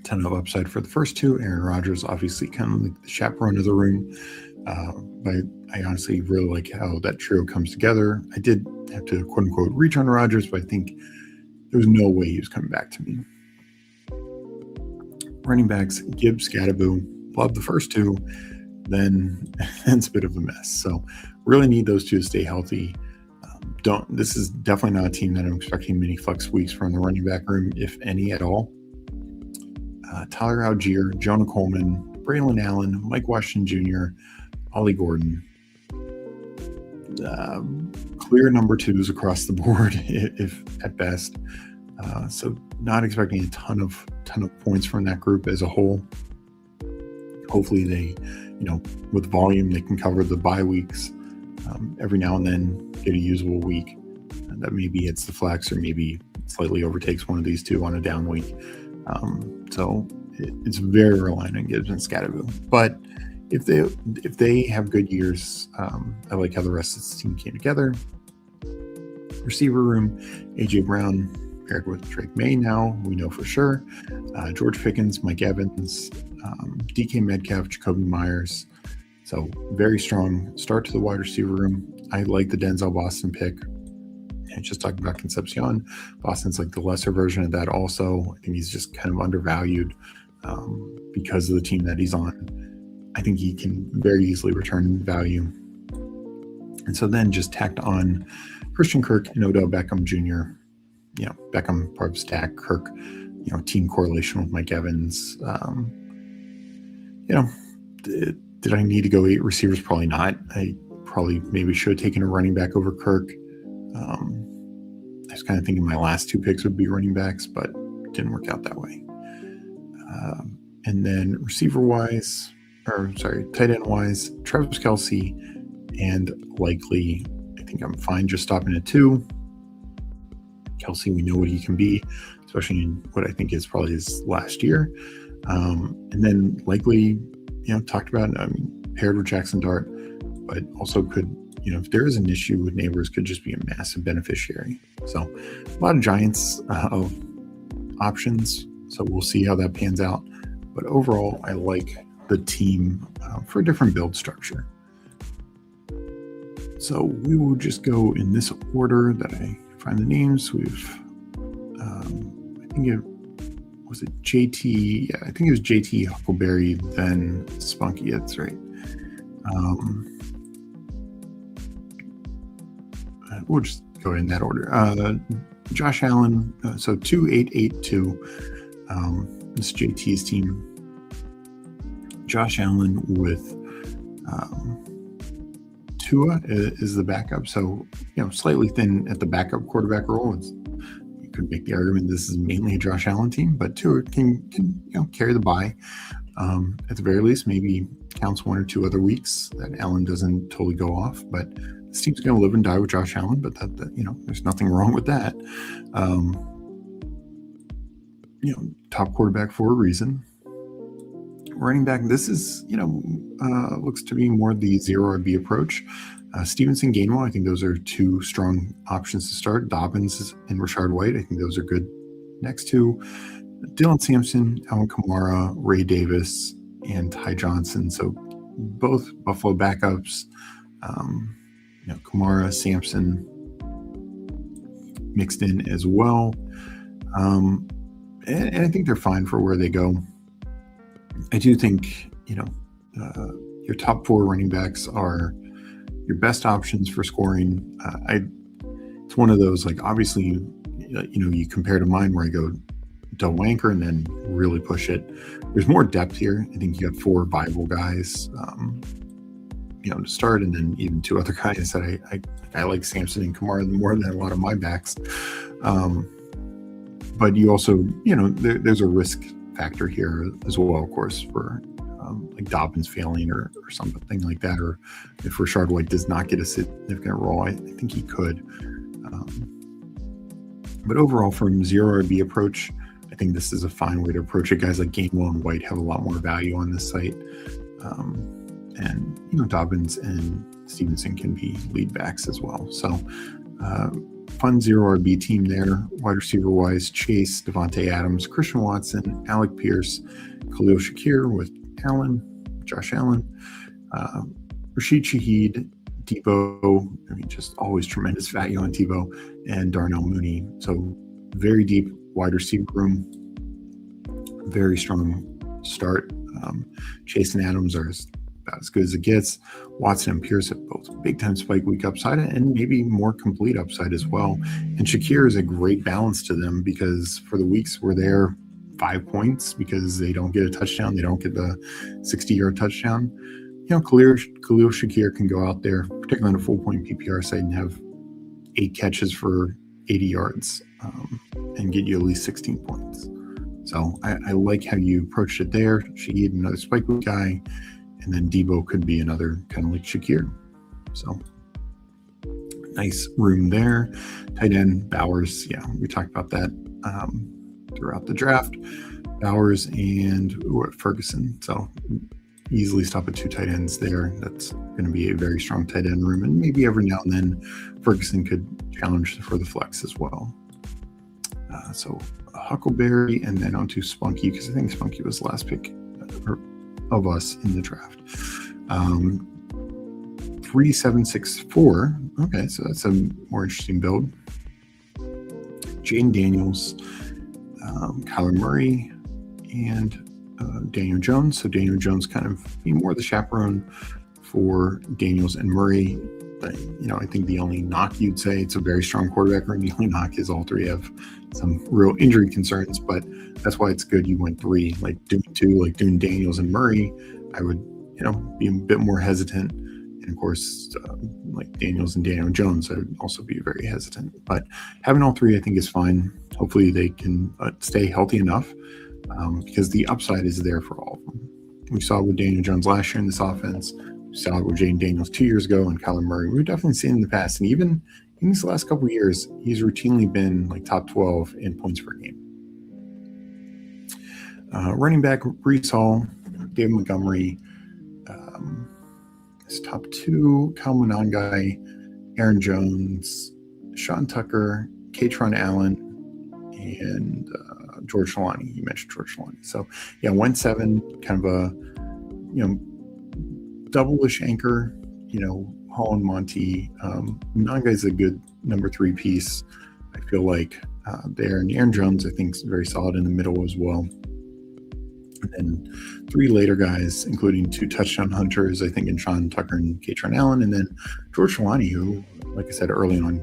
10 of upside for the first two. Aaron Rodgers, obviously, kind of like the chaperone of the room. But I honestly really like how that trio comes together. I did have to quote unquote reach on Rodgers, but I think there was no way he was coming back to me. Running backs, Gibbs, Scadaboo. Love the first two. Then it's a bit of a mess. So really need those two to stay healthy. This is definitely not a team that I'm expecting many flex weeks from the running back room, if any at all. Tyler Algier, Jonah Coleman, Braylon Allen, Mike Washington Jr., Ollie Gordon. Clear number twos across the board, if at best. So not expecting a ton of points from that group as a whole. Hopefully they, with volume, they can cover the bye weeks. Every now and then get a usable week that maybe hits the flex or maybe slightly overtakes one of these two on a down week. So it's very reliant on Gibbs and Scadaboo. But if they have good years, I like how the rest of this team came together. Receiver room, AJ Brown paired with Drake May now, we know for sure. George Pickens, Mike Evans, DK Metcalf, Jacoby Myers. So very strong start to the wide receiver room. I like the Denzel Boston pick. And just talking about Concepcion, Boston's like the lesser version of that also. I think he's just kind of undervalued because of the team that he's on. I think he can very easily return value. And so then just tacked on Christian Kirk and Odell Beckham Jr. Beckham part of stack, Kirk, team correlation with Mike Evans. Did I need to go 8 receivers? Probably not. I probably maybe should have taken a running back over Kirk. I was kind of thinking my last 2 picks would be running backs, but it didn't work out that way. And then tight end wise, Travis Kelce, and likely, I think I'm fine just stopping at 2. Kelce, we know what he can be, especially in what I think is probably his last year. And then likely, talked about, paired with Jackson Dart, but also could, if there is an issue with Neighbors, could just be a massive beneficiary. So a lot of Giants of options. So we'll see how that pans out. But overall, I like the team for a different build structure. So we will just go in this order that I find the names. We have think it was it JT. Yeah, I think it was JT Huckleberry, then Spunky. That's right. We'll just go in that order. Josh Allen, so 2882. This is JT's team. Josh Allen with Tua is the backup, so slightly thin at the backup quarterback role. You could make the argument this is mainly a Josh Allen team, but Tua can carry the bye. At the very least, maybe counts one or two other weeks that Allen doesn't totally go off. But this team's going to live and die with Josh Allen. But that there's nothing wrong with that. Top quarterback for a reason. Running back, this is looks to be more the zero RB approach. Stevenson, Gainwell, I think those are two strong options to start. Dobbins and Rashard White, I think those are good. Next two, Dylan Sampson, Alvin Kamara, Ray Davis, and Ty Johnson. So both Buffalo backups. Kamara, Sampson mixed in as well. And I think they're fine for where they go. I do think, your top four running backs are your best options for scoring. It's one of those, obviously, you compare to mine where I go Del Wanker and then really push it. There's more depth here. I think you got four viable guys, to start, and then even two other guys that I like Sampson and Kamara more than a lot of my backs. But you also, there's a risk factor here as well, of course, for Dobbins failing or something like that, or if Rashard White does not get a significant role, I think he could. But overall, from zero RB approach, I think this is a fine way to approach it. Guys like Gainwell and White have a lot more value on this site, and Dobbins and Stevenson can be lead backs as well. So fun zero RB team there. Wide receiver wise, Chase, Devontae Adams, Christian Watson, Alec Pierce, Khalil Shakir with Allen, Josh Allen, Rashid Shaheed, Debo. Just always tremendous value on Debo, and Darnell Mooney. So very deep wide receiver room, very strong start. Chase and Adams are about as good as it gets. Watson and Pierce have both big time spike week upside and maybe more complete upside as well. And Shakir is a great balance to them, because for the weeks where they're 5 points because they don't get a touchdown, they don't get the 60-yard touchdown, Khalil Shakir can go out there, particularly on a full point PPR site, and have 8 catches for 80 yards and get you at least 16 points. So I like how you approached it there. Shaheed, another spike week guy, and then Debo could be another kind of like Shakir. So nice room there. Tight end, Bowers. Yeah, we talked about that throughout the draft. Bowers and Ferguson. So easily stop at 2 tight ends there. That's going to be a very strong tight end room. And maybe every now and then Ferguson could challenge for the flex as well. So Huckleberry, and then onto Spunky, because I think Spunky was the last pick of us in the draft. 3764. Okay, so that's a more interesting build. Jaden Daniels, Kyler Murray, and Daniel Jones. So Daniel Jones kind of being more the chaperone for Daniels and Murray. But, I think the only knock you'd say, it's a very strong quarterback room. The only knock is all three have some real injury concerns, but that's why it's good you went 3. Doing Daniels and Murray, I would, be a bit more hesitant. And of course, Daniels and Daniel Jones, I would also be very hesitant. But having all 3, I think, is fine. Hopefully they can stay healthy enough, because the upside is there for all of them. We saw it with Daniel Jones last year in this offense. We saw it with Jaden Daniels 2 years ago, and Kyler Murray. We've definitely seen in the past, and even in these last couple of years, he's routinely been top 12 in points per game. Running back, Breece Hall, David Montgomery. His top 2, Kyle Monangai, Aaron Jones, Sean Tucker, Katron Allen, and George Shalani. You mentioned George Shalani. So, yeah, 1-7, kind of a, double-ish anchor, Hall and Monty. Monangai is a good number 3 piece. I feel like there. And Aaron Jones, I think, is very solid in the middle as well. And then 3 later guys, including 2 touchdown hunters, I think, in Sean Tucker and Katron Allen. And then George Trelawney, who, like I said early on,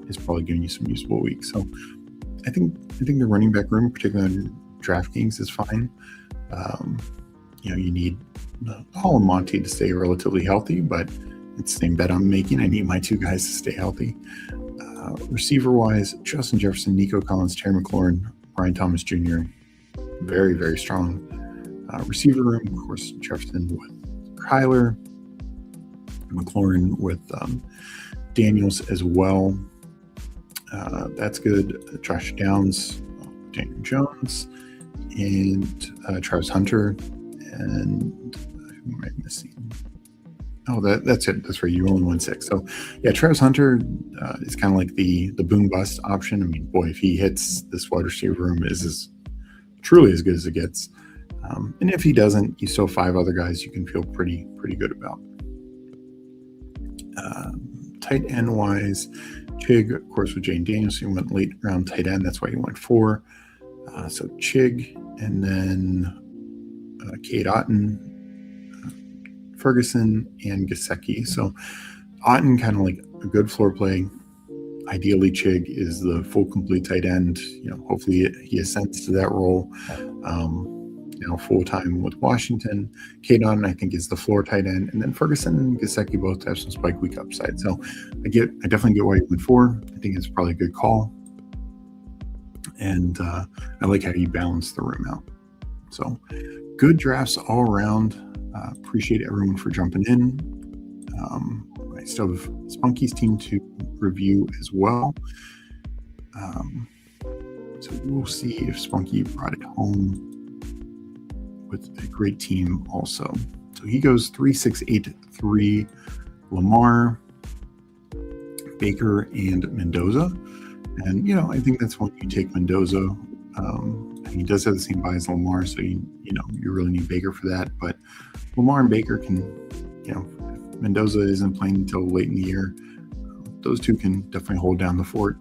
is probably giving you some useful weeks. So I think the running back room, particularly on DraftKings, is fine. You need Hall and Monty to stay relatively healthy, but it's the same bet I'm making. I need my 2 guys to stay healthy. Receiver-wise, Justin Jefferson, Nico Collins, Terry McLaurin, Brian Thomas Jr., very, very strong. Receiver room, of course, Jefferson with Kyler, McLaurin with Daniels as well. That's good. Josh Downs, Daniel Jones, and Travis Hunter. And who am I missing? Oh, that's it. That's right. You only won 6. So, yeah, Travis Hunter is kind of like the boom bust option. I mean, boy, if he hits, this wide receiver room is truly as good as it gets. And if he doesn't, you still have 5 other guys you can feel pretty good about. Tight end wise, Chig, of course, with Jane Daniels, he went late round tight end. That's why he went 4. So Chig, and then Cade Otton, Ferguson, and Gesicki. So Otton, kind of like a good floor play. Ideally, Chig is the full complete tight end. Hopefully he ascends to that role. Full time with Washington. Cade Otton, I think, is the floor tight end, and then Ferguson and Gesicki both have some spike week upside. So I definitely get why you went 4. I think it's probably a good call, and I like how you balance the room out. So good drafts all around. Appreciate everyone for jumping in. I still have Spunky's team to review as well. So we'll see if Spunky brought it home with a great team also. So he goes 3-6-8-3, Lamar, Baker, and Mendoza. And, I think that's when you take Mendoza. He does have the same buy as Lamar, so you really need Baker for that. But Lamar and Baker can, if Mendoza isn't playing until late in the year, those 2 can definitely hold down the fort.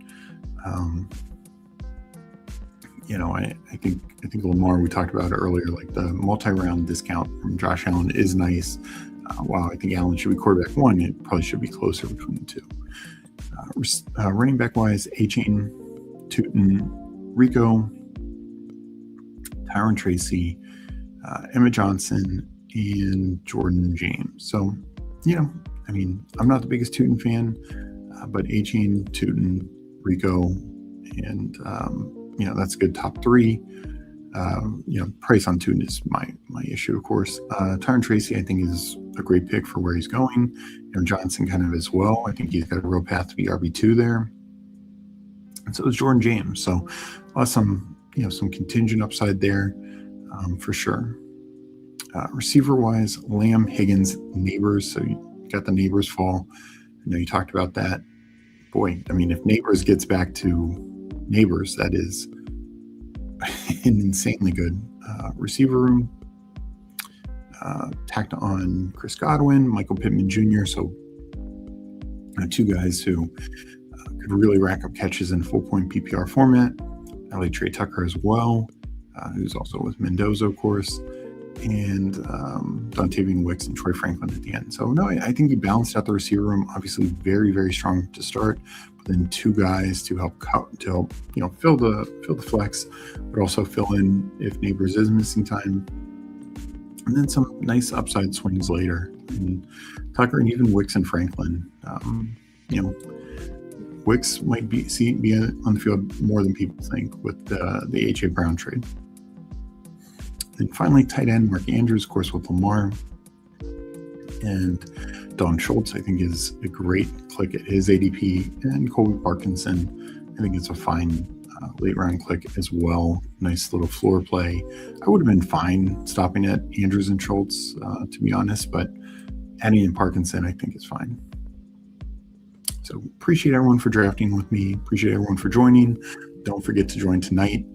I think Lamar, we talked about it earlier, like the multi-round discount from Josh Allen is nice. While I think Allen should be quarterback 1, it probably should be closer between the 2. Running back wise, A-Chain, Tootin, Rico, Tyron Tracy, Emma Johnson, and Jordan James. So, I'm not the biggest Tootin fan, but A-Chain, Tootin, Rico, and that's a good top 3. Price on Tootin is my issue, of course. Tyron Tracy, I think, is a great pick for where he's going. Johnson kind of as well. I think he's got a real path to be RB2 there. And so is Jordan James. So some contingent upside there for sure. Receiver wise, Lamb, Higgins, Neighbors. So you got the Neighbors fall. I know you talked about that. Boy, if Neighbors gets back to Neighbors, that is an insanely good receiver room. Tacked on Chris Godwin, Michael Pittman Jr. So 2 guys who could really rack up catches in full point PPR format. I like Trey Tucker as well, who's also with Mendoza, of course, and Dontavian Wicks and Troy Franklin at the end. So no, I think he balanced out the receiver room. Obviously, very, very strong to start, but then 2 guys to help fill the flex, but also fill in if Neighbors is missing time, and then some nice upside swings later. And Tucker and even Wicks and Franklin. Wicks might be on the field more than people think with the A.J. Brown trade. And finally, tight end Mark Andrews, of course, with Lamar. And Don Schultz, I think, is a great click at his ADP. And Colby Parkinson, I think it's a fine late round click as well. Nice little floor play. I would have been fine stopping at Andrews and Schultz, to be honest, but adding in Parkinson, I think, is fine. So appreciate everyone for drafting with me. Appreciate everyone for joining. Don't forget to join tonight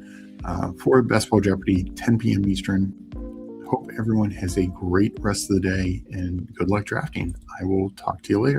for Best Ball Jeopardy, 10 p.m. Eastern. Hope everyone has a great rest of the day and good luck drafting. I will talk to you later.